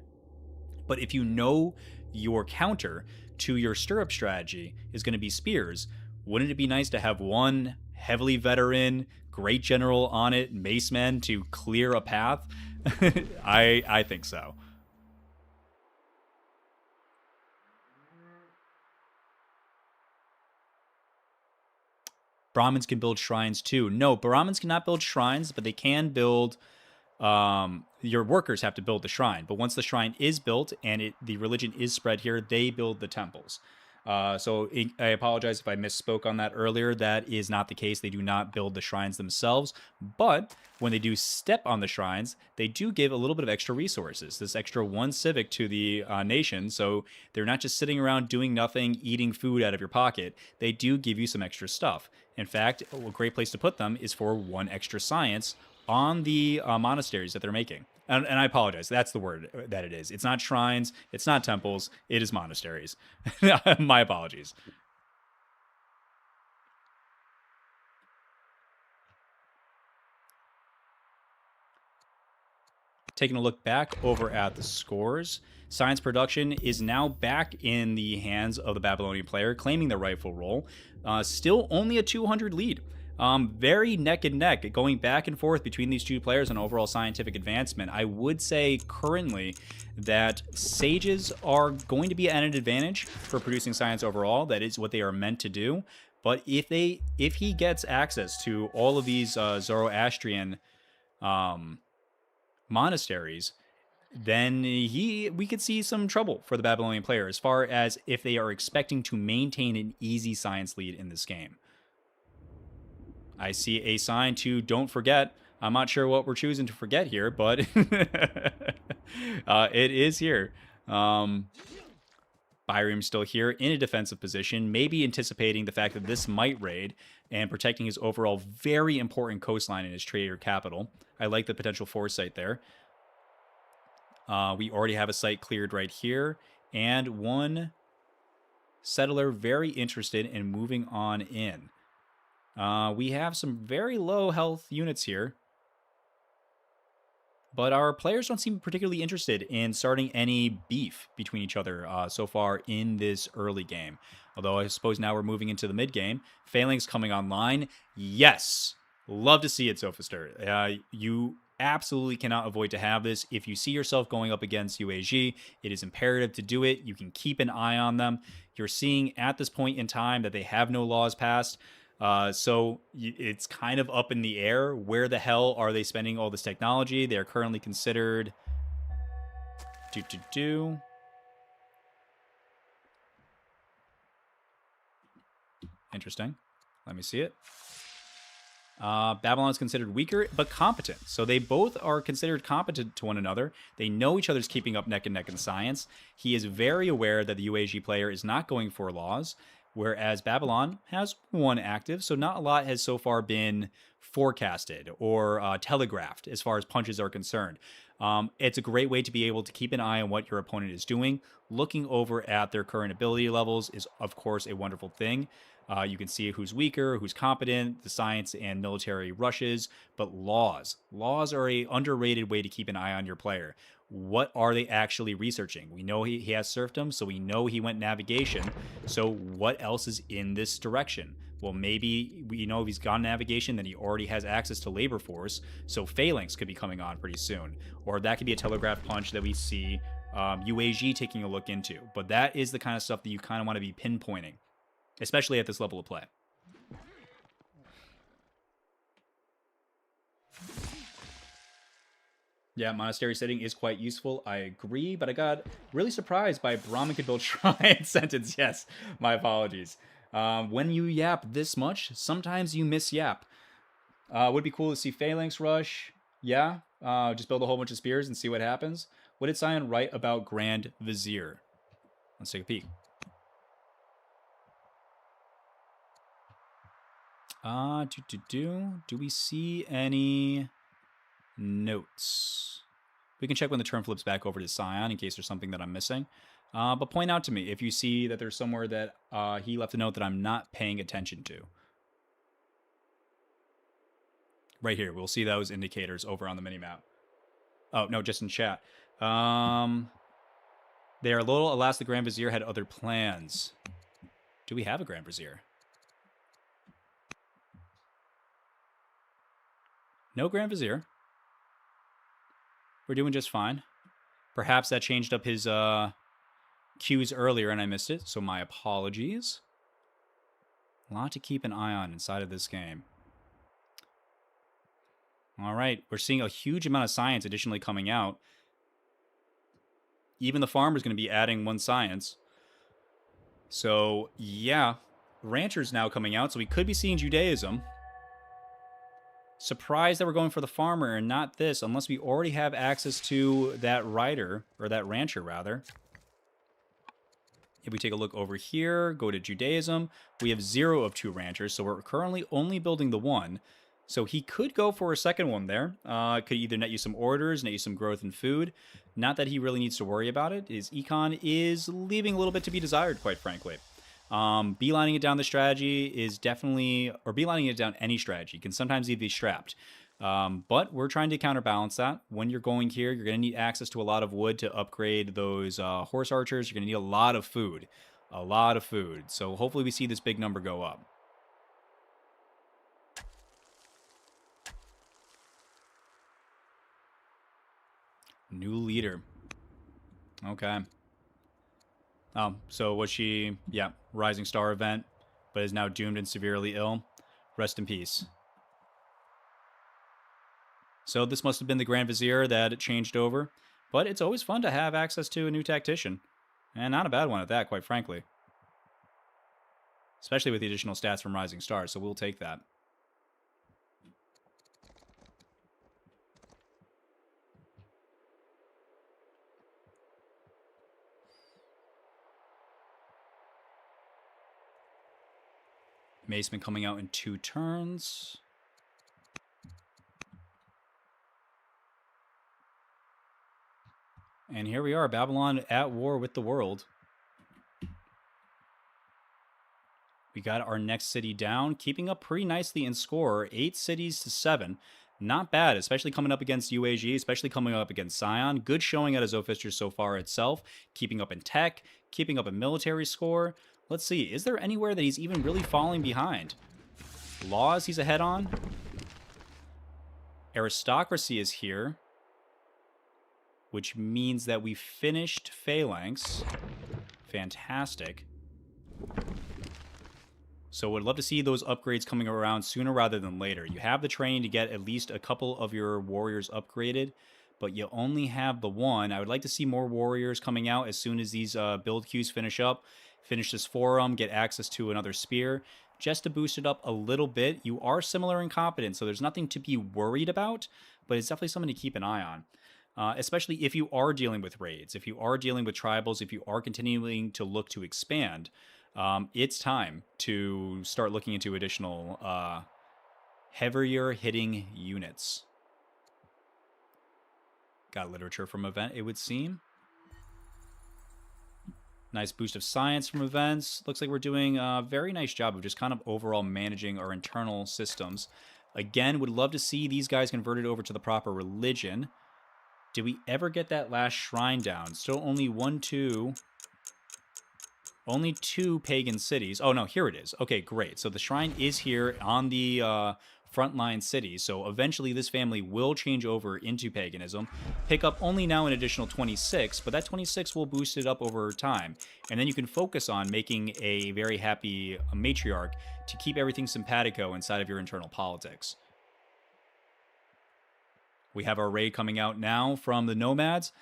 but if you know your counter to your stirrup strategy is going to be spears, wouldn't it be nice to have one heavily veteran, great general on it, Maceman, to clear a path? I think so. Brahmins can build shrines too. No, Brahmins cannot build shrines, but they can build... your workers have to build the shrine. But once the shrine is built and the religion is spread here, they build the temples. So I apologize if I misspoke on that earlier. That is not the case. They do not build the shrines themselves. But when they do step on the shrines, they do give a little bit of extra resources. This extra 1 civic to the nation. So they're not just sitting around doing nothing, eating food out of your pocket. They do give you some extra stuff. In fact, a great place to put them is for 1 extra science on the monasteries that they're making. And I apologize. That's the word that it is. It's not shrines. It's not temples. It is monasteries. My apologies. Taking a look back over at the scores, science production is now back in the hands of the Babylonian player, claiming the rightful role. Still only a 200 lead. Very neck and neck, going back and forth between these two players on overall scientific advancement. I would say currently that sages are going to be at an advantage for producing science overall. That is what they are meant to do. But if he gets access to all of these Zoroastrian monasteries, then we could see some trouble for the Babylonian player as far as if they are expecting to maintain an easy science lead in this game. I see a sign to don't forget. I'm not sure what we're choosing to forget here, but it is here. Byram's still here in a defensive position, maybe anticipating the fact that this might raid and protecting his overall very important coastline in his trader capital. I like the potential foresight there. We already have a site cleared right here, and one settler very interested in moving on in. We have some very low health units here, but our players don't seem particularly interested in starting any beef between each other so far in this early game. Although I suppose now we're moving into the mid game. Phalanx coming online. Yes, love to see it, Zophister. You absolutely cannot avoid to have this. If you see yourself going up against UAG, it is imperative to do it. You can keep an eye on them. You're seeing at this point in time that they have no laws passed. So it's kind of up in the air. Where the hell are they spending all this technology? They're currently considered... Interesting. Let me see it. Babylon is considered weaker, but competent. So they both are considered competent to one another. They know each other's keeping up neck and neck in science. He is very aware that the UAG player is not going for laws, whereas Babylon has one active, so not a lot has so far been forecasted or telegraphed as far as punches are concerned. It's a great way to be able to keep an eye on what your opponent is doing. Looking over at their current ability levels is, of course, a wonderful thing. You can see who's weaker, who's competent, the science and military rushes, but laws. Laws are a underrated way to keep an eye on your player. What are they actually researching? We know he has serfdom, so we know he went navigation. So what else is in this direction? Well, maybe we know if he's gone navigation, then he already has access to labor force. So phalanx could be coming on pretty soon. Or that could be a telegraph punch that we see UAG taking a look into. But that is the kind of stuff that you kind of want to be pinpointing, especially at this level of play. Yeah, monastery setting is quite useful. I agree, but I got really surprised by Brahmin could build shrine sentence. Yes, my apologies. When you yap this much, sometimes you miss yap. Would be cool to see Phalanx rush. Yeah, just build a whole bunch of spears and see what happens. What did Sion write about Grand Vizier? Let's take a peek. Do we see any notes? We can check when the turn flips back over to Sion in case there's something that I'm missing. But point out to me if you see that there's somewhere that he left a note that I'm not paying attention to. Right here, we'll see those indicators over on the minimap. Oh, no, just in chat. They are little. Alas, the Grand Vizier had other plans. Do we have a Grand Vizier? No Grand Vizier. We're doing just fine. Perhaps that changed up his cues earlier and I missed it, so my apologies. A lot to keep an eye on inside of this game. All right, we're seeing a huge amount of science additionally coming out. Even the farmer's going to be adding one science. So, yeah, rancher's now coming out, so we could be seeing Judaism. Surprised that we're going for the farmer and not this, unless we already have access to that rider, or that rancher, rather. If we take a look over here, go to Judaism, we have 0 of 2 ranchers, so we're currently only building the 1. So he could go for a second one there. Could either net you some orders, net you some growth in food. Not that he really needs to worry about it. His econ is leaving a little bit to be desired, quite frankly. Beelining it down the strategy is definitely, or beelining it down any strategy can sometimes be strapped. But we're trying to counterbalance that. When you're going here, you're going to need access to a lot of wood to upgrade those horse archers. You're going to need a lot of food. A lot of food. So hopefully we see this big number go up. New leader. Okay. Oh, so was she, yeah, Rising Star event, but is now doomed and severely ill. Rest in peace. So this must have been the Grand Vizier that it changed over. But it's always fun to have access to a new tactician. And not a bad one at that, quite frankly. Especially with the additional stats from Rising Star, so we'll take that. Maceman coming out in 2 turns. And here we are, Babylon at war with the world. We got our next city down, keeping up pretty nicely in score, 8 cities to 7. Not bad, especially coming up against UAG, especially coming up against Sion. Good showing out of Zophister so far itself, keeping up in tech, keeping up in military score. Let's see, is there anywhere that he's even really falling behind? Laws he's ahead on. Aristocracy is here, which means that we finished Phalanx. Fantastic. So would love to see those upgrades coming around sooner rather than later. You have the training to get at least a couple of your warriors upgraded, but you only have the one. I would like to see more warriors coming out as soon as these build queues finish up. Finish this forum, get access to another spear, just to boost it up a little bit. You are similar in competence, so there's nothing to be worried about, but it's definitely something to keep an eye on. Especially if you are dealing with raids, if you are dealing with tribals, if you are continuing to look to expand, it's time to start looking into additional heavier hitting units. Got literature from event, it would seem. Nice boost of science from events. Looks like we're doing a very nice job of just kind of overall managing our internal systems. Again, would love to see these guys converted over to the proper religion. Did we ever get that last shrine down? Still only 1, 2... Only 2 pagan cities. Oh, no, here it is. Okay, great. So the shrine is here on the frontline cities. So eventually this family will change over into paganism. Pick up only now an additional 26, but that 26 will boost it up over time. And then you can focus on making a very happy matriarch to keep everything simpatico inside of your internal politics. We have our raid coming out now from the Nomads.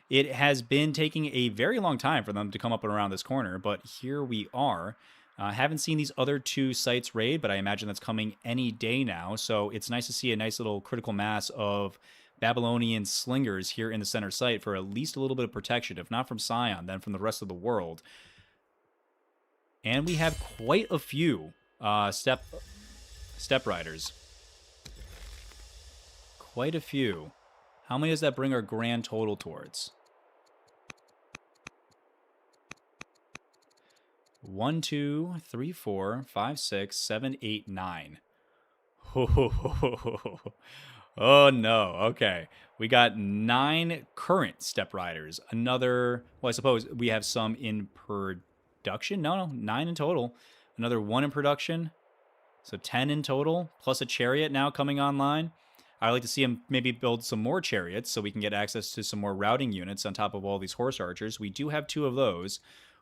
It has been taking a very long time for them to come up and around this corner, but here we are. Haven't seen these other 2 sites raid, but I imagine that's coming any day now. So it's nice to see a nice little critical mass of Babylonian slingers here in the center site for at least a little bit of protection, if not from Sion, then from the rest of the world. And we have quite a few step riders. Quite a few. How many does that bring our grand total towards? 1, 2, 3, 4, 5, 6, 7, 8, 9. Oh no, okay. We got 9 current step riders. Another, well, I suppose we have some in production. No, 9 in total. Another 1 in production. So 10 in total, plus a chariot now coming online. I'd like to see him maybe build some more chariots so we can get access to some more routing units on top of all these horse archers. We do have 2 of those.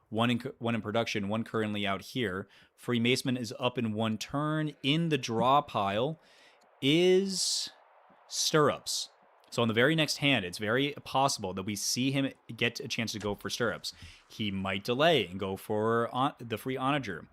One in production, 1 currently out here. Free Maceman is up in 1 turn. In the draw pile is Stirrups. So on the very next hand, it's very possible that we see him get a chance to go for Stirrups. He might delay and go for the free onager.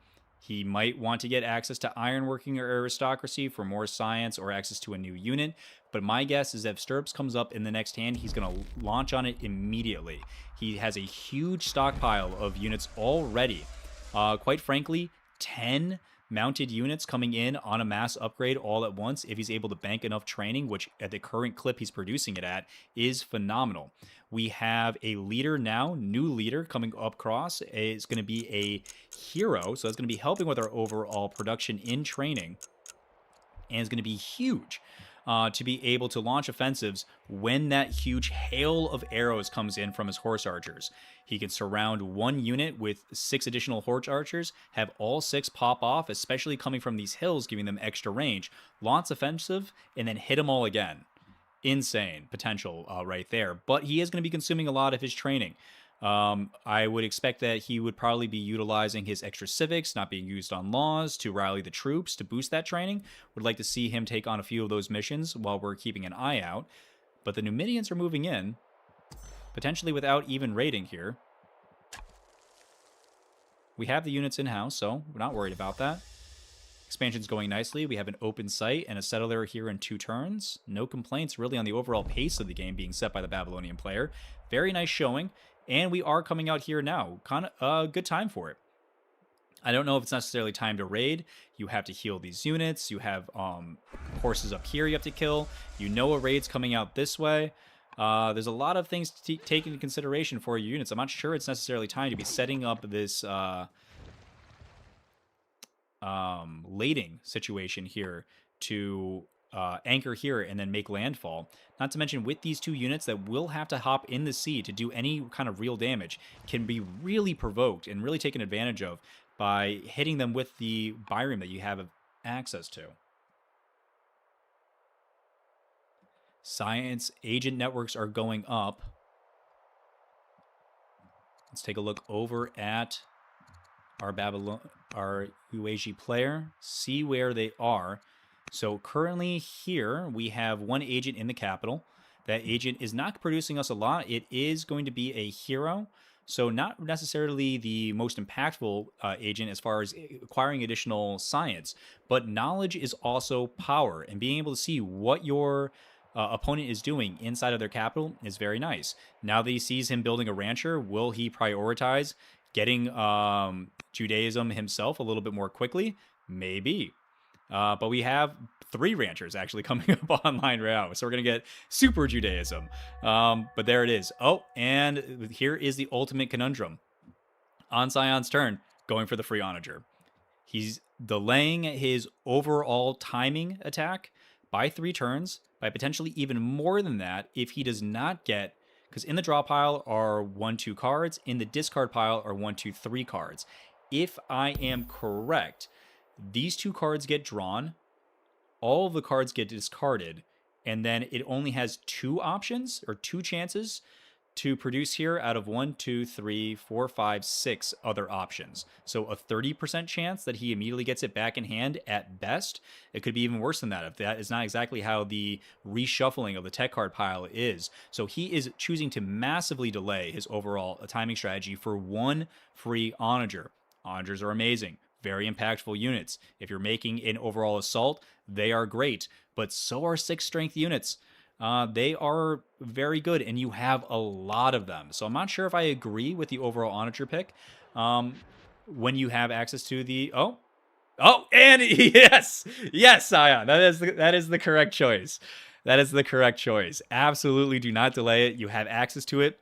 He might want to get access to ironworking or aristocracy for more science or access to a new unit. But my guess is that if Stirrups comes up in the next hand, he's going to launch on it immediately. He has a huge stockpile of units already. Quite frankly, 10 mounted units coming in on a mass upgrade all at once, if he's able to bank enough training, which at the current clip he's producing it at, is phenomenal. We have a leader now, new leader coming up across. It's going to be a hero, so it's going to be helping with our overall production in training. And it's going to be huge to be able to launch offensives when that huge hail of arrows comes in from his horse archers. He can surround 1 unit with 6 additional horse archers, have all 6 pop off, especially coming from these hills, giving them extra range, launch offensive, and then hit them all again. insane potential right there. But he is going to be consuming a lot of his training. I would expect that he would probably be utilizing his extra civics, not being used on laws, to rally the troops to boost that training. Would like to see him take on a few of those missions while we're keeping an eye out. But the Numidians are moving in, potentially without even raiding here. We have the units in-house, so we're not worried about that. Expansion's going nicely. We have an open site and a settler here in 2 turns. No complaints really on the overall pace of the game being set by the Babylonian player. Very nice showing. And we are coming out here now. Kind of a good time for it. I don't know if it's necessarily time to raid. You have to heal these units. You have horses up here you have to kill. You know a raid's coming out this way. There's a lot of things to take into consideration for your units. I'm not sure it's necessarily time to be setting up this lading situation here to anchor here and then make landfall. Not to mention with these 2 units that will have to hop in the sea to do any kind of real damage, can be really provoked and really taken advantage of by hitting them with the Byram that you have access to. Science agent networks are going up. Let's take a look over at our UAG player, see where they are. So currently here we have 1 agent in the capital. That agent is not producing us a lot. It is going to be a hero, so not necessarily the most impactful agent as far as acquiring additional science, but knowledge is also power, and being able to see what your opponent is doing inside of their capital is very nice. Now that he sees him building a rancher, will he prioritize getting Judaism himself a little bit more quickly? Maybe. But we have 3 ranchers actually coming up online right now, so we're going to get super Judaism. But there it is. Oh, and here is the ultimate conundrum. On Sion's turn, going for the free onager. He's delaying his overall timing attack by 3 turns, by potentially even more than that if he does not get, because in the draw pile are 1-2 cards, in the discard pile are 1-2-3 cards. If I am correct, these 2 cards get drawn, all of the cards get discarded, and then it only has 2 options or 2 chances to produce here out of 1, 2, 3, 4, 5, 6 other options. So a 30% chance that he immediately gets it back in hand at best. It could be even worse than that if that is not exactly how the reshuffling of the tech card pile is. So he is choosing to massively delay his overall timing strategy for 1 free onager. Onagers are amazing. Very impactful units. If you're making an overall assault, they are great. But so are 6 strength units. They are very good, and you have a lot of them. So I'm not sure if I agree with the overall onager pick. When you have access to the... Oh, and yes, Sion. That is the correct choice. That is the correct choice. Absolutely do not delay it. You have access to it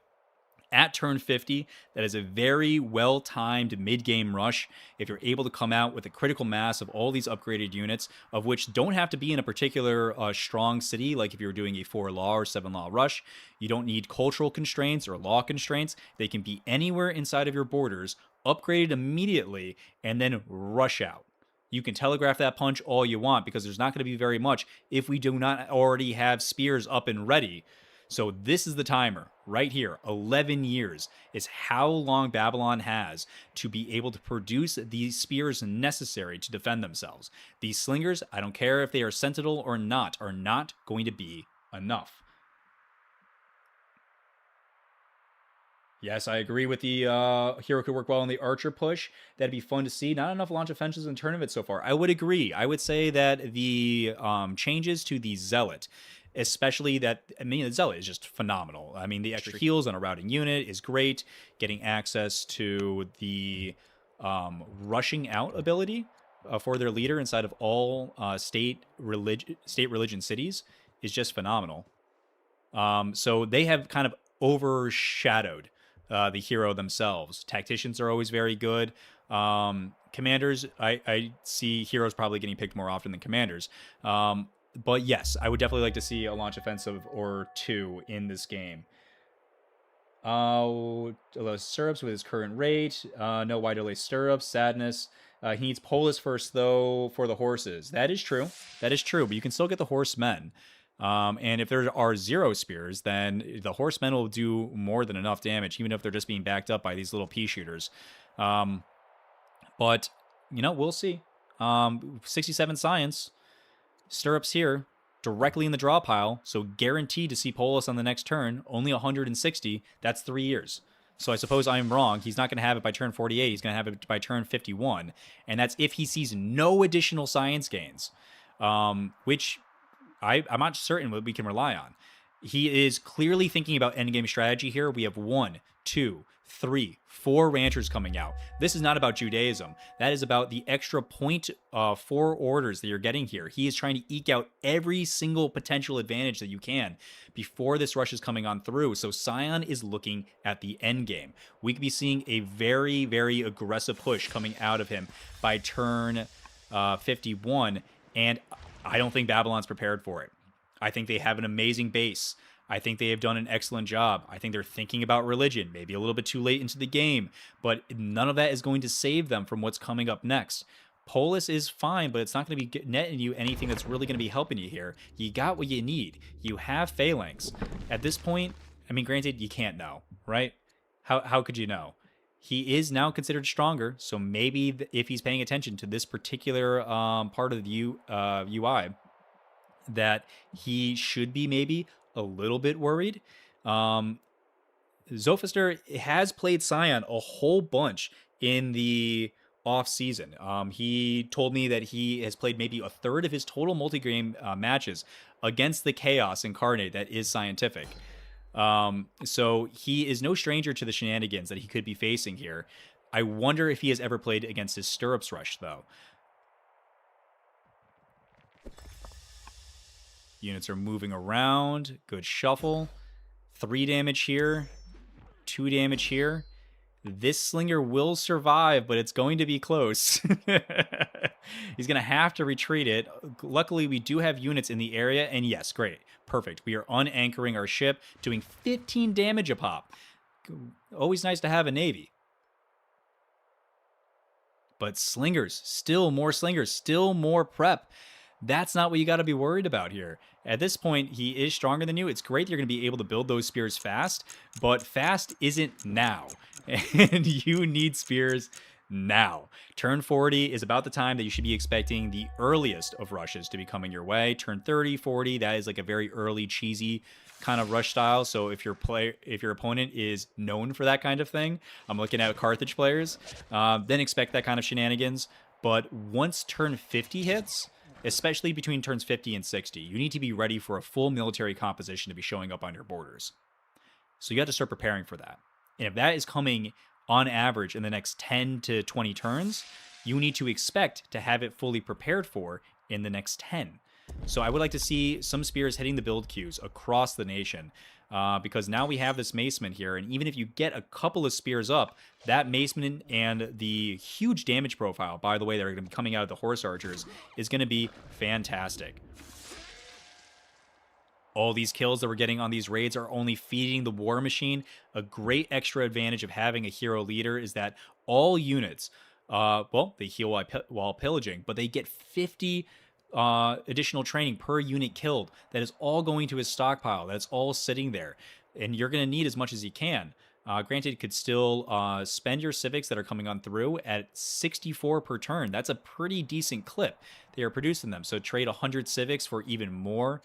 at turn 50. That is a very well-timed mid-game rush. If you're able to come out with a critical mass of all these upgraded units, of which don't have to be in a particular strong city, like if you're doing a 4-law or 7-law rush, you don't need cultural constraints or law constraints. They can be anywhere inside of your borders, upgraded immediately, and then rush out. You can telegraph that punch all you want, because there's not going to be very much if we do not already have spears up and ready. So this is the timer right here. 11 years is how long Babylon has to be able to produce these spears necessary to defend themselves. These slingers, I don't care if they are sentinel or not, are not going to be enough. Yes, I agree with the hero could work well in the archer push. That'd be fun to see. Not enough launch offenses in tournament so far. I would agree. I would say that the changes to the zealot, especially that, I mean, the zealot is just phenomenal. I mean, the extra heals on a routing unit is great. Getting access to the rushing out ability for their leader inside of all state religion cities is just phenomenal. So they have kind of overshadowed the hero themselves. Tacticians are always very good. Commanders, I see heroes probably getting picked more often than commanders. But yes, I would definitely like to see a launch offensive or 2 in this game. Stirrups with his current rate. No wide delay stirrups. Sadness. He needs polis first, though, for the horses. That is true. That is true, but you can still get the horsemen. And if there are 0 spears, then the horsemen will do more than enough damage, even if they're just being backed up by these little pea shooters. But, we'll see. 67 science. Stirrups here, directly in the draw pile, so guaranteed to see Polis on the next turn. Only 160. That's 3 years. So I suppose I'm wrong. He's not going to have it by turn 48. He's going to have it by turn 51. And that's if he sees no additional science gains, which I'm not certain what we can rely on. He is clearly thinking about endgame strategy here. We have 1, 2, 3, 4 ranchers coming out. This is not about Judaism. That is about the extra 0.4 orders that you're getting here. He is trying to eke out every single potential advantage that you can before this rush is coming on through. So Sion is looking at the end game. We could be seeing a very, very aggressive push coming out of him by turn 51, and I don't think Babylon's prepared for it. I think they have an amazing base. I think they have done an excellent job. I think they're thinking about religion, maybe a little bit too late into the game, but none of that is going to save them from what's coming up next. Polis is fine, but it's not going to be netting you anything that's really going to be helping you here. You got what you need. You have phalanx. At this point, I mean, granted, you can't know, right? How could you know? He is now considered stronger, so maybe if he's paying attention to this particular part of the UI, that he should be maybe a little bit worried. Zophister has played Sion a whole bunch in the off season. He told me that he has played maybe a third of his total multi-game matches against the Chaos Incarnate that is Siontific. So he is no stranger to the shenanigans that he could be facing here. I wonder if he has ever played against his Stirrups Rush, though. Units are moving around. Good shuffle. 3 damage here. 2 damage here. This slinger will survive, but it's going to be close. He's going to have to retreat it. Luckily, we do have units in the area, and yes, great. Perfect. We are unanchoring our ship, doing 15 damage a pop. Always nice to have a navy. But slingers, still more prep. That's not what you got to be worried about here. At this point, he is stronger than you. It's great that you're going to be able to build those spears fast, but fast isn't now. And you need spears now. Turn 40 is about the time that you should be expecting the earliest of rushes to be coming your way. Turn 30, 40, that is like a very early, cheesy kind of rush style. So if your opponent is known for that kind of thing, I'm looking at Carthage players, then expect that kind of shenanigans. But once turn 50 hits, especially between turns 50 and 60, you need to be ready for a full military composition to be showing up on your borders. So you have to start preparing for that. And if that is coming on average in the next 10 to 20 turns, you need to expect to have it fully prepared for in the next 10. So I would like to see some spears hitting the build queues across the nation, because now we have this maceman here, and even if you get a couple of spears up, that maceman and the huge damage profile, by the way, that are going to be coming out of the horse archers, is going to be fantastic. All these kills that we're getting on these raids are only feeding the war machine. A great extra advantage of having a hero leader is that all units, they heal while pillaging, but they get 50 additional training per unit killed. That is all going to his stockpile. That's all sitting there, and you're going to need as much as you can. Granted, you could still spend your civics that are coming on through at 64 per turn. That's a pretty decent clip. They are producing them. So trade 100 civics for even more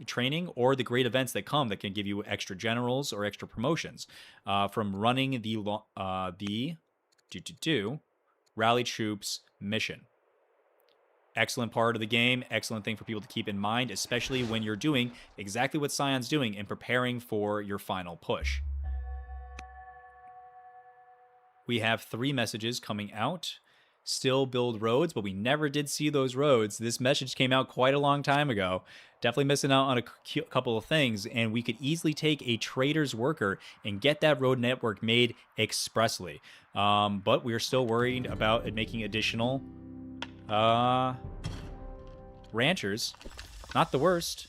training, or the great events that come that can give you extra generals or extra promotions from running the rally troops mission. Excellent part of the game, excellent thing for people to keep in mind, especially when you're doing exactly what Sion's doing and preparing for your final push. We have 3 messages coming out. Still build roads, but we never did see those roads. This message came out quite a long time ago. Definitely missing out on a couple of things, and we could easily take a trader's worker and get that road network made expressly. But we are still worried about it making additional ranchers. Not the worst.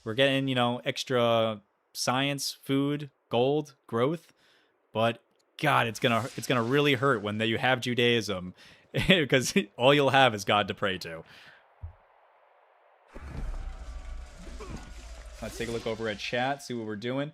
We're getting, extra science, food, gold, growth, but God, it's gonna really hurt when you have Judaism, because all you'll have is God to pray to. Let's take a look over at chat, see what we're doing.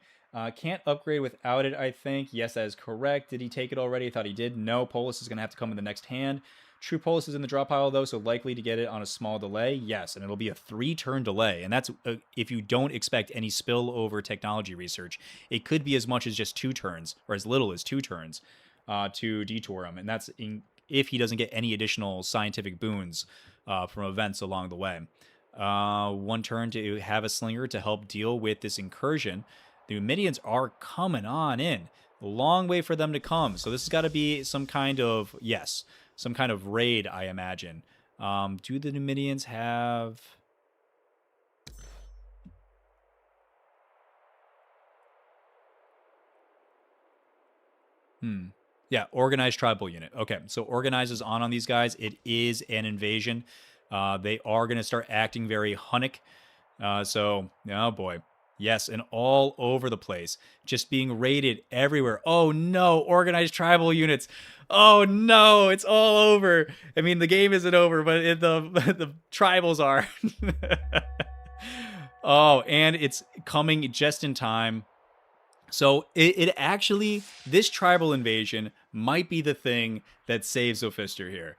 Can't upgrade without it, I think. Yes, that is correct. Did he take it already? I thought he did. No, Polis is going to have to come in the next hand. True Polis is in the drop pile, though, so likely to get it on a small delay. Yes, and it'll be a 3-turn delay. And that's if you don't expect any spillover technology research. It could be as much as just 2 turns, or as little as 2 turns to detour him. And that's if he doesn't get any additional scientific boons from events along the way. 1 turn to have a slinger to help deal with this incursion. The Numidians are coming on in. A long way for them to come. So this has got to be some kind of, yes, some kind of raid, I imagine. Do the Numidians have... Yeah, organized tribal unit. Okay, so organize is on these guys. It is an invasion. They are going to start acting very Hunnic. So, oh boy. Yes, and all over the place. Just being raided everywhere. Oh no, organized tribal units. Oh no, it's all over. I mean, the game isn't over, but the tribals are. Oh, and it's coming just in time. So it actually, this tribal invasion might be the thing that saves Zophister here.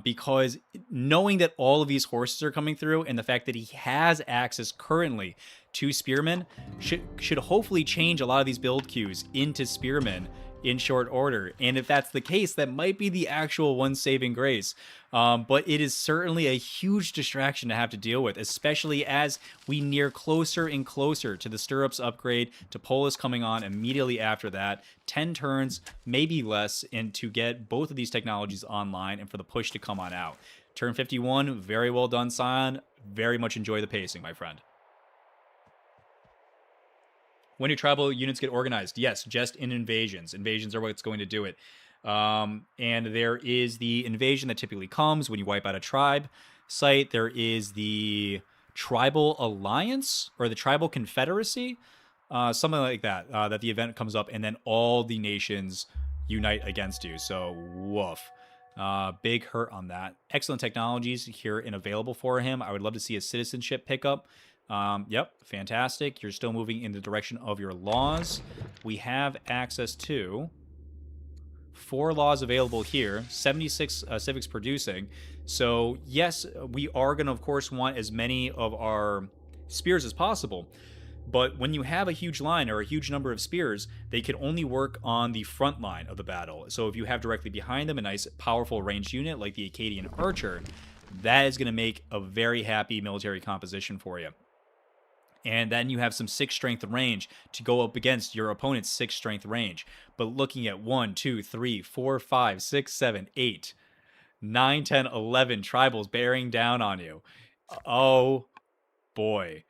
Because knowing that all of these horses are coming through and the fact that he has access currently to spearmen should hopefully change a lot of these build queues into spearmen in short order. And if that's the case, that might be the actual one saving grace. But it is certainly a huge distraction to have to deal with, especially as we near closer and closer to the stirrups upgrade, to Polis coming on immediately after that. 10 turns, maybe less, and to get both of these technologies online and for the push to come on out. Turn 51, very well done, Sion. Very much enjoy the pacing, my friend. When do tribal units get organized? Yes, just in invasions. Invasions are what's going to do it. And there is the invasion that typically comes when you wipe out a tribe site. There is the tribal alliance or the tribal confederacy, something like that, that the event comes up and then all the nations unite against you. So, woof. Big hurt on that. Excellent technologies here and available for him. I would love to see a citizenship pickup. Yep, fantastic. You're still moving in the direction of your laws. We have access to 4 laws available here, 76 civics producing. So yes, we are going to, of course, want as many of our spears as possible. But when you have a huge line or a huge number of spears, they can only work on the front line of the battle. So if you have directly behind them a nice, powerful ranged unit like the Acadian Archer, that is going to make a very happy military composition for you. And then you have some 6 strength range to go up against your opponent's 6 strength range. But looking at 1, 2, 3, 4, 5, 6, 7, 8, 9, 10, 11 tribals bearing down on you. Oh boy.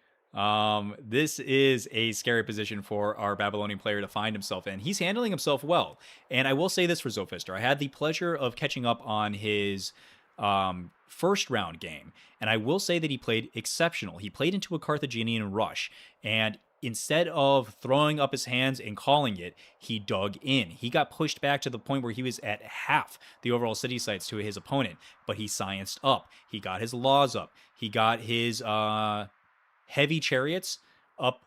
This is a scary position for our Babylonian player to find himself in. He's handling himself well. And I will say this for Zophister. I had the pleasure of catching up on his first round game, and I will say that he played exceptional. He played into a Carthaginian rush, and instead of throwing up his hands and calling it, he dug in. He got pushed back to the point where he was at half the overall city sites to his opponent, but he scienced up. He got his laws up. He got his heavy chariots up,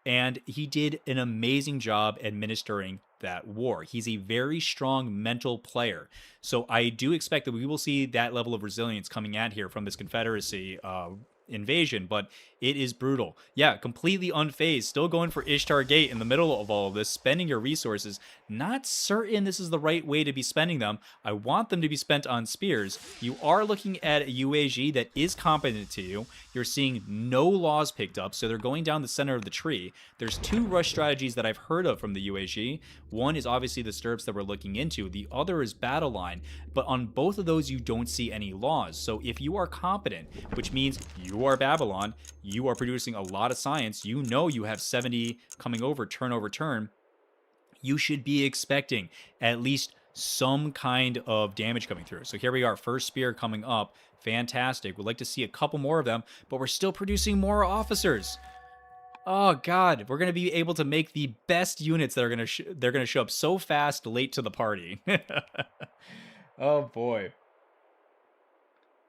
and he did an amazing job administering that war. He's a very strong mental player. So I do expect that we will see that level of resilience coming out here from this Confederacy invasion, but it is brutal. Yeah, completely unfazed, still going for Ishtar Gate in the middle of all of this, spending your resources. Not certain this is the right way to be spending them. I want them to be spent on spears. You are looking at a UAG that is competent to you. You're seeing no laws picked up, so they're going down the center of the tree. There's 2 rush strategies that I've heard of from the UAG. One is obviously the stirrups that we're looking into. The other is battle line, but on both of those you don't see any laws. So if you are competent, which means you are Babylon, you are producing a lot of science, you know you have 70 coming over turn, you should be expecting at least some kind of damage coming through. So here we are, first spear coming up. Fantastic. We'd like to see a couple more of them, but we're still producing more officers. Oh god, we're going to be able to make the best units that are going to they're going to show up so fast late to the party. Oh boy.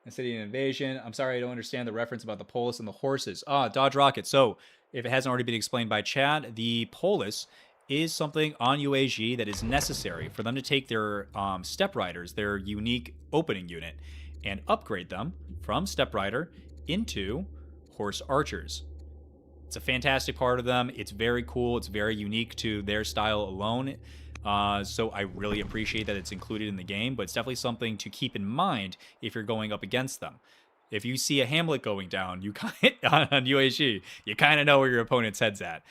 City invasion. I'm sorry, I don't understand the reference about the Polis and the horses. Dodge rocket. So if it hasn't already been explained by chat, the Polis is something on UAG that is necessary for them to take their Step Riders, their unique opening unit, and upgrade them from Step Rider into Horse Archers. It's a fantastic part of them. It's very cool. It's very unique to their style alone. So I really appreciate that it's included in the game, but it's definitely something to keep in mind if you're going up against them. If you see a Hamlet going down, you on UAG, you kind of know where your opponent's head's at.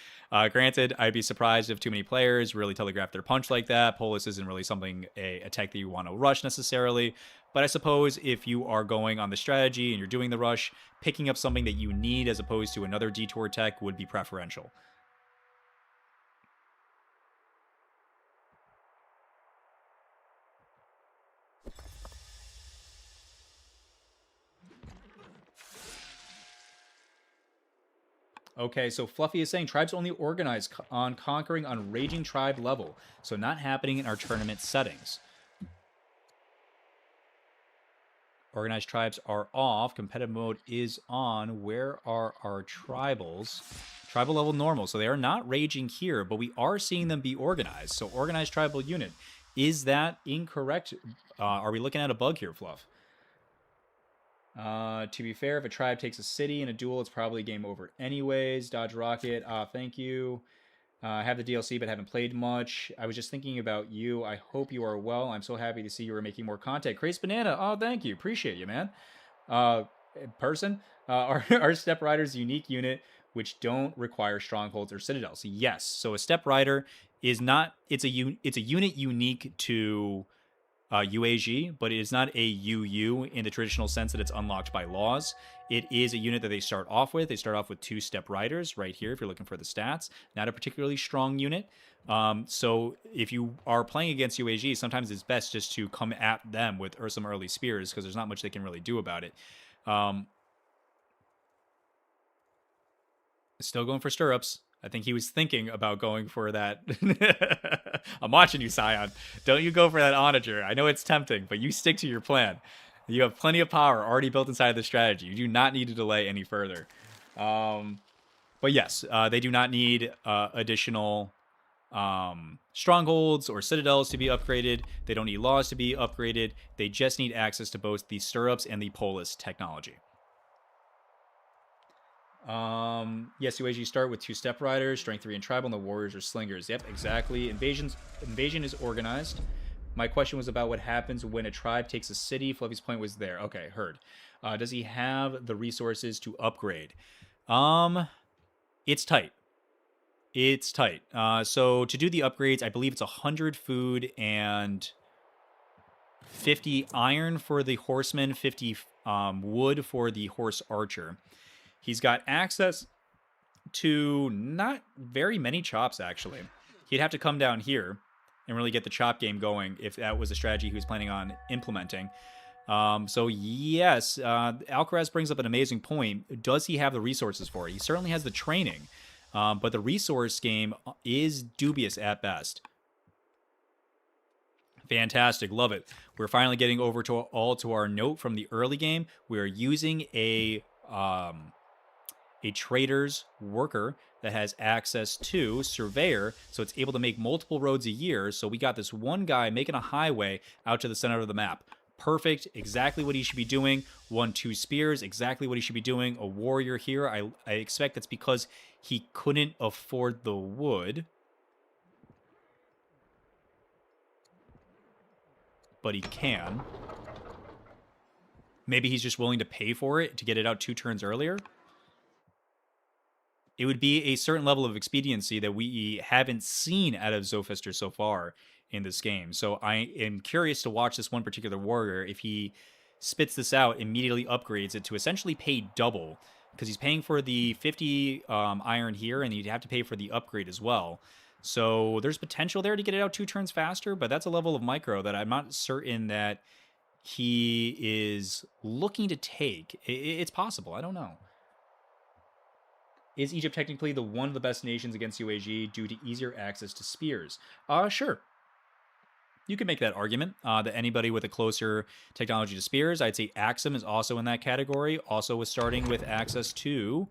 Granted, I'd be surprised if too many players really telegraph their punch like that. Polis isn't really something, a tech that you want to rush necessarily. But I suppose if you are going on the strategy and you're doing the rush, picking up something that you need as opposed to another detour tech would be preferential. Okay, so Fluffy is saying tribes only organize on conquering on Raging Tribe level, so not happening in our tournament settings. Organized tribes are off. Competitive mode is on. Where are our tribals? Tribal level normal. So they are not raging here, but we are seeing them be organized. So organized tribal unit. Is that incorrect? Are we looking at a bug here, Fluff? To be fair, if a tribe takes a city in a duel, it's probably game over anyways. Dodge Rocket, thank you. I have the DLC, but haven't played much. I was just thinking about you. I hope you are well. I'm so happy to see you are making more content. Crazy Banana, oh, thank you. Appreciate you, man. Our Step Rider's unique unit, which don't require strongholds or citadels. Yes, so a Step Rider is not, it's a unit unique to UAG, but it is not a UU in the traditional sense that it's unlocked by laws. It is a unit that they start off with. They start off with 2 Step Riders right here if you're looking for the stats. Not a particularly strong unit. So if you are playing against UAG, sometimes it's best just to come at them with some early spears because there's not much they can really do about it. Still going for stirrups. I think he was thinking about going for that. I'm watching you, Sion. Don't you go for that onager. I know it's tempting, but you stick to your plan. You have plenty of power already built inside of the strategy. You do not need to delay any further. But yes, they do not need additional strongholds or citadels to be upgraded. They don't need laws to be upgraded. They just need access to both the stirrups and the polis technology. Yes, UAG start with 2 Step Riders, Strength 3 and Tribal, and the Warriors or Slingers. Yep, exactly. Invasion is organized. My question was about what happens when a tribe takes a city. Fluffy's point was there. Okay, heard. Does he have the resources to upgrade? It's tight. It's tight. So to do the upgrades, I believe it's 100 food and 50 iron for the horseman, 50 wood for the horse archer. He's got access to not very many chops, actually. He'd have to come down here and really get the chop game going if that was a strategy he was planning on implementing. So yes, Alcaraz brings up an amazing point. Does he have the resources for it? He certainly has the training, but the resource game is dubious at best. Fantastic, love it. We're finally getting over to our note from the early game. We are using a trader's worker that has access to surveyor, so it's able to make multiple roads a year. So we got this one guy making a highway out to the center of the map. Perfect, exactly what he should be doing. 1-2 spears, exactly what he should be doing. A warrior here, I expect that's because he couldn't afford the wood. But he can. Maybe he's just willing to pay for it to get it out 2 turns earlier. It would be a certain level of expediency that we haven't seen out of Zophister so far in this game. So I am curious to watch this one particular warrior. If he spits this out, immediately upgrades it to essentially pay double, because he's paying for the 50 iron here, and he'd have to pay for the upgrade as well. So there's potential there to get it out 2 turns faster, but that's a level of micro that I'm not certain that he is looking to take. It's possible. I don't know. Is Egypt technically one of the best nations against UAG due to easier access to spears? Sure. You can make that argument that anybody with a closer technology to spears, I'd say Axum is also in that category. Also was starting with access to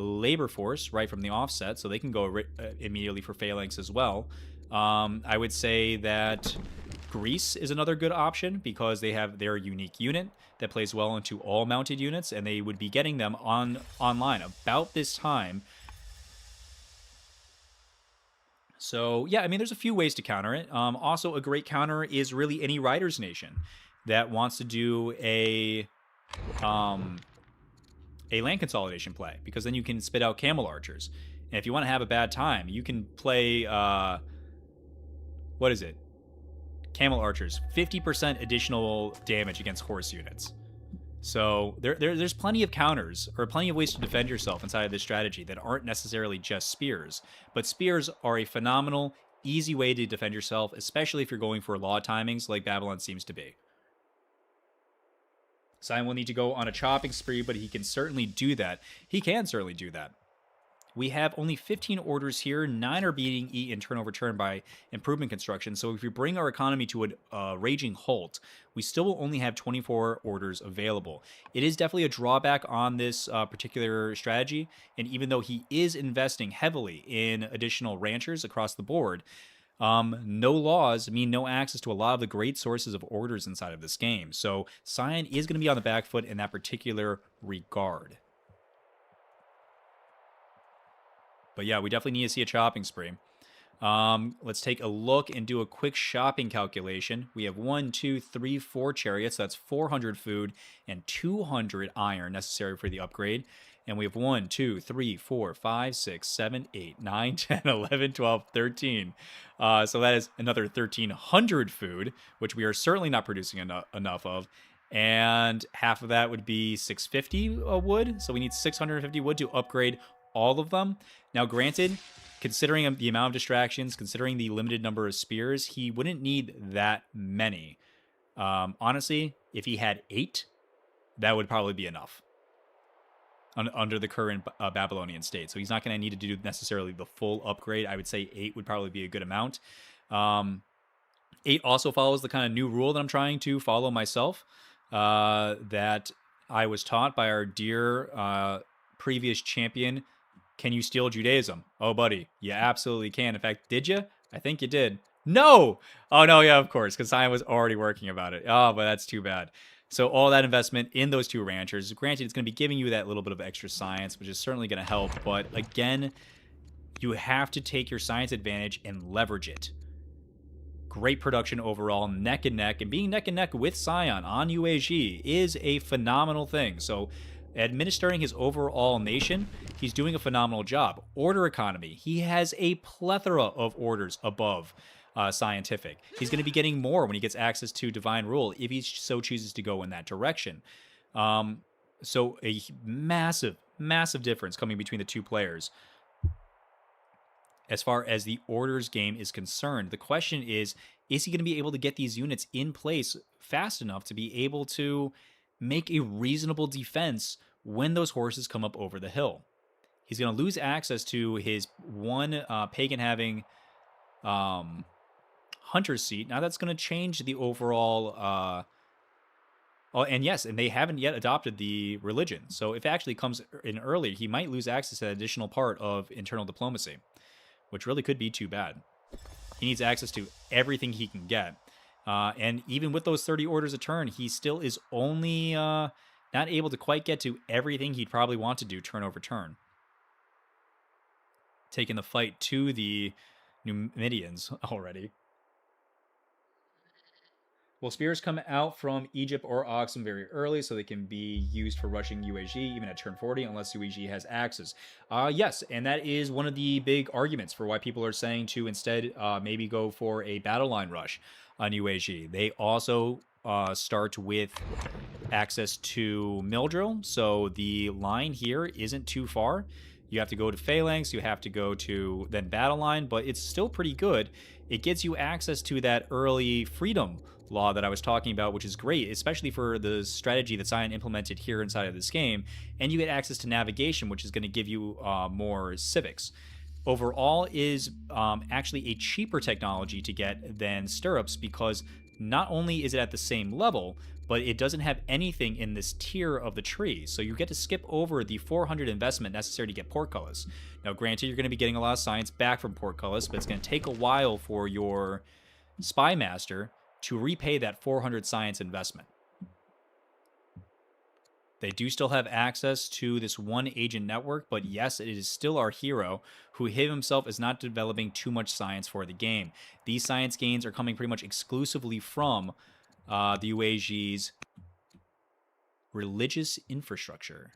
labor force right from the offset, so they can go immediately for phalanx as well. I would say that Greece is another good option because they have their unique unit that plays well into all mounted units, and they would be getting them online about this time. So yeah, I mean, there's a few ways to counter it. Also, a great counter is really any Riders Nation that wants to do a land consolidation play, because then you can spit out camel archers. And if you want to have a bad time, you can play what is it? Camel archers, 50% additional damage against horse units. So there's plenty of counters, or plenty of ways to defend yourself inside of this strategy that aren't necessarily just spears. But spears are a phenomenal, easy way to defend yourself, especially if you're going for law timings like Babylon seems to be. Sion will need to go on a chopping spree, but he can certainly do that. He can certainly do that. We have only 15 orders here. 9 are being eaten in turn over turn by improvement construction. So if we bring our economy to a raging halt, we still will only have 24 orders available. It is definitely a drawback on this particular strategy. And even though he is investing heavily in additional ranchers across the board, no laws mean no access to a lot of the great sources of orders inside of this game. So Sion is going to be on the back foot in that particular regard. But yeah, we definitely need to see a chopping spree. Let's take a look and do a quick shopping calculation. We have 1, 2, 3, 4 chariots. That's 400 food and 200 iron necessary for the upgrade. And we have 1, 2, 3, 4, 5, 6, 7, 8, 9, 10, 11, 12, 13. So that is another 1,300 food, which we are certainly not producing enough of. And half of that would be 650 wood. So we need 650 wood to upgrade all of them. Now, granted, considering the amount of distractions, considering the limited number of spears, he wouldn't need that many. Honestly, if he had 8, that would probably be enough under the current Babylonian state. So he's not going to need to do necessarily the full upgrade. I would say 8 would probably be a good amount. 8 also follows the kind of new rule that I'm trying to follow myself, that I was taught by our dear previous champion. Can you steal Judaism? Oh, buddy, you absolutely can. In fact, did you? I think you did. No! Oh, no, yeah, of course, because I was already working about it. Oh, but that's too bad. So all that investment in those 2 ranchers, granted, it's going to be giving you that little bit of extra science, which is certainly going to help. But again, you have to take your science advantage and leverage it. Great production overall, neck and neck. And being neck and neck with Sion on UAG is a phenomenal thing. So administering his overall nation, he's doing a phenomenal job. Order economy, he has a plethora of orders above Siontific. He's going to be getting more when he gets access to divine rule, if he so chooses to go in that direction. So a massive, massive difference coming between the 2 players. As far as the orders game is concerned, the question is he going to be able to get these units in place fast enough to be able to make a reasonable defense when those horses come up over the hill? He's going to lose access to his one pagan having hunter seat. Now that's going to change the overall. And yes, and they haven't yet adopted the religion. So if it actually comes in early, he might lose access to that additional part of internal diplomacy, which really could be too bad. He needs access to everything he can get. And even with those 30 orders a turn, he still is only not able to quite get to everything he'd probably want to do turn over turn. Taking the fight to the Numidians already. Well, spears come out from Egypt or Oxum very early, so they can be used for rushing UAG even at turn 40, unless UAG has axes. Yes, and that is one of the big arguments for why people are saying to instead maybe go for a battle line rush on UAG. They also start with access to Mildrill, so the line here isn't too far. You have to go to Phalanx, you have to go to then Battle Line, but it's still pretty good. It gets you access to that early freedom law that I was talking about, which is great, especially for the strategy that Sion implemented here inside of this game. And you get access to navigation, which is going to give you more civics. Overall is actually a cheaper technology to get than stirrups, because not only is it at the same level, but it doesn't have anything in this tier of the tree. So you get to skip over the 400 investment necessary to get Portcullis. Now, granted, you're going to be getting a lot of science back from Portcullis, but it's going to take a while for your Spy Master to repay that 400 science investment. They do still have access to this one agent network, but yes, it is still our hero, who himself is not developing too much science for the game. These science gains are coming pretty much exclusively from the UAG's religious infrastructure.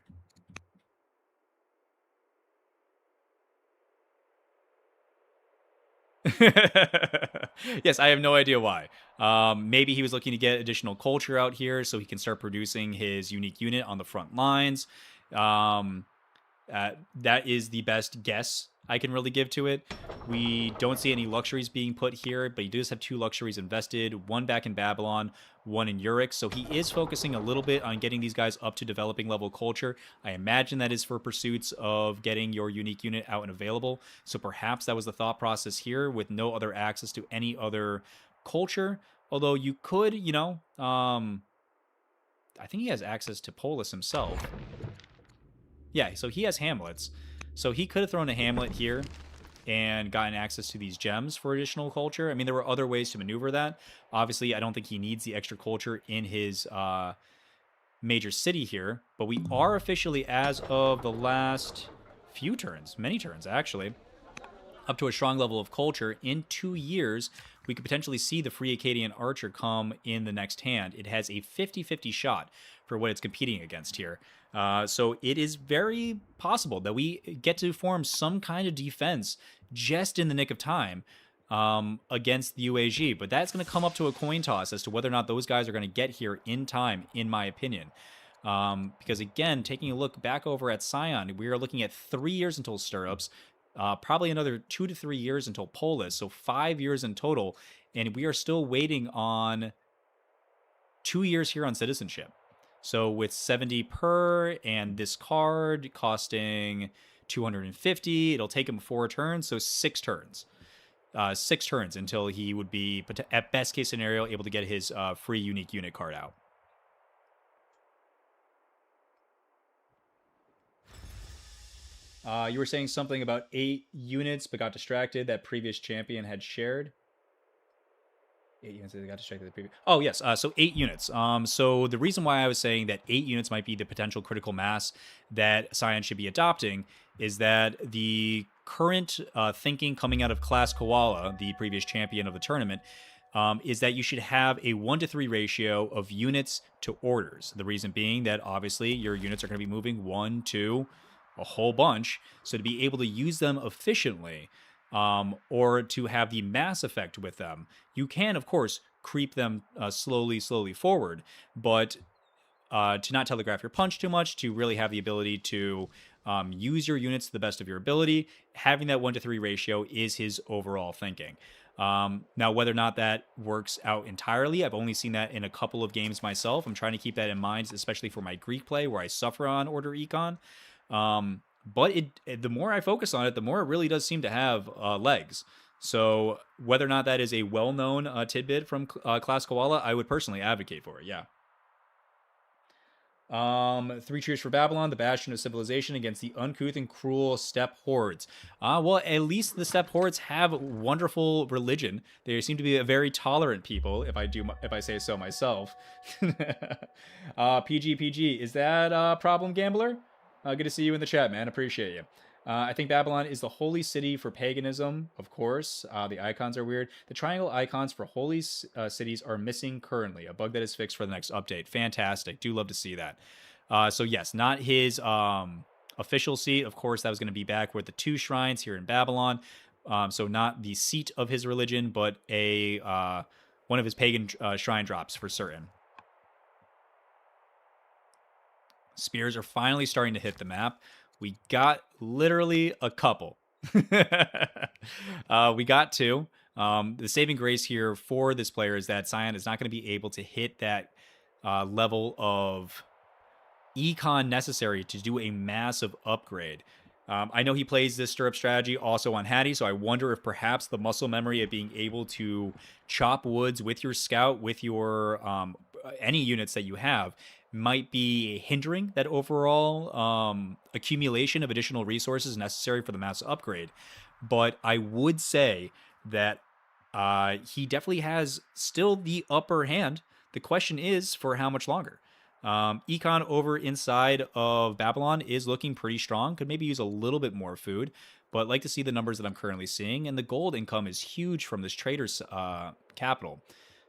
Yes, I have no idea why. Maybe he was looking to get additional culture out here so he can start producing his unique unit on the front lines. That is the best guess I can really give to it. We don't see any luxuries being put here, but he does have 2 luxuries invested, one back in Babylon, one in Urix. So he is focusing a little bit on getting these guys up to developing level culture. I imagine that is for pursuits of getting your unique unit out and available. So perhaps that was the thought process here, with no other access to any other culture. Although you could, I think he has access to Polis himself. Yeah, so he has Hamlets. So he could have thrown a Hamlet here and gotten access to these gems for additional culture. I mean, there were other ways to maneuver that. Obviously, I don't think he needs the extra culture in his major city here. But we are officially, as of the last few turns, many turns actually, up to a strong level of culture. In 2 years, we could potentially see the free Akkadian Archer come in the next hand. It has a 50-50 shot for what it's competing against here. So it is very possible that we get to form some kind of defense just in the nick of time against the UAG. But that's going to come up to a coin toss as to whether or not those guys are going to get here in time, in my opinion. Because again, taking a look back over at Sion, we are looking at 3 years until Stirrups, probably another 2 to 3 years until Polis, so 5 years in total, and we are still waiting on 2 years here on citizenship. So with 70 per and this card costing 250, it'll take him 4 turns, so 6 turns. 6 turns until he would be, at best case scenario, able to get his free unique unit card out. You were saying something about 8 units, but got distracted that previous champion had shared. 8 units that got distracted the previous. Oh yes, so 8 units. So the reason why I was saying that 8 units might be the potential critical mass that Sion should be adopting is that the current thinking coming out of Class Koala, the previous champion of the tournament, is that you should have a 1-to-3 ratio of units to orders. The reason being that obviously your units are going to be moving 1, 2, a whole bunch. So to be able to use them efficiently, or to have the mass effect with them, you can, of course, creep them slowly forward, but to not telegraph your punch too much, to really have the ability to use your units to the best of your ability, having that 1-to-3 ratio is his overall thinking. Now, whether or not that works out entirely, I've only seen that in a couple of games myself. I'm trying to keep that in mind, especially for my Greek play, where I suffer on Order Econ. But the more I focus on it, the more it really does seem to have legs. So whether or not that is a well-known tidbit from Class Koala, I would personally advocate for it, yeah. 3 cheers for Babylon, the bastion of civilization against the uncouth and cruel steppe hordes. Well, at least the steppe hordes have wonderful religion. They seem to be a very tolerant people, if I say so myself. PG, is that a problem, Gambler? Good to see you in the chat, man. Appreciate you. I think Babylon is the holy city for paganism, of course. The icons are weird. The triangle icons for holy cities are missing currently. A bug that is fixed for the next update. Fantastic. Do love to see that. So yes, not his official seat. Of course, that was going to be back with the 2 shrines here in Babylon. So not the seat of his religion, but one of his pagan shrine drops for certain. Spears are finally starting to hit the map. We got literally a couple. We got 2. The saving grace here for this player is that Sion is not going to be able to hit that level of econ necessary to do a massive upgrade. I know he plays this stirrup strategy also on Hattie, so I wonder if perhaps the muscle memory of being able to chop woods with your scout, with your any units that you have might be hindering that overall accumulation of additional resources necessary for the mass upgrade. But I would say that he definitely has still the upper hand. The question is for how much longer. Econ over inside of Babylon is looking pretty strong. Could maybe use a little bit more food, but like to see the numbers that I'm currently seeing. And the gold income is huge from this trader's capital.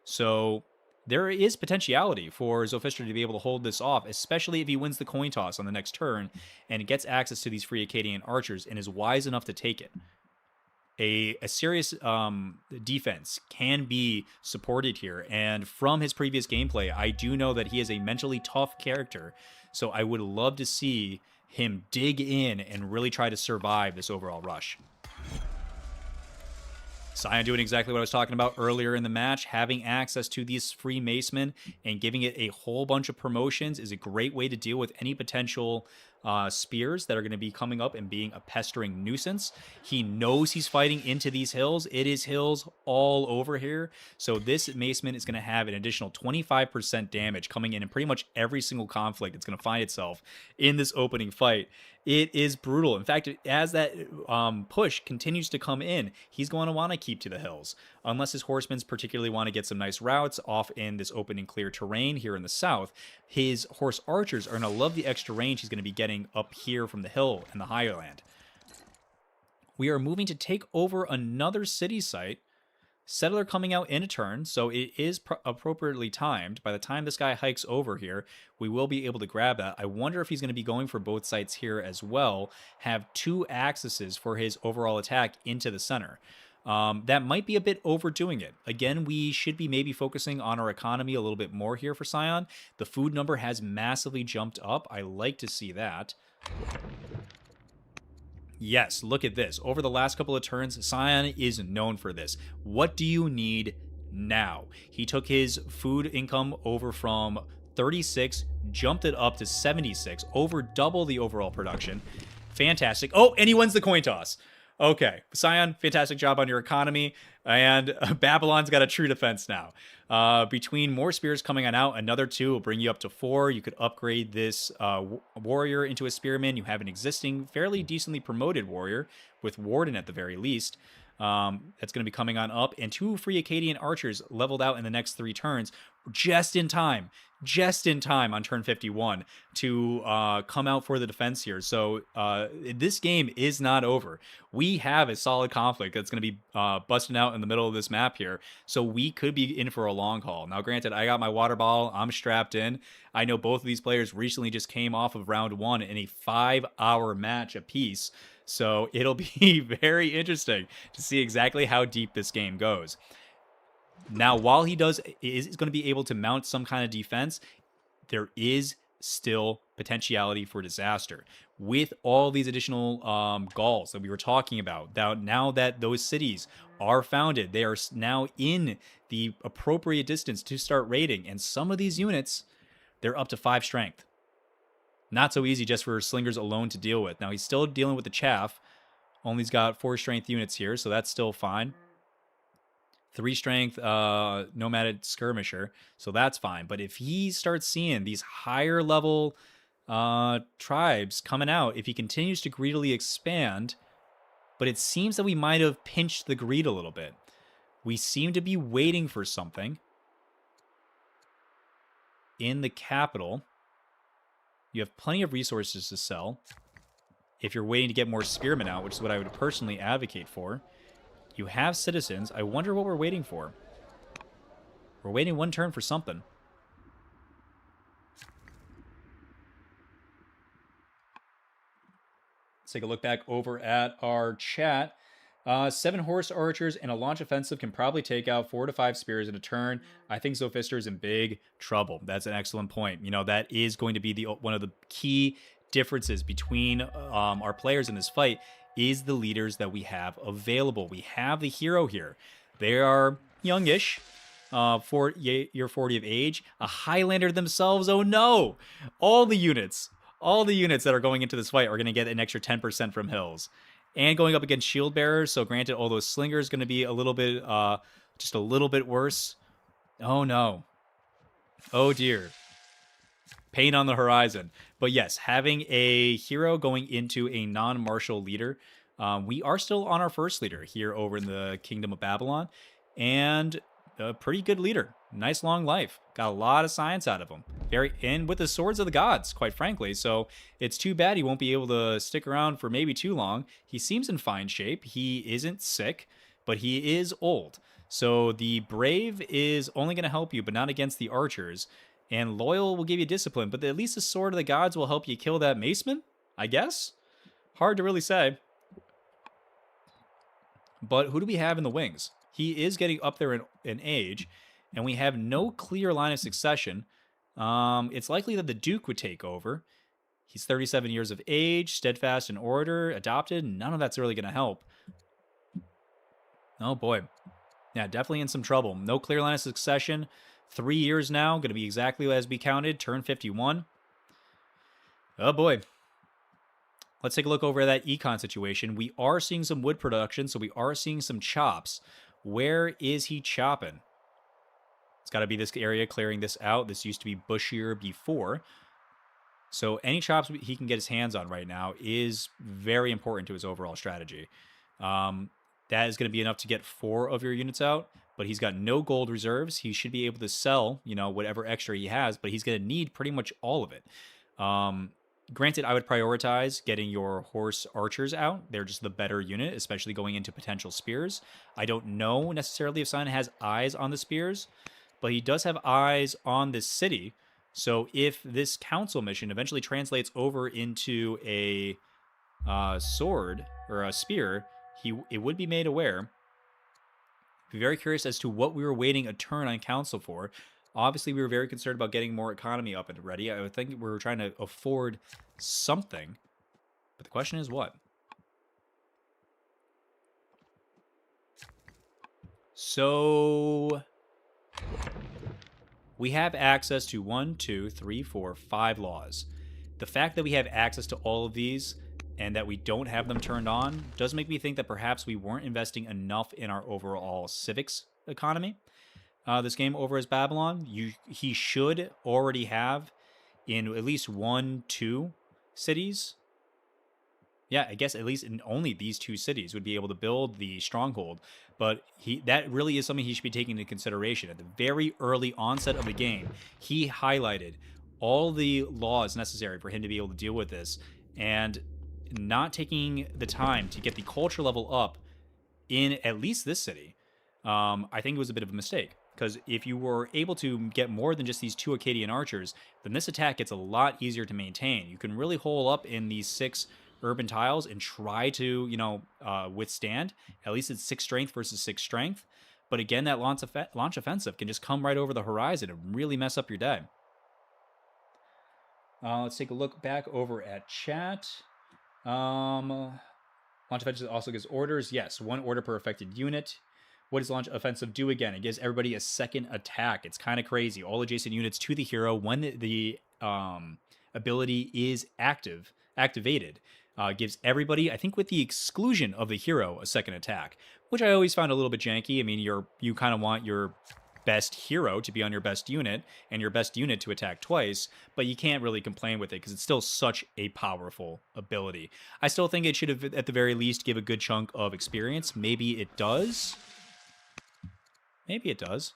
So there is potentiality for Zophister to be able to hold this off, especially if he wins the coin toss on the next turn and gets access to these free Akkadian archers and is wise enough to take it. A serious defense can be supported here. And from his previous gameplay, I do know that he is a mentally tough character. So I would love to see him dig in and really try to survive this overall rush. Sion doing exactly what I was talking about earlier in the match. Having access to these free Macemen and giving it a whole bunch of promotions is a great way to deal with any potential spears that are going to be coming up and being a pestering nuisance. He knows he's fighting into these hills. It is hills all over here. So this Maceman is going to have an additional 25% damage coming in pretty much every single conflict it's going to find itself in this opening fight. It is brutal. In fact, as that push continues to come in, he's going to want to keep to the hills. Unless his horsemen particularly want to get some nice routes off in this open and clear terrain here in the south, his horse archers are going to love the extra range he's going to be getting up here from the hill and the higher land. We are moving to take over another city site. Settler coming out in a turn, so it is appropriately timed. By the time this guy hikes over here, we will be able to grab that. I wonder if he's going to be going for both sites here as well. Have two axes for his overall attack into the center. That might be a bit overdoing it. Again, we should be maybe focusing on our economy a little bit more here for Sion. The food number has massively jumped up. I like to see that. Yes, look at this. Over the last couple of turns, Sion is known for this. What do you need now? He took his food income over from 36, jumped it up to 76, over double the overall production. Fantastic. Oh, and he wins the coin toss. Okay, Sion, fantastic job on your economy, and Babylon's got a true defense now. Between more spears coming on out, another 2 will bring you up to 4. You could upgrade this warrior into a spearman. You have an existing, fairly decently promoted warrior, with Warden at the very least. That's going to be coming on up, and 2 free Akkadian archers leveled out in the next 3 turns, just in time on turn 51 to come out for the defense here. So this game is not over. We have a solid conflict that's going to be busting out in the middle of this map here. So we could be in for a long haul. Now, granted, I got my water bottle. I'm strapped in. I know both of these players recently just came off of round 1 in a 5-hour match apiece. So it'll be very interesting to see exactly how deep this game goes. Now, while he is going to be able to mount some kind of defense, there is still potentiality for disaster. With all these additional Gauls that we were talking about, now that those cities are founded, they are now in the appropriate distance to start raiding. And some of these units, they're up to 5 strength. Not so easy just for Slingers alone to deal with. Now, he's still dealing with the chaff. Only's got 4 strength units here, so that's still fine. 3 strength nomad skirmisher, so that's fine. But if he starts seeing these higher level tribes coming out, if he continues to greedily expand, but it seems that we might have pinched the greed a little bit. We seem to be waiting for something in the capital. You have plenty of resources to sell if you're waiting to get more spearmen out, which is what I would personally advocate for. You have citizens. I wonder what we're waiting for. We're waiting 1 turn for something. Let's take a look back over at our chat. 7 horse archers and a launch offensive can probably take out 4 to 5 spears in a turn. I think Zophister is in big trouble. That's an excellent point. You know, that is going to be one of the key differences between our players in this fight is the leaders that we have available. We have the hero here. They are youngish, year 40 of age, a Highlander themselves. Oh no! All the units that are going into this fight are going to get an extra 10% from hills. And going up against shield bearers, so granted, all those slingers going to be a little bit, just a little bit worse. Oh no. Oh dear. Pain on the horizon. But yes, having a hero going into a non-martial leader, we are still on our first leader here over in the Kingdom of Babylon, and a pretty good leader. Nice long life. Got a lot of science out of him. Very in with the swords of the gods, quite frankly. So it's too bad he won't be able to stick around for maybe too long. He seems in fine shape. He isn't sick, but he is old. So the brave is only going to help you, but not against the archers. And loyal will give you discipline, but at least the sword of the gods will help you kill that maceman, I guess? Hard to really say. But who do we have in the wings? He is getting up there in age, and we have no clear line of succession. It's likely that the Duke would take over. He's 37 years of age, steadfast in order, adopted. None of that's really going to help. Oh boy. Yeah, definitely in some trouble. No clear line of succession. 3 years now, going to be exactly as we counted, turn 51. Oh boy. Let's take a look over at that econ situation. We are seeing some wood production, so we are seeing some chops. Where is he chopping? It's got to be this area, clearing this out. This used to be bushier before. So any chops he can get his hands on right now is very important to his overall strategy. That is going to be enough to get 4 of your units out, but he's got no gold reserves. He should be able to sell, whatever extra he has, but he's going to need pretty much all of it. Granted, I would prioritize getting your horse archers out. They're just the better unit, especially going into potential spears. I don't know necessarily if Sion has eyes on the spears, but he does have eyes on this city. So if this council mission eventually translates over into a sword or a spear, it would be made aware. Be very curious as to what we were waiting a turn on council for. Obviously, we were very concerned about getting more economy up and ready. I would think we were trying to afford something. But the question is what? So we have access to 1, 2, 3, 4, 5 laws. The fact that we have access to all of these and that we don't have them turned on does make me think that perhaps we weren't investing enough in our overall civics economy. This game over as Babylon, he should already have in at least 1, 2 cities. Yeah, I guess at least in only these 2 cities would be able to build the stronghold. But that really is something he should be taking into consideration. At the very early onset of the game, he highlighted all the laws necessary for him to be able to deal with this, and not taking the time to get the culture level up in at least this city, I think it was a bit of a mistake. Because if you were able to get more than just these 2 Akkadian archers, then this attack gets a lot easier to maintain. You can really hole up in these 6 urban tiles and try to, withstand. At least it's 6 strength versus 6 strength. But again, that launch offensive can just come right over the horizon and really mess up your day. Let's take a look back over at chat. Launch offensive also gives orders. Yes, 1 order per affected unit. What does launch offensive do again? It gives everybody a second attack. It's kind of crazy. All adjacent units to the hero, when the ability is activated, gives everybody, I think with the exclusion of the hero, a second attack, which I always found a little bit janky. I mean, you kind of want your best hero to be on your best unit and your best unit to attack twice, but you can't really complain with it because it's still such a powerful ability. I still think it should have, at the very least, give a good chunk of experience. Maybe it does. Maybe it does.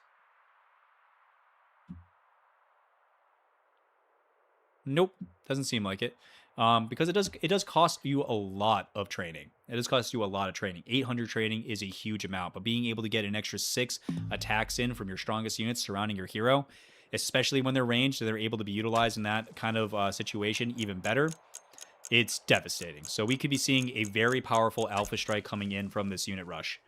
Nope, doesn't seem like it. Because it does cost you a lot of training. It does cost you a lot of training. 800 training is a huge amount, but being able to get an extra 6 attacks in from your strongest units surrounding your hero, especially when they're ranged and they're able to be utilized in that kind of situation even better, it's devastating. So we could be seeing a very powerful alpha strike coming in from this unit rush.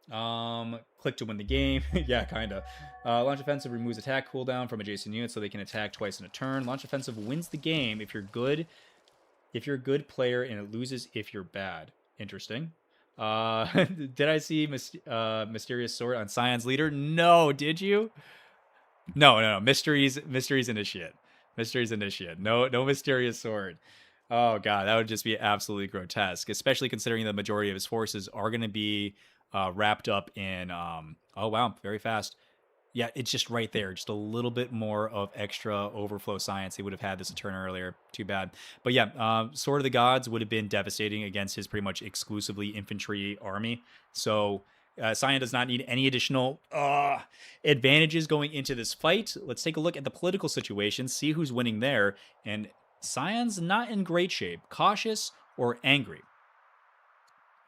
Click to win the game. Yeah, kinda. Launch offensive removes attack cooldown from adjacent units so they can attack twice in a turn. Launch offensive wins the game if you're good. If you're a good player, and it loses if you're bad. Interesting. Did I see Mysterious Sword on Sion's leader? No, did you? No. Mysteries Initiate. Mysteries Initiate. No Mysterious Sword. Oh god, that would just be absolutely grotesque, especially considering the majority of his forces are going to be wrapped up in oh wow, very fast, Yeah, it's just right there. Just a little bit more of extra overflow science. They would have had this a turn earlier. Too bad. But yeah, Sword of the Gods would have been devastating against his pretty much exclusively infantry army. So Cyan does not need any additional advantages going into this fight. Let's take a look at the political situation, see who's winning there. And Cyan's not in great shape. Cautious or angry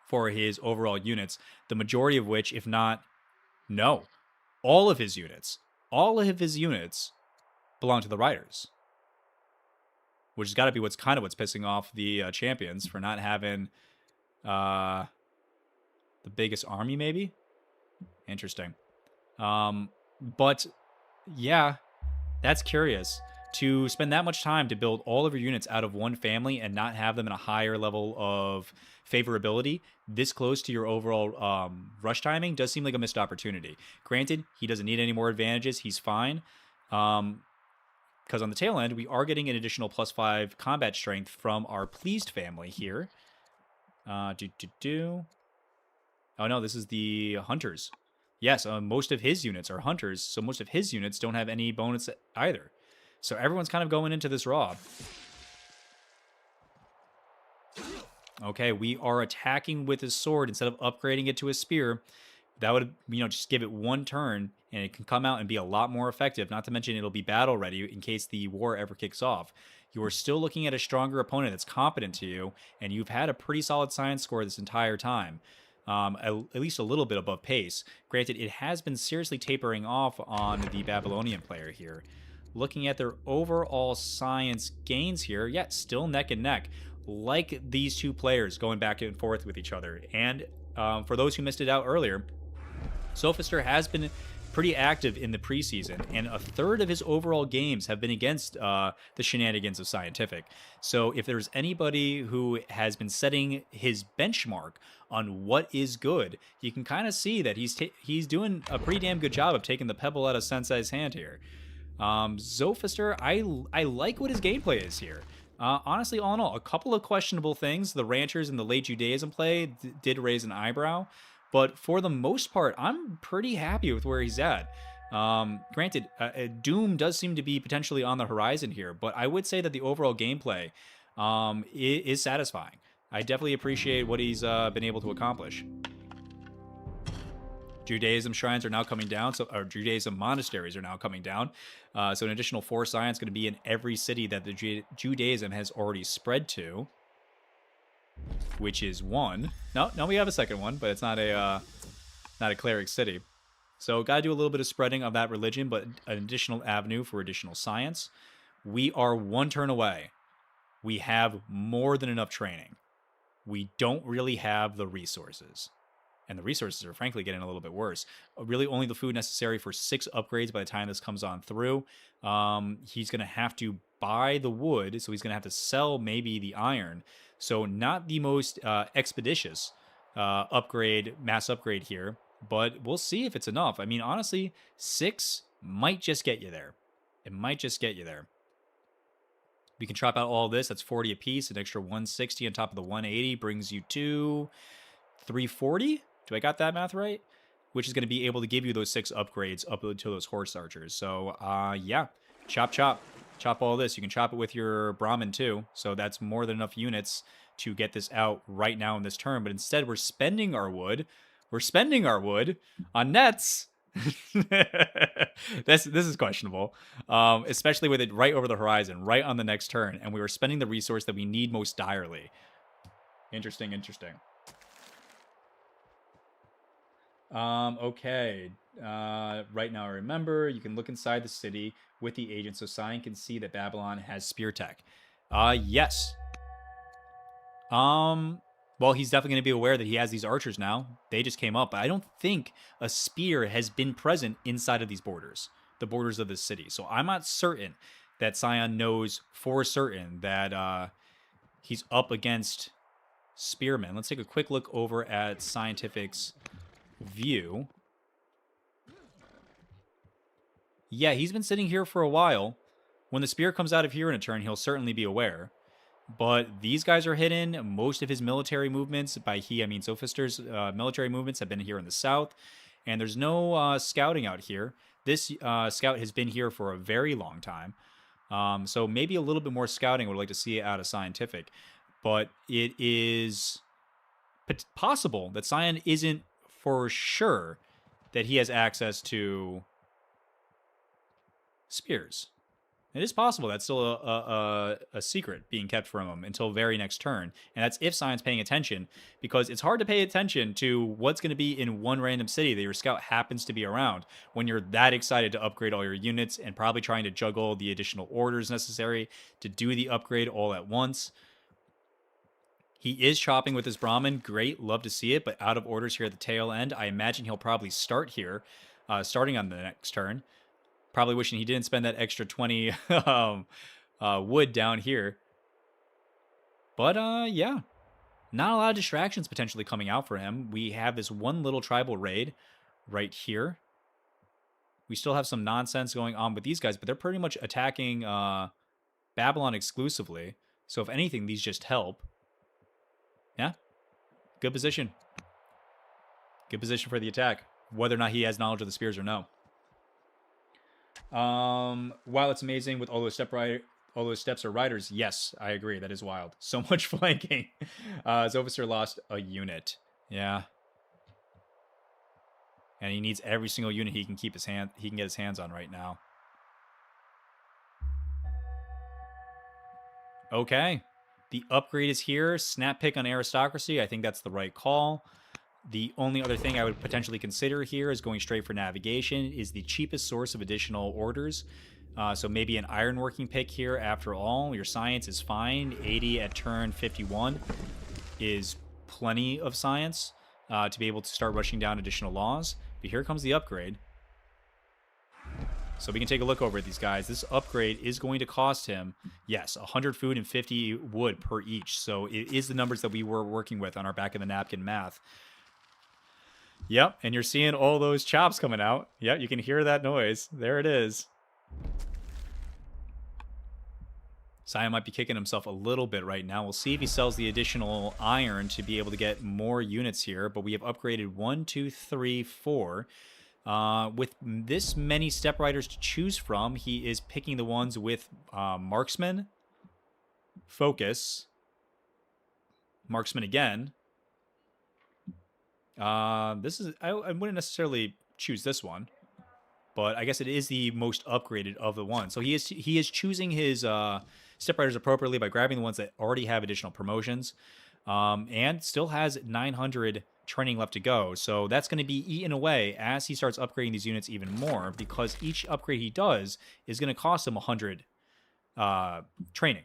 for his overall units. The majority of which, if not, no. All of his units belong to the Riders, which has got to be what's pissing off the champions for not having the biggest army, maybe. Interesting. But yeah, that's curious. To spend that much time to build all of your units out of one family and not have them in a higher level of favorability this close to your overall rush timing does seem like a missed opportunity. Granted, he doesn't need any more advantages. He's fine. Because on the tail end, we are getting an additional +5 combat strength from our pleased family here. Oh no, this is the hunters. Yes, most of his units are hunters, so most of his units don't have any bonus either. So everyone's kind of going into this raw. Okay, we are attacking with his sword instead of upgrading it to a spear. That would, just give it one turn, and it can come out and be a lot more effective. Not to mention it'll be battle ready in case the war ever kicks off. You are still looking at a stronger opponent that's competent to you, and you've had a pretty solid science score this entire time. At least a little bit above pace. Granted, it has been seriously tapering off on the Babylonian player here. Looking at their overall science gains here, yeah, still neck and neck. Like these two players going back and forth with each other. And for those who missed it out earlier, Zophister has been pretty active in the preseason, and a third of his overall games have been against the shenanigans of Siontific. So if there's anybody who has been setting his benchmark on what is good, you can kind of see that he's doing a pretty damn good job of taking the pebble out of Sensei's hand here. Zophister, I like what his gameplay is here. Honestly, all in all, a couple of questionable things. The Ranchers and the late Judaism play did raise an eyebrow, but for the most part, I'm pretty happy with where he's at. Granted, Doom does seem to be potentially on the horizon here, but I would say that the overall gameplay is satisfying. I definitely appreciate what he's been able to accomplish. Judaism shrines are now coming down, or Judaism monasteries are now coming down. So an additional 4 science going to be in every city that the Judaism has already spread to, which is 1. No, we have a second one, but it's not a cleric city. So got to do a little bit of spreading of that religion, but an additional avenue for additional science. We are 1 turn away. We have more than enough training. We don't really have the resources. And the resources are frankly getting a little bit worse. Really only the food necessary for 6 upgrades by the time this comes on through. He's going to have to buy the wood, so he's going to have to sell maybe the iron. So not the most expeditious mass upgrade here, but we'll see if it's enough. I mean, honestly, 6 might just get you there. It might just get you there. We can chop out all this. That's 40 apiece. An extra 160 on top of the 180 brings you to 340. Do I got that math right? Which is going to be able to give you those 6 upgrades up to those horse archers. So, yeah. Chop all this. You can chop it with your Brahmin too. So that's more than enough units to get this out right now in this turn. But instead, we're spending our wood. We're spending our wood on nets. This is questionable, especially with it right over the horizon, right on the next turn. And we were spending the resource that we need most direly. Interesting. Okay. Right now, remember, you can look inside the city with the agent, so Cyan can see that Babylon has spear tech. Yes. Well, he's definitely going to be aware that he has these archers now. They just came up, but I don't think a spear has been present inside of these borders, the borders of the city. So I'm not certain that Cyan knows for certain that he's up against spearmen. Let's take a quick look over at Siontific's view. Yeah, he's been sitting here for a while. When the spear comes out of here in a turn, he'll certainly be aware. But these guys are hidden. Most of his military movements, by he, I mean Zophister's military movements, have been here in the south. And there's no scouting out here. this scout has been here for a very long time. So maybe a little bit more scouting I would like to see out of Siontific. But it is possible that Sion isn't for sure that he has access to spears. It is possible that's still a secret being kept from him until very next turn. And that's if Sion's paying attention, because it's hard to pay attention to what's going to be in one random city that your scout happens to be around when you're that excited to upgrade all your units and probably trying to juggle the additional orders necessary to do the upgrade all at once. He is chopping with his Brahmin. Great. Love to see it, but out of orders here at the tail end. I imagine he'll probably start here, starting on the next turn. Probably wishing he didn't spend that extra 20 wood down here. But, yeah. Not a lot of distractions potentially coming out for him. We have this one little tribal raid right here. We still have some nonsense going on with these guys, but they're pretty much attacking Babylon exclusively. So if anything, these just help. Yeah. Good position. Good position for the attack. Whether or not he has knowledge of the spears or no. While it's amazing with all those steps are riders, yes, I agree. That is wild. So much flanking. Zophister lost a unit. Yeah. And he needs every single unit he can get his hands on right now. Okay. The upgrade is here. Snap pick on aristocracy. I think that's the right call. The only other thing I would potentially consider here is going straight for navigation is the cheapest source of additional orders. So maybe an ironworking pick here after all. Your science is fine. 80 at turn 51 is plenty of science to be able to start rushing down additional laws. But here comes the upgrade. So we can take a look over at these guys. This upgrade is going to cost him, yes, 100 food and 50 wood per each. So it is the numbers that we were working with on our back of the napkin math. Yep, and you're seeing all those chops coming out. Yep, you can hear that noise. There it is. Sion might be kicking himself a little bit right now. We'll see if he sells the additional iron to be able to get more units here. But we have upgraded 1, 2, 3, 4. With this many step riders to choose from, he is picking the ones with marksman, focus, marksman again. This is I wouldn't necessarily choose this one, but I guess it is the most upgraded of the ones. So he is choosing his step riders appropriately by grabbing the ones that already have additional promotions, and still has 900 training left to go. So that's going to be eaten away as he starts upgrading these units even more, because each upgrade he does is going to cost him 100 training.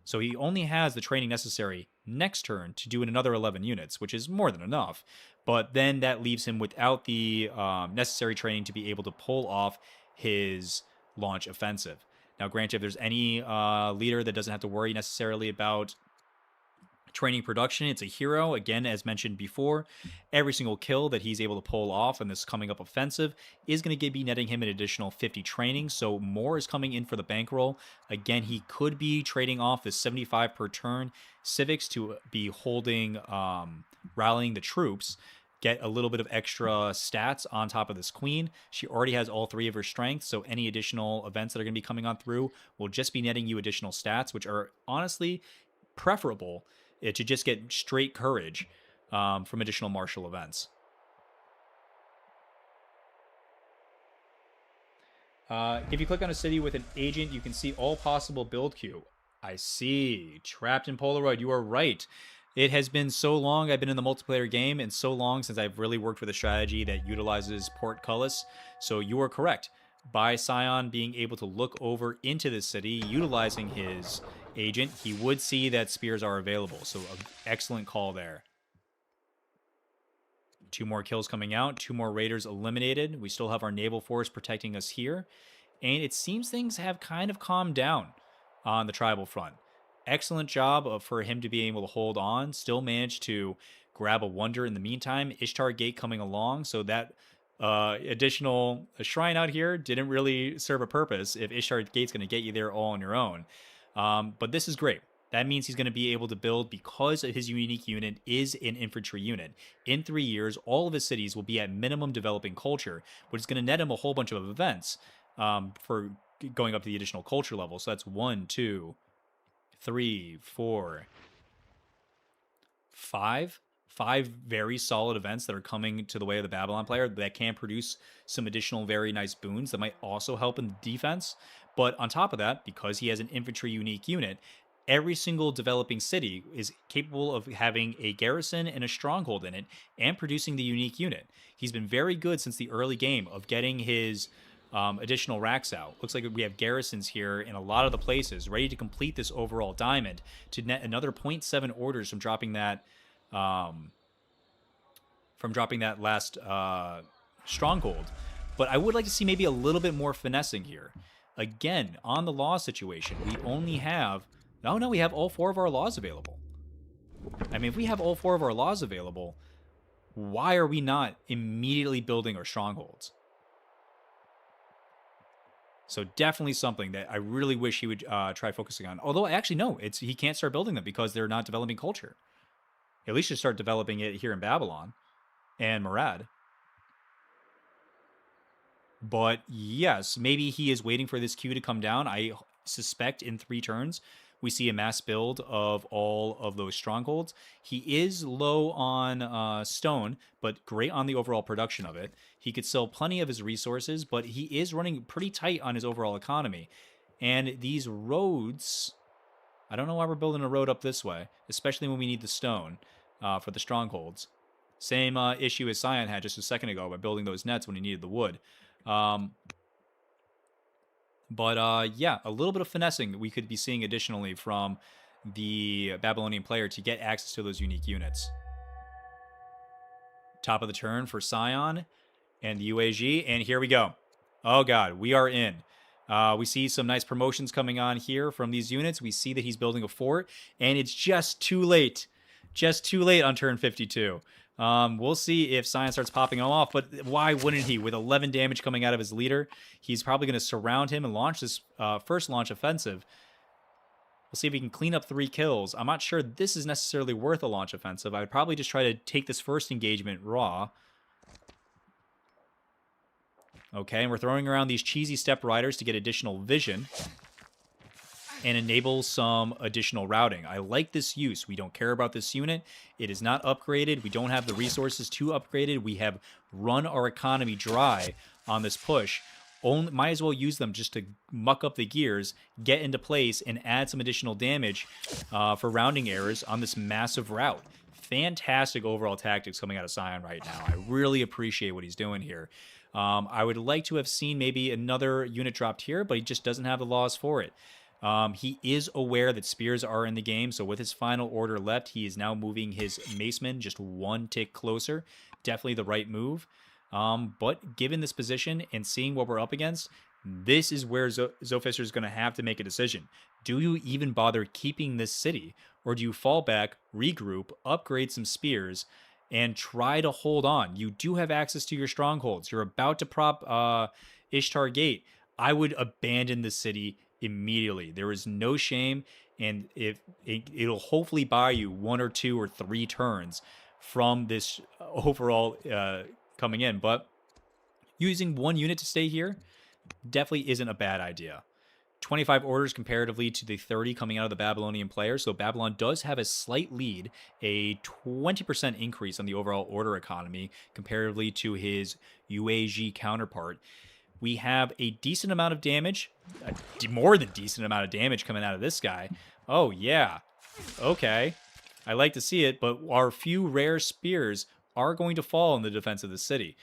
So he only has the training necessary next turn to do another 11 units, which is more than enough. But then that leaves him without the necessary training to be able to pull off his launch offensive. Now, granted, if there's any leader that doesn't have to worry necessarily about training production, it's a hero. Again, as mentioned before, every single kill that he's able to pull off in this coming up offensive is going to be netting him an additional 50 training, so more is coming in for the bankroll. Again, he could be trading off the 75 per turn civics to be holding, rallying the troops, get a little bit of extra stats on top of this queen. She already has all 3 of her strengths, so any additional events that are going to be coming on through will just be netting you additional stats, which are honestly preferable to just get straight courage from additional martial events. If you click on a city with an agent, you can see all possible build queue. I see. Trapped in Polaroid. You are right. It has been so long I've been in the multiplayer game, and so long since I've really worked with a strategy that utilizes portcullis. So you are correct. By Sion being able to look over into the city, utilizing his agent, he would see that spears are available. So an excellent call there. 2 more kills coming out, 2 more raiders eliminated. We still have our naval force protecting us here. And it seems things have kind of calmed down on the tribal front. Excellent job for him to be able to hold on. Still managed to grab a wonder in the meantime. Ishtar Gate coming along, so that additional shrine out here didn't really serve a purpose if Ishtar Gate's going to get you there all on your own. But this is great. That means he's going to be able to build, because his unique unit is an infantry unit. In 3 years, all of his cities will be at minimum developing culture, which is going to net him a whole bunch of events for going up to the additional culture level. So that's 1, 2, 3, 4, 5. 5 very solid events that are coming to the way of the Babylon player that can produce some additional very nice boons that might also help in the defense. But on top of that, because he has an infantry unique unit, every single developing city is capable of having a garrison and a stronghold in it and producing the unique unit. He's been very good since the early game of getting his additional racks out. Looks like we have garrisons here in a lot of the places ready to complete this overall diamond to net another 0.7 orders from dropping that last stronghold. But I would like to see maybe a little bit more finessing here. Again, on the law situation, we only have... No, we have all 4 of our laws available. I mean, if we have all 4 of our laws available, why are we not immediately building our strongholds? So definitely something that I really wish he would try focusing on. Although, actually, no, he can't start building them because they're not developing culture. At least just start developing it here in Babylon and Murad. But yes, maybe he is waiting for this queue to come down. I suspect in 3 turns, we see a mass build of all of those strongholds. He is low on stone, but great on the overall production of it. He could sell plenty of his resources, but he is running pretty tight on his overall economy. And these roads... I don't know why we're building a road up this way, especially when we need the stone for the strongholds. Same issue as Sion had just a second ago by building those nets when he needed the wood. But yeah, a little bit of finessing we could be seeing additionally from the Babylonian player to get access to those unique units. Top of the turn for Sion and the UAG, and here we go. Oh god, we are in. We see some nice promotions coming on here from these units. We see that he's building a fort, and it's just too late. Just too late on turn 52. We'll see if Sion starts popping him off, but why wouldn't he? With 11 damage coming out of his leader, he's probably going to surround him and launch this first launch offensive. We'll see if he can clean up 3 kills. I'm not sure this is necessarily worth a launch offensive. I would probably just try to take this first engagement raw. Okay, and we're throwing around these cheesy step riders to get additional vision and enable some additional routing. I like this use. We don't care about this unit. It is not upgraded. We don't have the resources to upgrade it. We have run our economy dry on this push. Might as well use them just to muck up the gears, get into place, and add some additional damage for rounding errors on this massive route. Fantastic overall tactics coming out of Sion right now. I really appreciate what he's doing here. I would like to have seen maybe another unit dropped here, but he just doesn't have the laws for it. He is aware that spears are in the game, so with his final order left, he is now moving his macemen just 1 tick closer. Definitely the right move. But given this position and seeing what we're up against, this is where Zophister is going to have to make a decision. Do you even bother keeping this city, or do you fall back, regroup, upgrade some spears, and try to hold on? You do have access to your strongholds. You're about to prop Ishtar Gate. I would abandon the city immediately. There is no shame, and it'll hopefully buy you 1 or 2 or 3 turns from this overall coming in. But using 1 unit to stay here definitely isn't a bad idea. 25 orders comparatively to the 30 coming out of the Babylonian player. So Babylon does have a slight lead, a 20% increase on the overall order economy comparatively to his UAG counterpart. We have a decent amount of damage, a more than decent amount of damage coming out of this guy. Oh, yeah. Okay. I like to see it, but our few rare spears are going to fall in the defense of the city.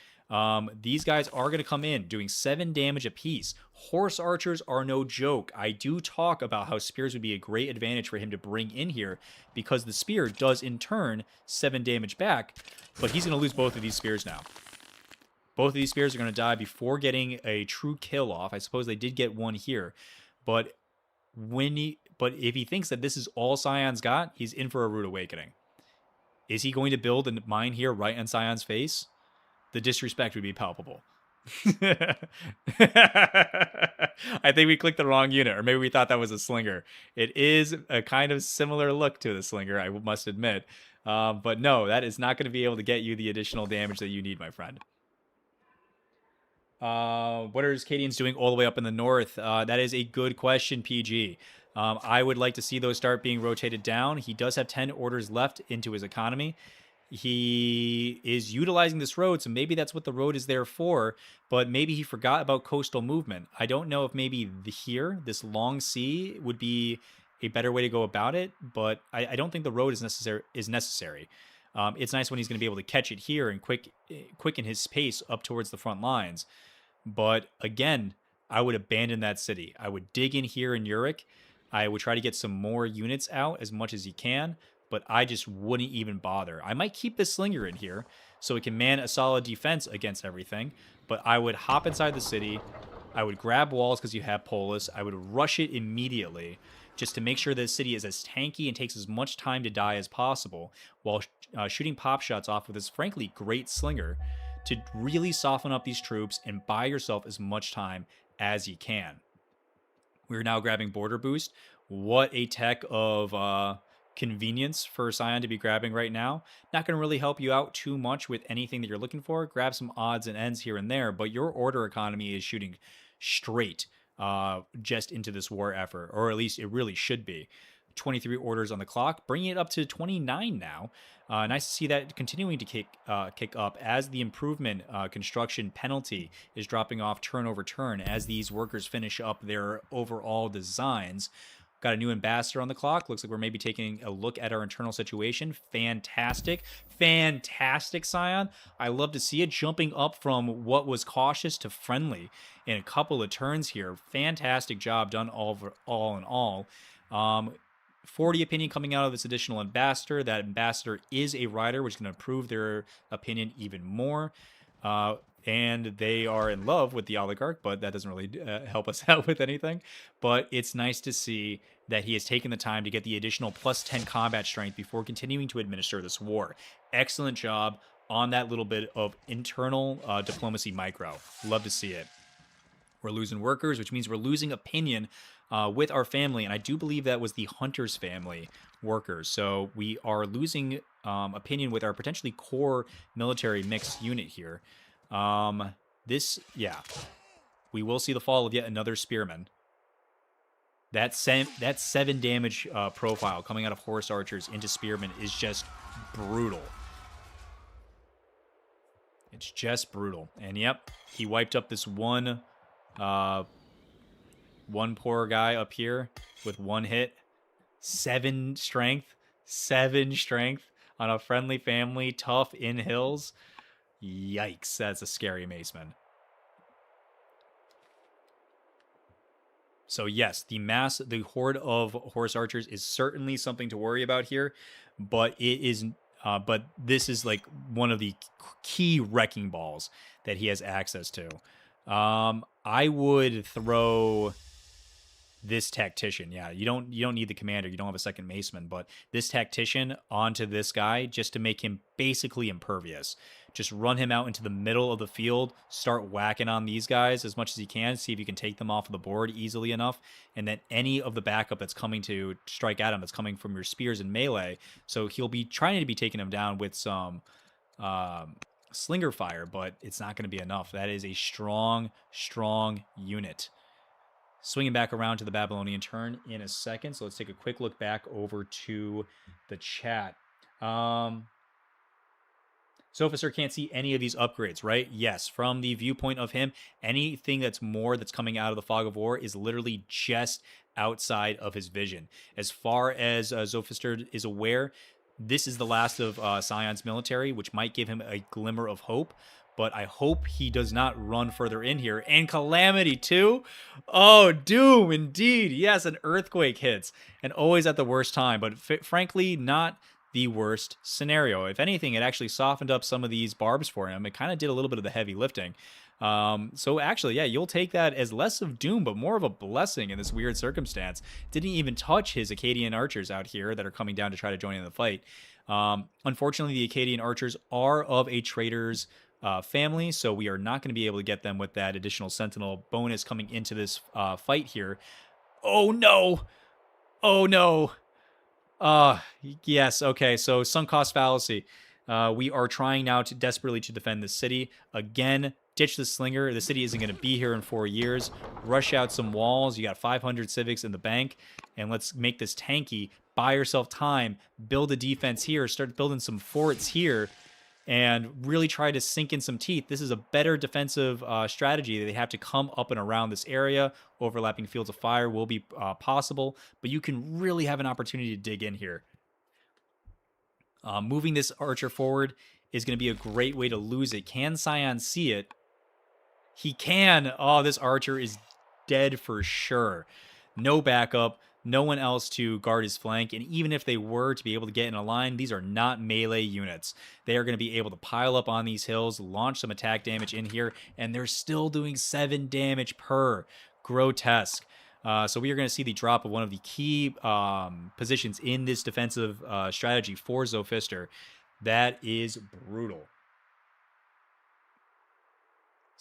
These guys are going to come in doing 7 damage apiece. Horse archers are no joke. I do talk about how spears would be a great advantage for him to bring in here because the spear does in turn 7 damage back, but he's going to lose both of these spears now. Both of these spears are going to die before getting a true kill off. I suppose they did get 1 here, but if he thinks that this is all Sion's got, he's in for a rude awakening. Is he going to build a mine here right on Sion's face? The disrespect would be palpable. I think we clicked the wrong unit, or maybe we thought that was a slinger. It is a kind of similar look to the slinger, I must admit. But no, that is not going to be able to get you the additional damage that you need, my friend. What are his Cadians doing all the way up in the north? That is a good question, PG. I would like to see those start being rotated down. He does have 10 orders left into his economy. He is utilizing this road, so maybe that's what the road is there for, but maybe he forgot about coastal movement. I don't know if maybe here, this long sea, would be a better way to go about it, but I don't think the road is necessary. It's nice when he's going to be able to catch it here and quicken his pace up towards the front lines. But again, I would abandon that city. I would dig in here in Uruk. I would try to get some more units out as much as he can, but I just wouldn't even bother. I might keep this slinger in here so it can man a solid defense against everything, but I would hop inside the city. I would grab walls because you have Polis. I would rush it immediately just to make sure the city is as tanky and takes as much time to die as possible while shooting pop shots off with this frankly great slinger to really soften up these troops and buy yourself as much time as you can. We're now grabbing Border Boost. What a tech of convenience for Sion to be grabbing right now. Not going to really help you out too much with anything that you're looking for. Grab some odds and ends here and there, but your order economy is shooting straight just into this war effort, or at least it really should be. 23 orders on the clock, bringing it up to 29 now. Nice to see that continuing to kick up as the improvement construction penalty is dropping off turn over turn as these workers finish up their overall designs. Got a new ambassador on the clock. Looks like we're maybe taking a look at our internal situation. Fantastic. Fantastic, Sion. I love to see it jumping up from what was cautious to friendly in a couple of turns here. Fantastic job done all in all. 40 opinion coming out of this additional ambassador. That ambassador is a rider, which is going to improve their opinion even more. And they are in love with the oligarch, but that doesn't really help us out with anything. But it's nice to see that he has taken the time to get the additional plus 10 combat strength before continuing to administer this war. Excellent job on that little bit of internal diplomacy micro. Love to see it. We're losing workers, which means we're losing opinion with our family. And I do believe that was the Hunter's family workers. So we are losing opinion with our potentially core military mixed unit here. We will see the fall of yet another spearman. That 7 damage profile coming out of horse archers into spearmen is just brutal. It's just brutal. And yep, he wiped up this one poor guy up here with 1 hit. 7 strength on a friendly family, tough in hills. Yikes, that's a scary maceman. So yes, the horde of horse archers is certainly something to worry about here, but this is like one of the key wrecking balls that he has access to. I would throw this tactician. Yeah, you don't need the commander. You don't have a second maceman, but this tactician onto this guy just to make him basically impervious. Just run him out into the middle of the field, start whacking on these guys as much as you can, see if you can take them off of the board easily enough, and then any of the backup that's coming to strike at him that's coming from your spears and melee. So he'll be trying to be taking him down with some slinger fire, but it's not going to be enough. That is a strong unit. Swinging back around to the Babylonian turn in a second. So let's take a quick look back over to the chat. Zophister can't see any of these upgrades, right? Yes, from the viewpoint of him, anything that's coming out of the Fog of War is literally just outside of his vision. As far as Zophister is aware, this is the last of Sion's military, which might give him a glimmer of hope. But I hope he does not run further in here. And Calamity too? Oh, doom indeed. Yes, an earthquake hits. And always at the worst time. But frankly, not the worst scenario. If anything, it actually softened up some of these barbs for him. It kind of did a little bit of the heavy lifting. So actually, yeah, you'll take that as less of doom, but more of a blessing in this weird circumstance. Didn't even touch his Akkadian archers out here that are coming down to try to join in the fight. Unfortunately, the Akkadian archers are of a traitor's family, so we are not going to be able to get them with that additional sentinel bonus coming into this fight here. Oh no! Oh no! Yes, okay, so sunk cost fallacy. We are trying now to desperately to defend this city. Again, ditch the slinger. The city isn't going to be here in 4 years. Rush out some walls. You got 500 civics in the bank, and let's make this tanky. Buy yourself time. Build a defense here. Start building some forts here, and really try to sink in some teeth. This is a better defensive strategy. They have to come up and around this area. Overlapping fields of fire will be possible, but you can really have an opportunity to dig in here. Moving this archer forward is going to be a great way to lose it. Can Sion see it? He can. Oh, this archer is dead for sure. No backup, no one else to guard his flank, and even if they were to be able to get in a line, these are not melee units. They are going to be able to pile up on these hills, launch some attack damage in here, and they're still doing 7 damage per. Grotesque. So we are going to see the drop of one of the key positions in this defensive strategy for Zophister. That is brutal.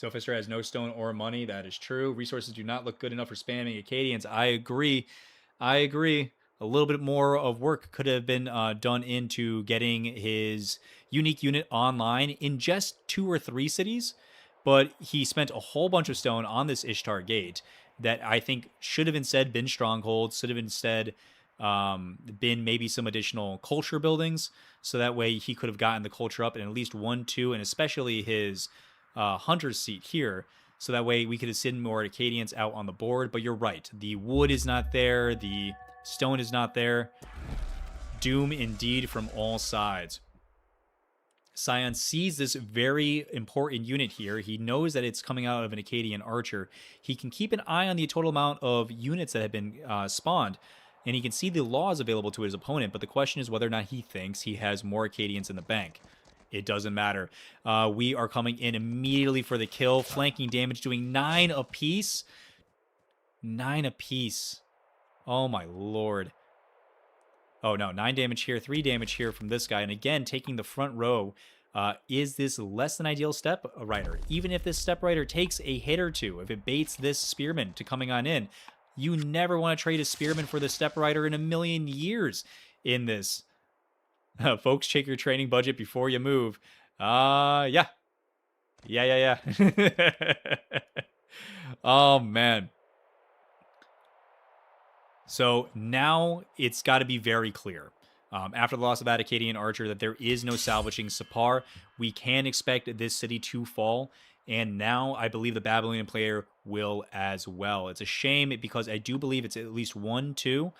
Zophister has no stone or money. That is true. Resources do not look good enough for spamming Acadians. I agree. A little bit more of work could have been done into getting his unique unit online in just 2 or 3 cities. But he spent a whole bunch of stone on this Ishtar Gate that I think should have instead been strongholds, should have instead been maybe some additional culture buildings. So that way he could have gotten the culture up in at least 1, 2, and especially his hunter's seat here. So that way we could have seen more Acadians out on the board. But you're right. The wood is not there. The stone is not there. Doom indeed from all sides. Sion sees this very important unit here. He knows that it's coming out of an Acadian archer. He can keep an eye on the total amount of units that have been spawned, and he can see the laws available to his opponent, but the question is whether or not he thinks he has more Acadians in the bank. It doesn't matter. We are coming in immediately for the kill. Flanking damage doing 9 apiece. 9 apiece. Oh my lord. Oh no, 9 damage here, 3 damage here from this guy. And again, taking the front row. Is this less than ideal step rider? Even if this step rider takes a hit or two, if it baits this spearman to coming on in, you never want to trade a spearman for the step rider in a million years in this. Folks, check your training budget before you move. Yeah. Oh, man. So now it's got to be very clear. After the loss of that Acadian archer, that there is no salvaging Sapar. We can expect this city to fall. And now I believe the Babylonian player will as well. It's a shame because I do believe it's at least 1, 2.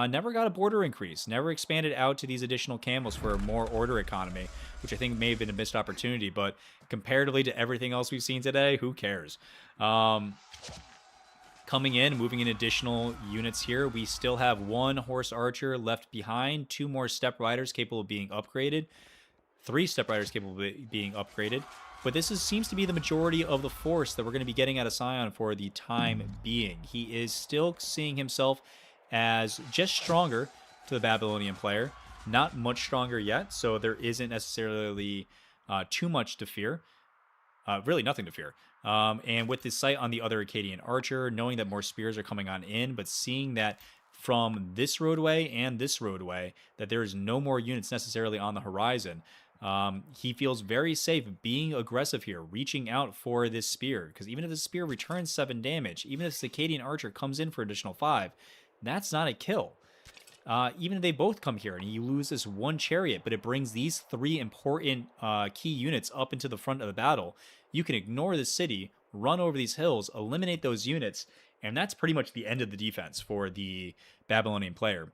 Never got a border increase. Never expanded out to these additional camels for a more order economy, which I think may have been a missed opportunity. But comparatively to everything else we've seen today, who cares? Coming in, moving in additional units here. We still have 1 horse archer left behind, 2 more step riders capable of being upgraded, 3 step riders capable of being upgraded. But this seems to be the majority of the force that we're going to be getting out of Sion for the time being. He is still seeing himself as just stronger to the Babylonian player. Not much stronger yet, so there isn't necessarily too much to fear. Really nothing to fear. And with this sight on the other Acadian archer, knowing that more spears are coming on in, but seeing that from this roadway and this roadway, that there is no more units necessarily on the horizon, he feels very safe being aggressive here, reaching out for this spear. Because even if the spear returns 7 damage, even if this Acadian archer comes in for additional 5, that's not a kill. Even if they both come here and you lose this 1 chariot, but it brings these 3 important key units up into the front of the battle, you can ignore the city, run over these hills, eliminate those units, and that's pretty much the end of the defense for the Babylonian player.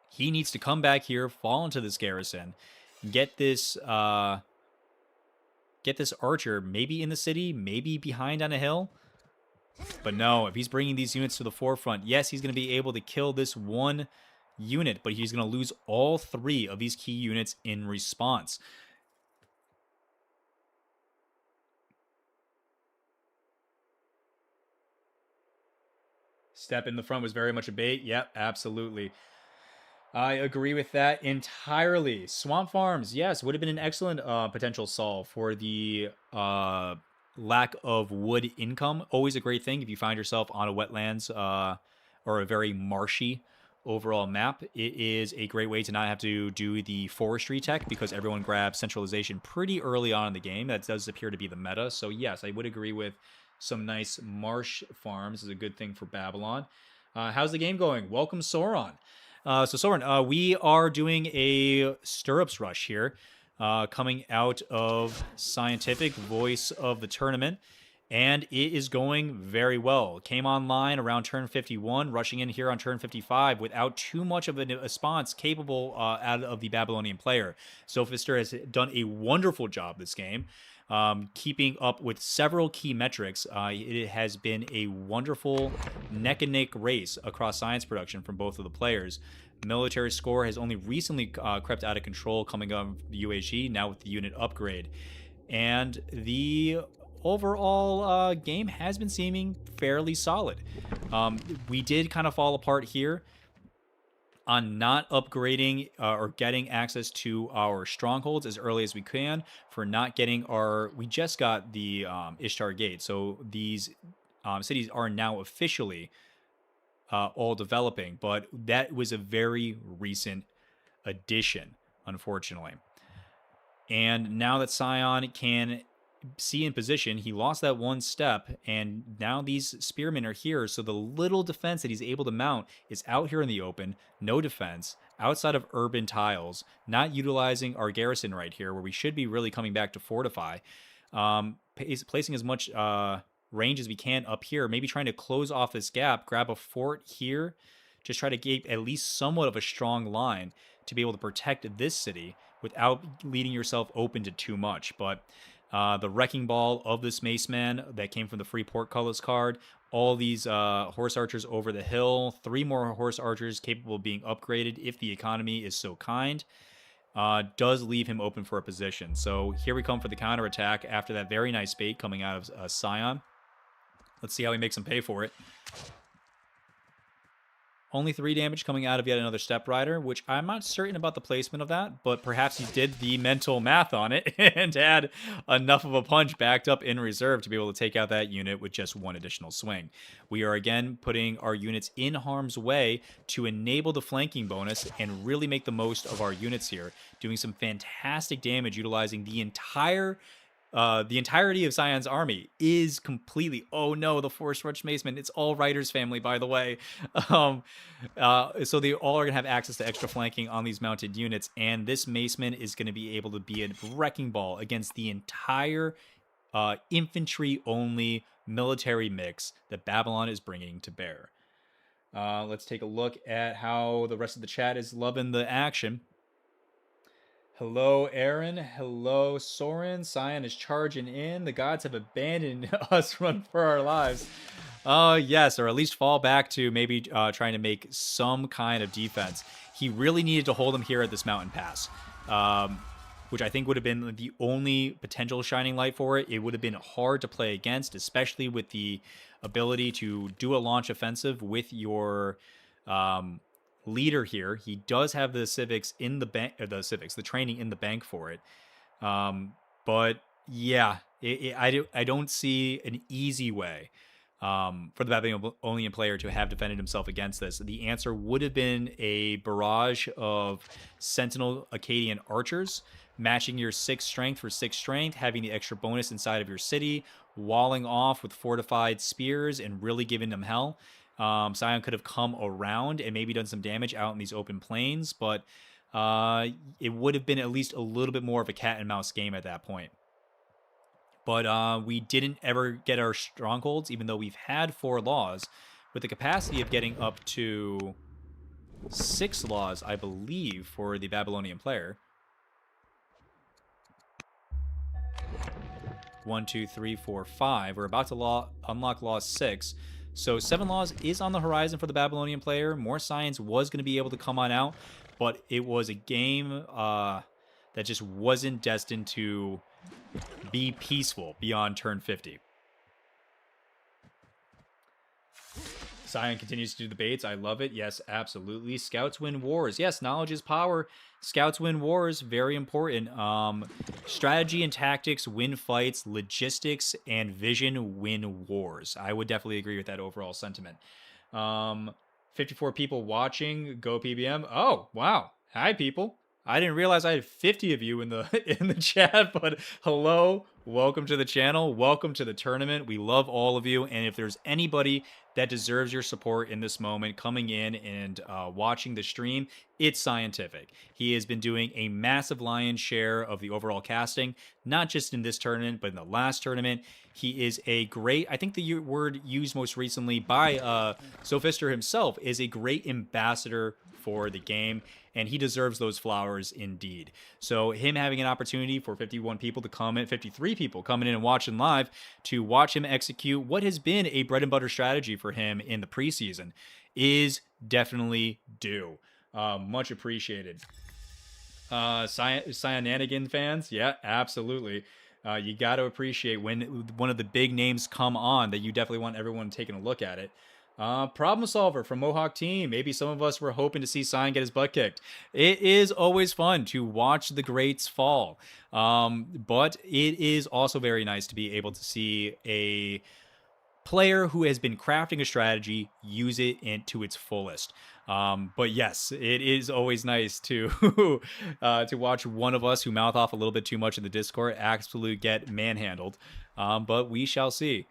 He needs to come back here, fall into this garrison, get this archer maybe in the city, maybe behind on a hill. But no, if he's bringing these units to the forefront, yes, he's going to be able to kill this 1 unit, but he's going to lose all 3 of these key units in response. Step in the front was very much a bait. Yep, absolutely. I agree with that entirely. Swamp Farms, yes, would have been an excellent potential solve for the lack of wood income. Always a great thing if you find yourself on a wetlands or a very marshy overall map. It is a great way to not have to do the forestry tech because everyone grabs centralization pretty early on in the game. That does appear to be the meta. So yes, I would agree with some nice marsh farms is a good thing for Babylon. How's the game going? Welcome, Sauron. So Soren, we are doing a stirrups rush here, coming out of Siontific, voice of the tournament, and it is going very well. Came online around turn 51, rushing in here on turn 55 without too much of a response capable out of the Babylonian player. Zophister has done a wonderful job this game. Keeping up with several key metrics. It has been a wonderful neck and neck race across science production from both of the players. Military score has only recently crept out of control coming up the UAG, now with the unit upgrade. And the overall game has been seeming fairly solid. We did kind of fall apart here on not upgrading or getting access to our strongholds as early as we can, for not getting our... We just got the Ishtar Gate, so these cities are now officially all developing, but that was a very recent addition, unfortunately. And now that Sion can see in position, he lost that one step, and now these spearmen are here, so the little defense that he's able to mount is out here in the open, no defense, outside of urban tiles, not utilizing our garrison right here, where we should be really coming back to fortify, placing as much range as we can up here, maybe trying to close off this gap, grab a fort here, just try to gape at least somewhat of a strong line to be able to protect this city without leaving yourself open to too much. But the Wrecking Ball of this Maceman that came from the free portcullis card, all these horse archers over the hill, 3 more horse archers capable of being upgraded if the economy is so kind, does leave him open for a position. So here we come for the counterattack after that very nice bait coming out of Sion. Let's see how he makes him pay for it. Only 3 damage coming out of yet another Step Rider, which I'm not certain about the placement of that, but perhaps he did the mental math on it and had enough of a punch backed up in reserve to be able to take out that unit with just 1 additional swing. We are again putting our units in harm's way to enable the flanking bonus and really make the most of our units here, doing some fantastic damage utilizing the entirety of Sion's army is completely... Oh no, the Force Rush Maceman. It's all Riders family, by the way. So they all are going to have access to extra flanking on these mounted units, and this Maceman is going to be able to be a wrecking ball against the entire infantry-only military mix that Babylon is bringing to bear. Let's take a look at how the rest of the chat is loving the action. Hello, Aaron. Hello, Soren. Sion is charging in. The gods have abandoned us, run for our lives. Yes, or at least fall back to maybe trying to make some kind of defense. He really needed to hold him here at this mountain pass, which I think would have been the only potential shining light for it. It would have been hard to play against, especially with the ability to do a launch offensive with your... leader here. He does have the civics in the bank, the training in the bank for it. But yeah, I don't see an easy way for the Babylonian player to have defended himself against this. The answer would have been a barrage of Sentinel Akkadian archers, matching your 6 strength for 6 strength, having the extra bonus inside of your city, walling off with fortified spears and really giving them hell. Sion could have come around and maybe done some damage out in these open plains, but it would have been at least a little bit more of a cat and mouse game at that point. But we didn't ever get our strongholds, even though we've had 4 laws, with the capacity of getting up to 6 laws, I believe, for the Babylonian player. 1, 2, 3, 4, 5. We're about to unlock law 6. So 7 laws is on the horizon for the Babylonian player. More science was going to be able to come on out, but it was a game that just wasn't destined to be peaceful beyond turn 50. Sion continues to do the baits. I love it. Yes, absolutely. Scouts win wars. Yes, knowledge is power. Scouts win wars. Very important. Strategy and tactics win fights. Logistics and vision win wars. I would definitely agree with that overall sentiment. 54 people watching. Go PBM. Oh, wow. Hi, people. I didn't realize I had 50 of you in the chat, but hello, welcome to the channel, welcome to the tournament. We love all of you, and if there's anybody that deserves your support in this moment, coming in and watching the stream, it's Siontific. He has been doing a massive lion's share of the overall casting, not just in this tournament, but in the last tournament. He is a great, I think the word used most recently by Zophister himself, is a great ambassador for the game, and he deserves those flowers indeed. So him having an opportunity for 51 people to come in, 53 people coming in and watching live, to watch him execute what has been a bread and butter strategy for him in the preseason is definitely due. Much appreciated. Cyananigan fans, yeah, absolutely. You got to appreciate when one of the big names come on that you definitely want everyone taking a look at it. Problem solver from Mohawk team. Maybe some of us were hoping to see Sion get his butt kicked. It is always fun to watch the greats fall. But it is also very nice to be able to see a player who has been crafting a strategy use it to its fullest. But yes, it is always nice to to watch one of us who mouth off a little bit too much in the Discord absolutely get manhandled. But we shall see.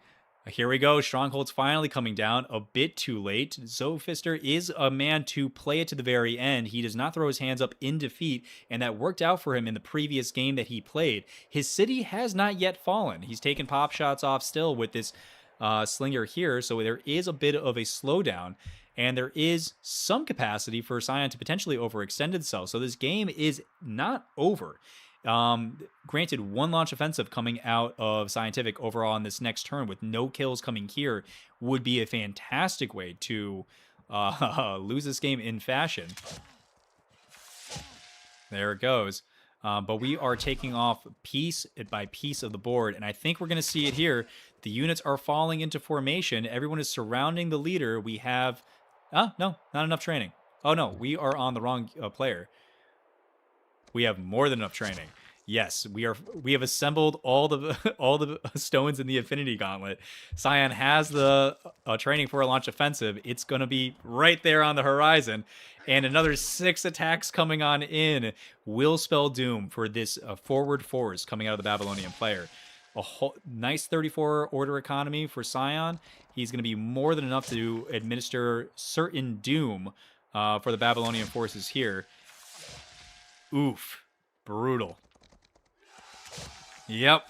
Here we go. Stronghold's finally coming down a bit too late. Zophister is a man to play it to the very end. He does not throw his hands up in defeat, and that worked out for him in the previous game that he played. His city has not yet fallen. He's taken pop shots off still with this slinger here, so there is a bit of a slowdown, and there is some capacity for Sion to potentially overextend itself. So this game is not over. Granted, one launch offensive coming out of Siontific overall on this next turn with no kills coming here would be a fantastic way to lose this game in fashion. There it goes. But we are taking off piece by piece of the board, and I think we're going to see it here. The units are falling into formation. Everyone is surrounding the leader. We have... no, not enough training. Oh, no, we are on the wrong player. We have more than enough training. Yes, we have assembled all the stones in the Infinity Gauntlet. Sion has the training for a launch offensive. It's going to be right there on the horizon. And another 6 attacks coming on in will spell doom for this forward force coming out of the Babylonian player. A whole, nice 34 order economy for Sion. He's going to be more than enough to administer certain doom for the Babylonian forces here. Oof. Brutal. Yep.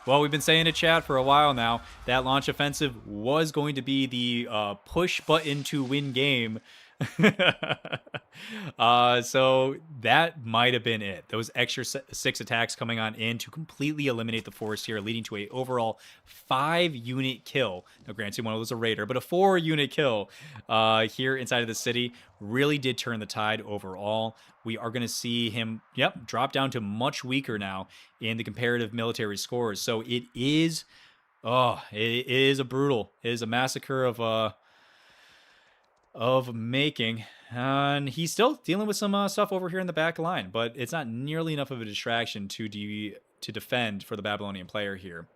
Well, we've been saying in chat for a while now that launch offensive was going to be the push button to win game. So that might have been it. Those extra 6 attacks coming on in to completely eliminate the force here, leading to a overall 5-unit kill. Now, granted, one of those was a raider, but a 4-unit kill here inside of the city really did turn the tide overall. We are going to see him, drop down to much weaker now in the comparative military scores. So it is, it is a brutal, it is a massacre of making, and he's still dealing with some stuff over here in the back line, but it's not nearly enough of a distraction to defend for the Babylonian player here.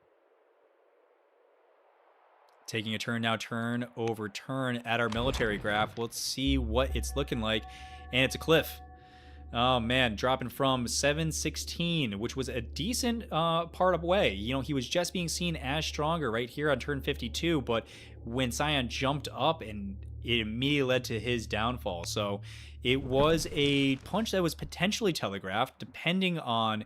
Taking a turn now, turn over turn at our military graph. Let's see what it's looking like, and it's a cliff. Oh man, dropping from 716, which was a decent part of way. You know, he was just being seen as stronger right here on turn 52, but when Sion jumped up, and it immediately led to his downfall. So it was a punch that was potentially telegraphed, depending on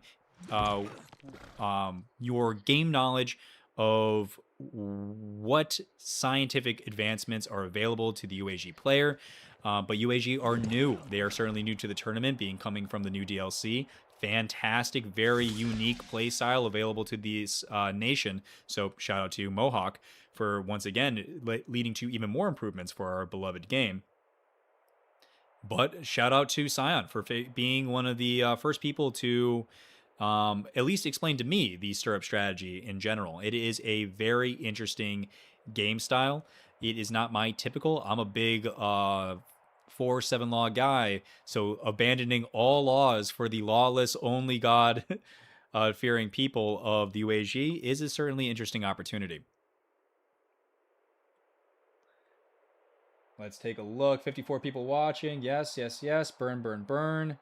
your game knowledge of what scientific advancements are available to the UAG player. But UAG are new. They are certainly new to the tournament, being coming from the new DLC. Fantastic, very unique play style available to this nation. So shout out to Mohawk for, once again, leading to even more improvements for our beloved game. But shout out to Sion for being one of the first people to at least explain to me the stirrup strategy in general. It is a very interesting game style. It is not my typical. I'm a big 4-7 law guy, so abandoning all laws for the lawless, only God fearing people of the UAG is a certainly interesting opportunity. Let's take a look. 54 people watching. Yes, yes, yes. Burn, burn, burn.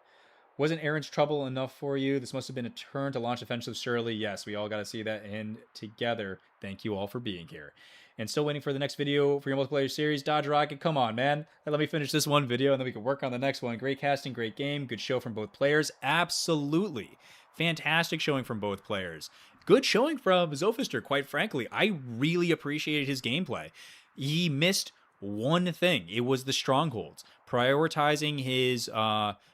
Wasn't Aaron's trouble enough for you? This must have been a turn to launch offensive, surely. Yes, we all got to see that in together. Thank you all for being here. And still waiting for the next video for your multiplayer series. Dodge Rocket, come on, man. Let me finish this one video and then we can work on the next one. Great casting, great game, good show from both players. Absolutely. Fantastic showing from both players. Good showing from Zophister, quite frankly. I really appreciated his gameplay. He missed one thing. It was the strongholds. Prioritizing his,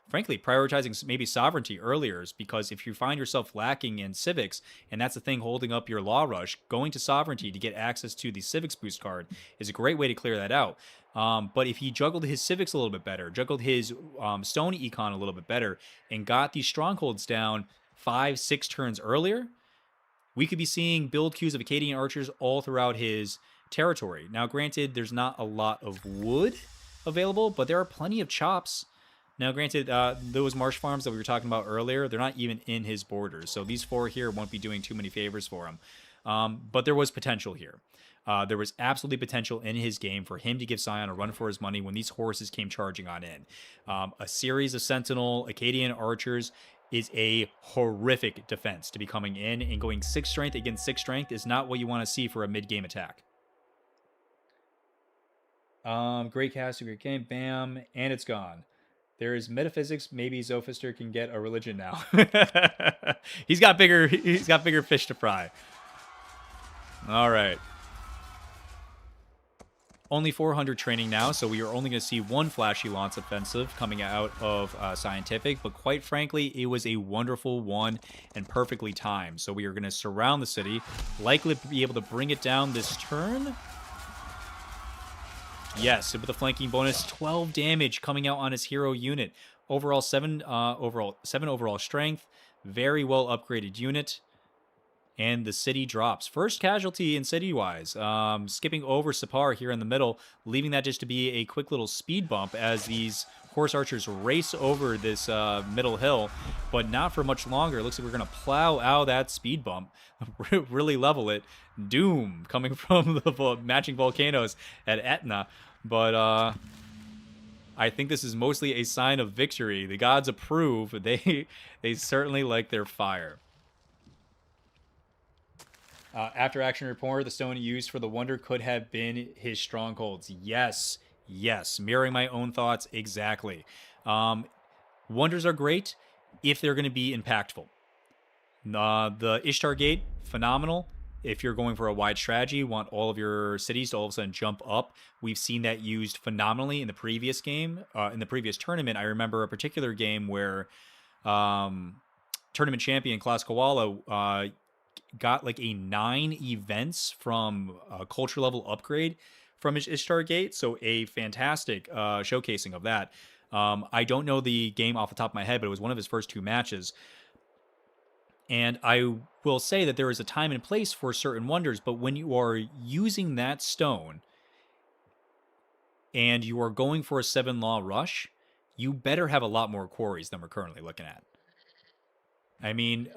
frankly, prioritizing maybe sovereignty earlier is because if you find yourself lacking in civics, and that's the thing holding up your law rush, going to sovereignty to get access to the civics boost card is a great way to clear that out. But if he juggled his civics a little bit better, juggled his stone econ a little bit better, and got these strongholds down 5-6 turns earlier, we could be seeing build queues of Acadian archers all throughout his territory. Now, granted, there's not a lot of wood available, but there are plenty of chops. Now, granted, those marsh farms that we were talking about earlier, they're not even in his borders. So these 4 here won't be doing too many favors for him. But there was potential here. There was absolutely potential in his game for him to give Sion a run for his money when these horses came charging on in. A series of Sentinel Acadian archers is a horrific defense to be coming in, and going 6 strength against 6 strength is not what you want to see for a mid-game attack. Great cast, great game, bam, and it's gone. There is metaphysics. Maybe Zophister can get a religion now. He's got bigger fish to fry. All right. Only 400 training now, so we are only going to see one flashy launch offensive coming out of Siontific, but quite frankly, it was a wonderful one and perfectly timed. So we are going to surround the city, likely to be able to bring it down this turn. Yes, with a flanking bonus, 12 damage coming out on his hero unit. Overall 7 overall strength, very well upgraded unit. And the city drops. First casualty in city-wise. Skipping over Sapar here in the middle, leaving that just to be a quick little speed bump as these horse archers race over this middle hill, but not for much longer. It looks like we're going to plow out that speed bump, really level it. Doom coming from the matching volcanoes at Etna, but I think this is mostly a sign of victory. The gods approve. They certainly like their fire. After action report, the stone used for the wonder could have been his strongholds. Yes, yes. Mirroring my own thoughts exactly. Wonders are great if they're going to be impactful. The Ishtar Gate, phenomenal. If you're going for a wide strategy, want all of your cities to all of a sudden jump up. We've seen that used phenomenally in the previous game. In the previous tournament, I remember a particular game where tournament champion Klaus Koala got like a 9 events from a culture level upgrade from his Ishtar Gate. So a fantastic showcasing of that. I don't know the game off the top of my head, but it was one of his first 2 matches. And I will say that there is a time and place for certain wonders, but when you are using that stone and you are going for a 7 law rush, you better have a lot more quarries than we're currently looking at. I mean,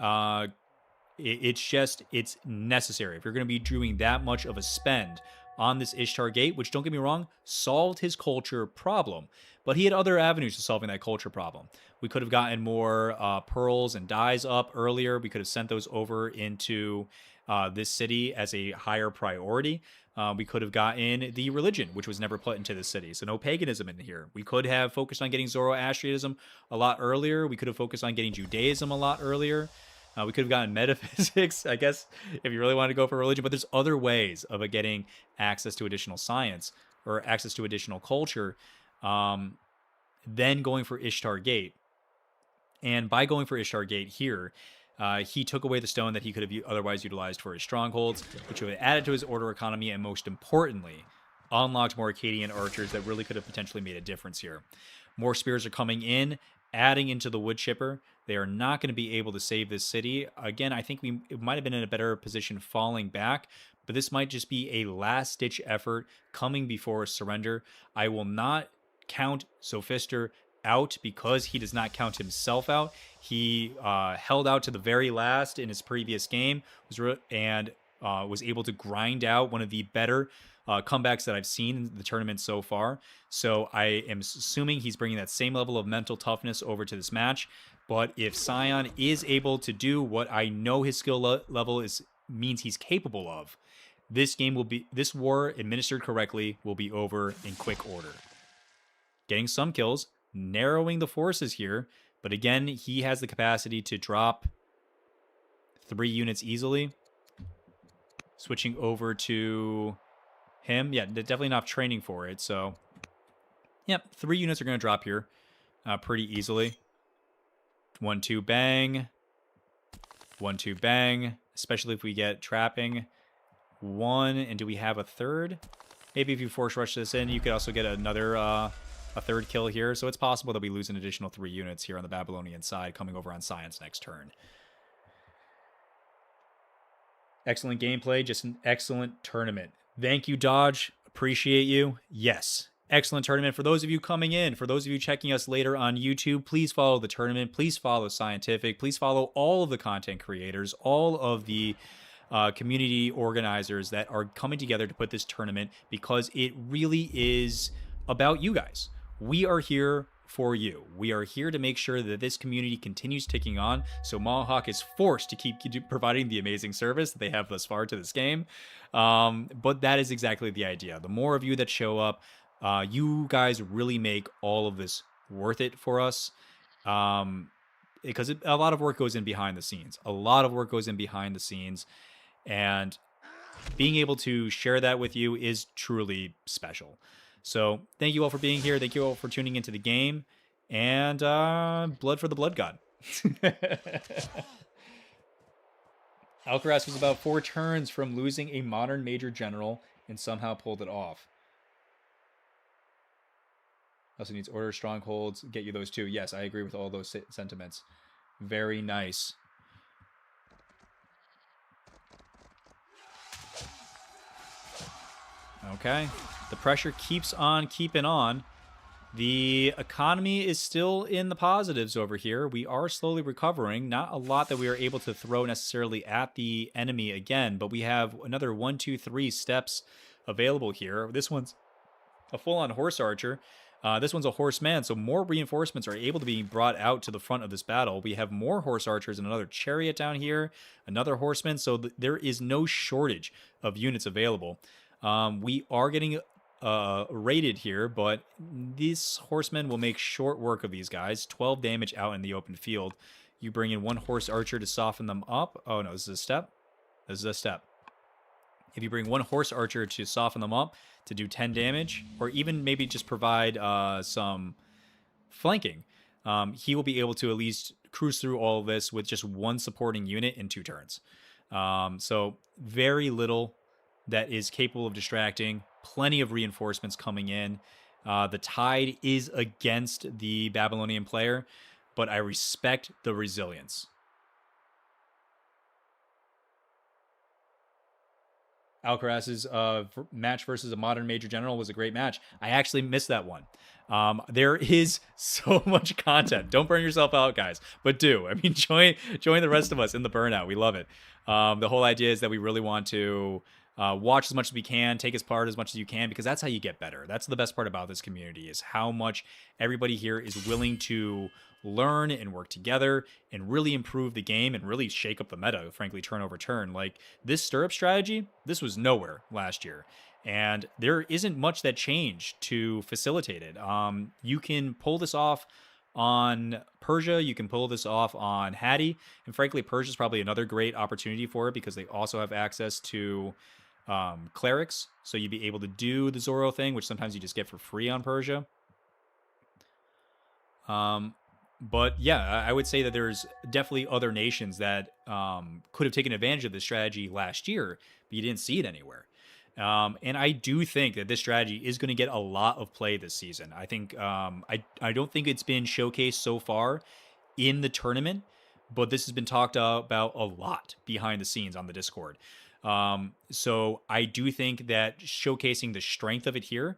it's necessary. If you're going to be doing that much of a spend on this Ishtar Gate, which, don't get me wrong, solved his culture problem, but he had other avenues to solving that culture problem. We could have gotten more pearls and dyes up earlier. We could have sent those over into this city as a higher priority. We could have gotten the religion, which was never put into the city. So no paganism in here. We could have focused on getting Zoroastrianism a lot earlier. We could have focused on getting Judaism a lot earlier. We could have gotten metaphysics, I guess, if you really wanted to go for religion. But there's other ways of getting access to additional science or access to additional culture than going for Ishtar Gate. And by going for Ishtar Gate here, he took away the stone that he could have otherwise utilized for his strongholds, which would have added to his order economy, and most importantly, unlocked more Acadian archers that really could have potentially made a difference here. More spears are coming in, adding into the wood chipper. They are not going to be able to save this city. Again, I think it might have been in a better position falling back, but this might just be a last-ditch effort coming before a surrender. I will not count Zophister out because he does not count himself out. He held out to the very last in his previous game, and was able to grind out one of the better comebacks that I've seen in the tournament so far. So I am assuming he's bringing that same level of mental toughness over to this match. But if Sion is able to do what I know his skill level means he's capable of, this war administered correctly will be over in quick order. Getting some kills, narrowing the forces here, but again, he has the capacity to drop 3 units easily. Switching over to him, yeah, definitely enough training for it. So, yep, 3 units are going to drop here pretty easily. 1-2 bang, 1-2 bang. Especially if we get trapping 1, and do we have a third? Maybe if you force rush this in, you could also get another a third kill here. So it's possible that we lose an additional 3 units here on the Babylonian side coming over on Sion's next turn. Excellent gameplay, just an excellent tournament. Thank you, Dodge. Appreciate you. Yes, excellent tournament. For those of you coming in, for those of you checking us later on YouTube, please follow the tournament. Please follow Siontific. Please follow all of the content creators, all of the community organizers that are coming together to put this tournament, because it really is about you guys. We are here for you. We are here to make sure that this community continues ticking on, so Mohawk is forced to keep providing the amazing service that they have thus far to this game. But that is exactly the idea. The more of you that show up, you guys really make all of this worth it for us. Because a lot of work goes in behind the scenes. A lot of work goes in behind the scenes. And being able to share that with you is truly special. So thank you all for being here. Thank you all for tuning into the game. And blood for the Blood God. Alcaraz was about 4 turns from losing a modern major general and somehow pulled it off. Also needs order strongholds. Get you those too. Yes, I agree with all those sentiments. Very nice. Okay. The pressure keeps on keeping on. The economy is still in the positives over here. We are slowly recovering. Not a lot that we are able to throw necessarily at the enemy again, but we have another 1, 2, 3 steps available here. This one's a full-on horse archer. This one's a horseman, so more reinforcements are able to be brought out to the front of this battle. We have more horse archers and another chariot down here, another horseman, so there is no shortage of units available. We are getting raided here, but these horsemen will make short work of these guys. 12 damage out in the open field. You bring in 1 horse archer to soften them up. Oh no, this is a step. This is a step. If you bring 1 horse archer to soften them up to do 10 damage, or even maybe just provide some flanking, he will be able to at least cruise through all of this with just 1 supporting unit in 2 turns. So very little that is capable of distracting. Plenty of reinforcements coming in. The tide is against the Babylonian player, but I respect the resilience. Alcaraz's match versus a modern major general was a great match. I actually missed that one. There is so much content. Don't burn yourself out, guys, but do. I mean, join the rest of us in the burnout. We love it. The whole idea is that we really want to watch as much as we can, take as part as much as you can, because that's how you get better. That's the best part about this community, is how much everybody here is willing to learn and work together and really improve the game and really shake up the meta, frankly, turn over turn. Like this stirrup strategy, this was nowhere last year. And there isn't much that changed to facilitate it. You can pull this off on Persia, you can pull this off on Hattie, and frankly, Persia is probably another great opportunity for it because they also have access to clerics, so you'd be able to do the Zoro thing, which sometimes you just get for free on Persia. But yeah, I would say that there's definitely other nations that could have taken advantage of this strategy last year, but you didn't see it anywhere. And I do think that this strategy is going to get a lot of play this season. I think I don't think it's been showcased so far in the tournament, but this has been talked about a lot behind the scenes on the Discord. So I do think that showcasing the strength of it here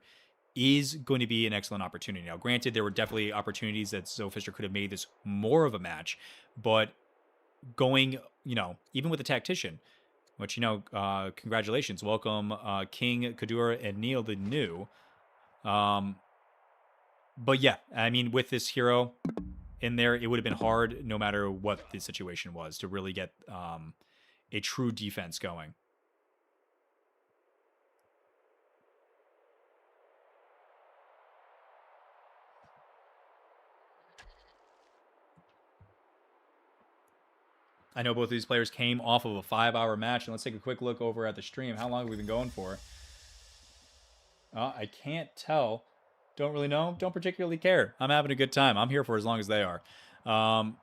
is going to be an excellent opportunity. Now, granted, there were definitely opportunities that Zophister could have made this more of a match, but going, even with the tactician, which, congratulations, welcome King, Kadura, and Neil the new. But yeah, I mean, with this hero in there, it would have been hard, no matter what the situation was, to really get a true defense going. I know both of these players came off of a 5-hour match, and let's take a quick look over at the stream. How long have we been going for? I can't tell. Don't really know. Don't particularly care. I'm having a good time. I'm here for as long as they are. And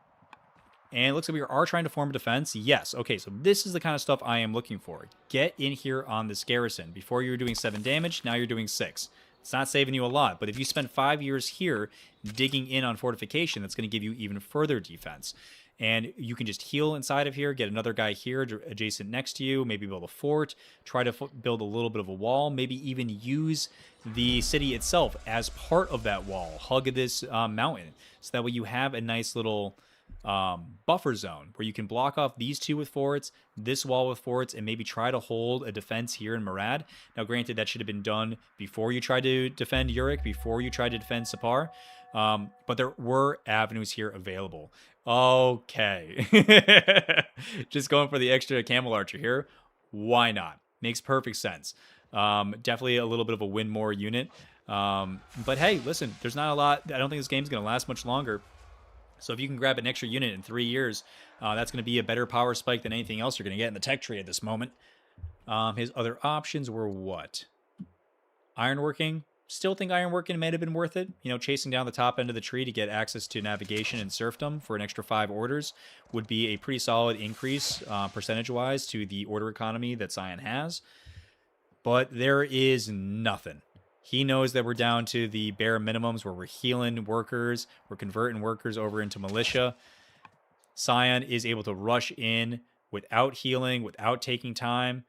it looks like we are trying to form a defense. Yes. Okay, so this is the kind of stuff I am looking for. Get in here on this garrison. Before you were doing 7 damage, now you're doing 6. It's not saving you a lot, but if you spend 5 years here digging in on fortification, that's going to give you even further defense. And you can just heal inside of here, get another guy here adjacent next to you, maybe build a fort, try to build a little bit of a wall, maybe even use the city itself as part of that wall. Hug this mountain, so that way you have a nice little buffer zone where you can block off these two with forts, this wall with forts, and maybe try to hold a defense here in Murad. Now, granted, that should have been done before you tried to defend Yurik, before you tried to defend Sapar, but there were avenues here available. Okay. Just going for the extra camel archer here. Why not? Makes perfect sense. Definitely a little bit of a win more unit. But hey, listen, there's not a lot. I don't think this game's going to last much longer. So if you can grab an extra unit in 3 years, that's going to be a better power spike than anything else you're going to get in the tech tree at this moment. His other options were what? Ironworking. Still think ironworking might have been worth it. Chasing down the top end of the tree to get access to navigation and serfdom for an extra 5 orders would be a pretty solid increase percentage-wise to the order economy that Sion has. But there is nothing. He knows that we're down to the bare minimums where we're healing workers, we're converting workers over into militia. Sion is able to rush in without healing, without taking time.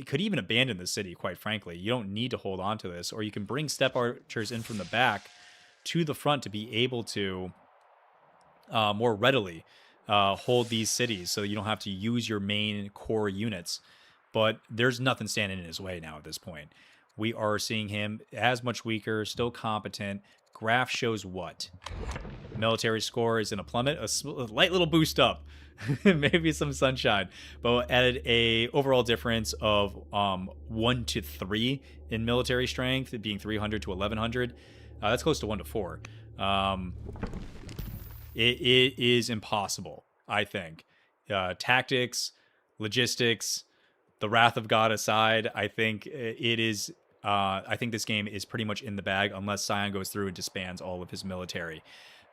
Could even abandon the city, quite frankly. You don't need to hold on to this. Or you can bring step archers in from the back to the front to be able to more readily hold these cities, so you don't have to use your main core units. But there's nothing standing in his way now at this point. We are seeing him as much weaker, still competent. Graph shows what? Military score is in a plummet, a light little boost up. Maybe some sunshine, but added a overall difference of 1 to 3 in military strength, being 300 to 1100. That's close to 1 to 4. It is impossible, I think. Tactics, logistics, the wrath of God aside, I think it is. I think this game is pretty much in the bag unless Sion goes through and disbands all of his military.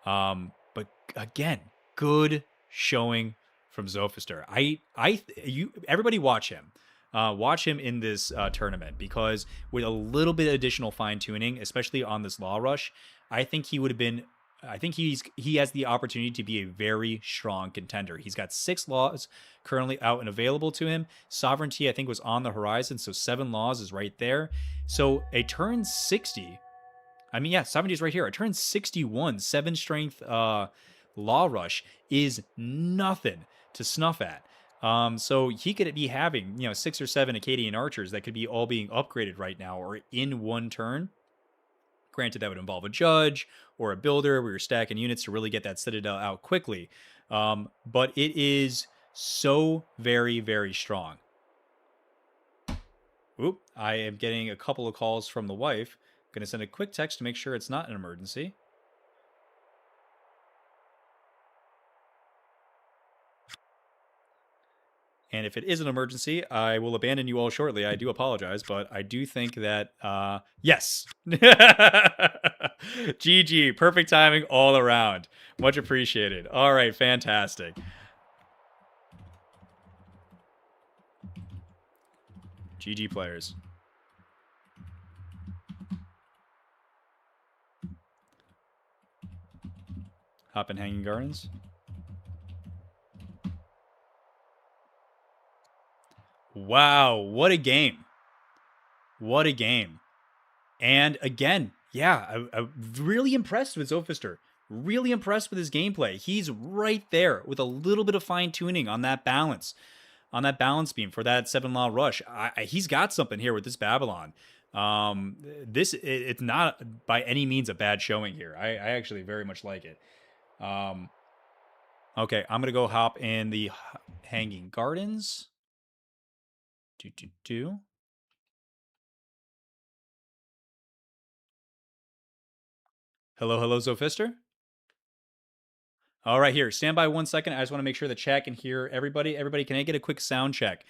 But again, good showing from Zophister. Everybody watch him. Watch him in this tournament, because with a little bit of additional fine tuning, especially on this law rush, I think he would have been. I think he has the opportunity to be a very strong contender. He's got 6 laws currently out and available to him. Sovereignty, I think, was on the horizon, so 7 laws is right there. So a turn 60. I mean, yeah, sovereignty is right here. A turn 61, 7 strength law rush is nothing to snuff at. So he could be having 6 or 7 Akkadian archers that could be all being upgraded right now or in one turn. Granted, that would involve a judge or a builder where you're stacking units to really get that citadel out quickly. But it is so very, very strong. Oop, I am getting a couple of calls from the wife. Going to send a quick text to make sure it's not an emergency. And if it is an emergency, I will abandon you all shortly. I do apologize, but I do think that, yes. GG, perfect timing all around. Much appreciated. All right, fantastic. GG players. Hop in Hanging Gardens. Wow, what a game. What a game. And again, yeah, I'm really impressed with Zophister. Really impressed with his gameplay. He's right there with a little bit of fine tuning on that balance beam for that 7-law rush. He's got something here with this Babylon. It's not by any means a bad showing here. I actually very much like it. Okay, I'm gonna go hop in the Hanging Gardens. Hello, Zophister. All right, here. Stand by 1 second. I just want to make sure the chat can hear everybody. Everybody, can I get a quick sound check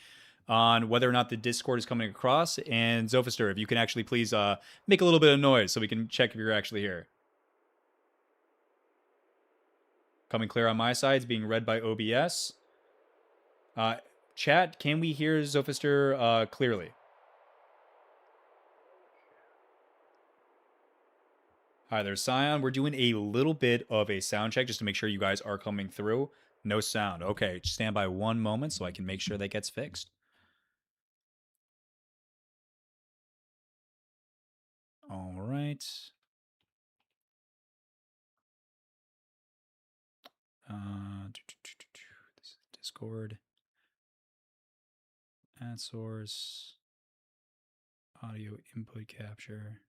on whether or not the Discord is coming across? And Zophister, if you can actually please make a little bit of noise so we can check if you're actually here. Coming clear on my side. It's being read by OBS. Chat, can we hear Zophister clearly? Hi there, Sion. We're doing a little bit of a sound check just to make sure you guys are coming through. No sound. Okay, stand by 1 moment so I can make sure that gets fixed. All right. This is Discord. Add source. Audio input capture.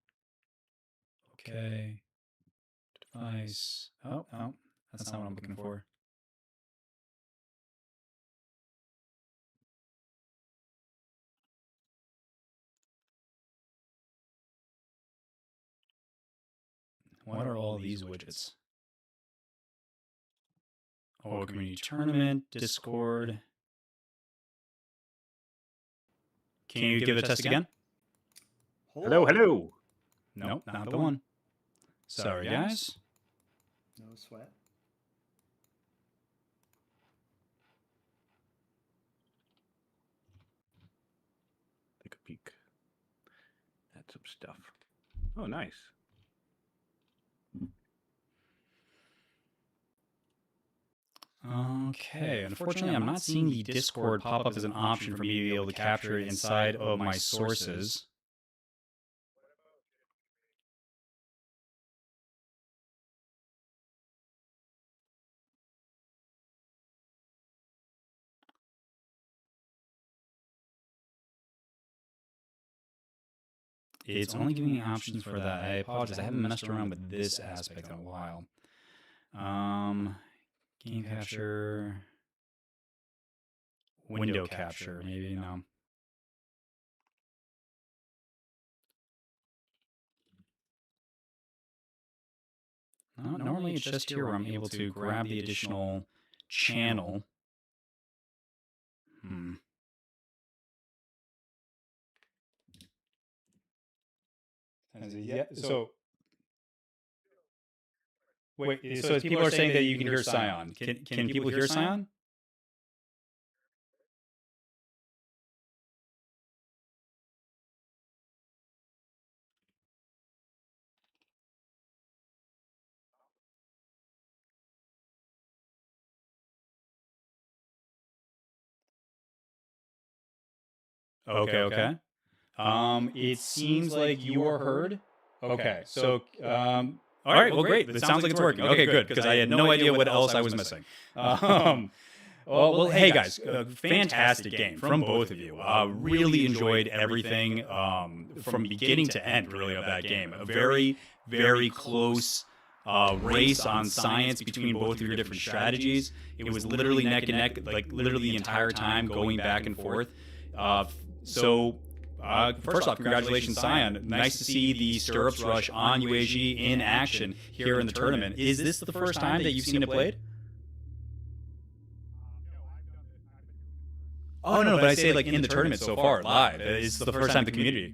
Okay. Device. Oh, that's not what I'm looking for. What are all these widgets? Oh, community tournament, Discord. Can you give it a test again? Hello. Nope, not the one. Sorry, guys. No sweat. Take a peek. That's some stuff. Oh, nice. Okay, unfortunately, I'm not seeing the Discord pop up as an option for me to be able to capture it inside of my sources. It's only giving me options for that. I apologize. I haven't messed around with this aspect in a while. Game capture, window capture, maybe, no. No, normally it's just here where I'm able to grab the additional channel. So wait, so people are saying that you can hear Sion. Can people hear Sion? Okay. It seems like you are heard. Okay, so all right, well, great. It sounds like it's working. Okay, good, because I had no idea what else I was missing. Well, hey guys, fantastic game from both of you. Really enjoyed everything from beginning to end, really, of that game. A very, very close race on science between both of your different strategies. It was literally neck and neck, like literally the entire time, going back and forth. First off, congratulations, Sion. Nice to see the Stirrups Rush on UAG in action here in the tournament. Is this the first time that you've seen it played? Oh, no, but I say like in the tournament so far, live. It's the first time in the community.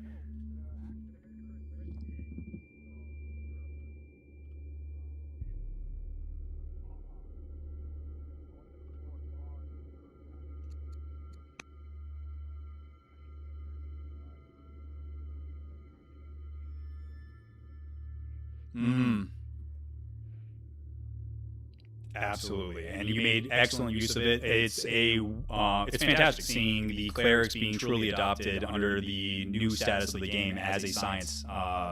Absolutely, and you made excellent use of it. It's fantastic seeing the clerics being truly adopted under the new status of the game as a science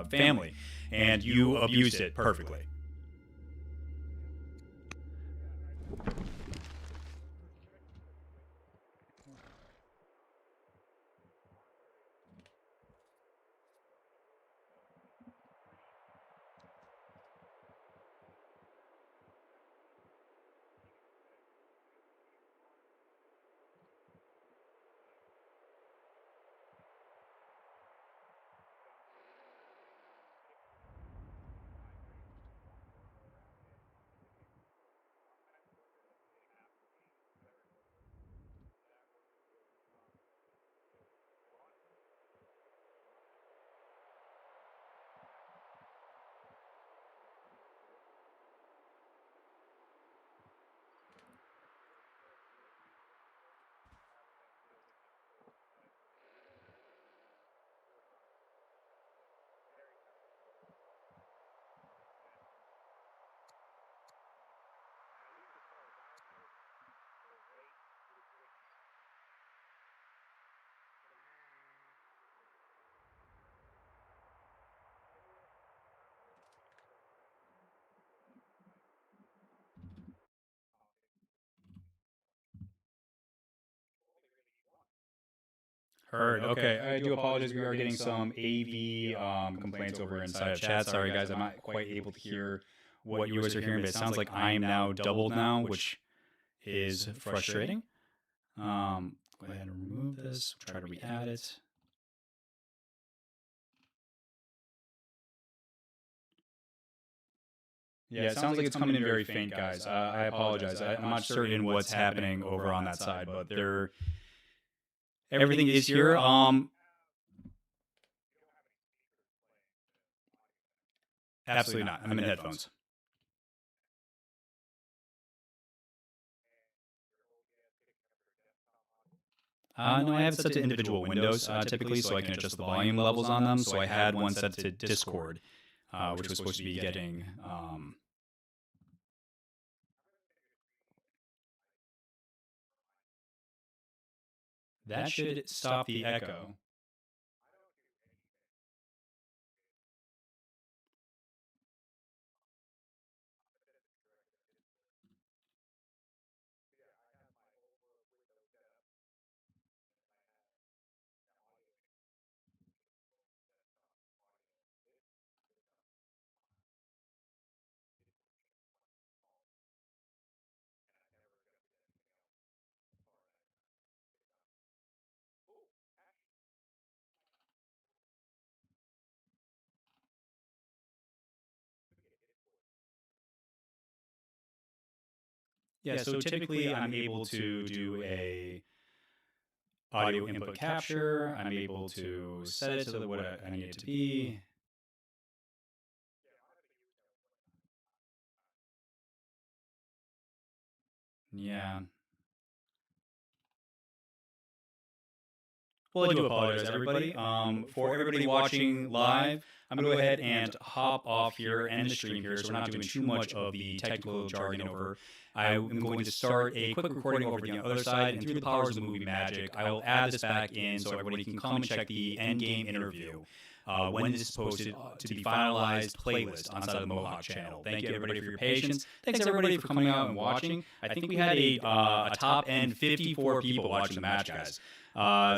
family, and you abused it perfectly. Heard. Okay, I do apologize. We are getting some AV complaints over inside of chat. Sorry, guys, I'm not quite able to hear what you guys are hearing, but it sounds like I am now doubled now, which is frustrating. Go ahead and remove this. Try to re-add it. Yeah, it sounds like it's coming in very faint, guys. I apologize. I'm not certain what's happening over on that side, but everything is here. Absolutely not. I'm in headphones. No, I have it set to individual windows typically, so I can adjust the volume levels on them. So I had one set to Discord, which was supposed to be getting. That should stop the echo. Yeah, so typically I'm able to do a audio input capture. I'm able to set it to what I need it to be. Yeah. Well, I do apologize, everybody. For everybody watching live, I'm going to go ahead and hop off here and end the stream here, so we're not doing too much of the technical jargon over. I am going to start a quick recording over the other side, and through the powers of the movie magic, I will add this back in so everybody can come and check the end game interview. When this is posted to be finalized playlist on side of the Mohawk channel. Thank you, everybody, for your patience. Thanks, everybody, for coming out and watching. I think we had a top end 54 people watching the match, guys.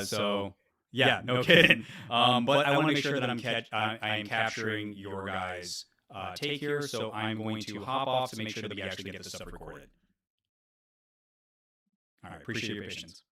So yeah, no kidding. But I want to make sure that I am capturing your guys' take here. So I'm going to hop off to make sure that we actually get this stuff recorded. All right, appreciate your patience.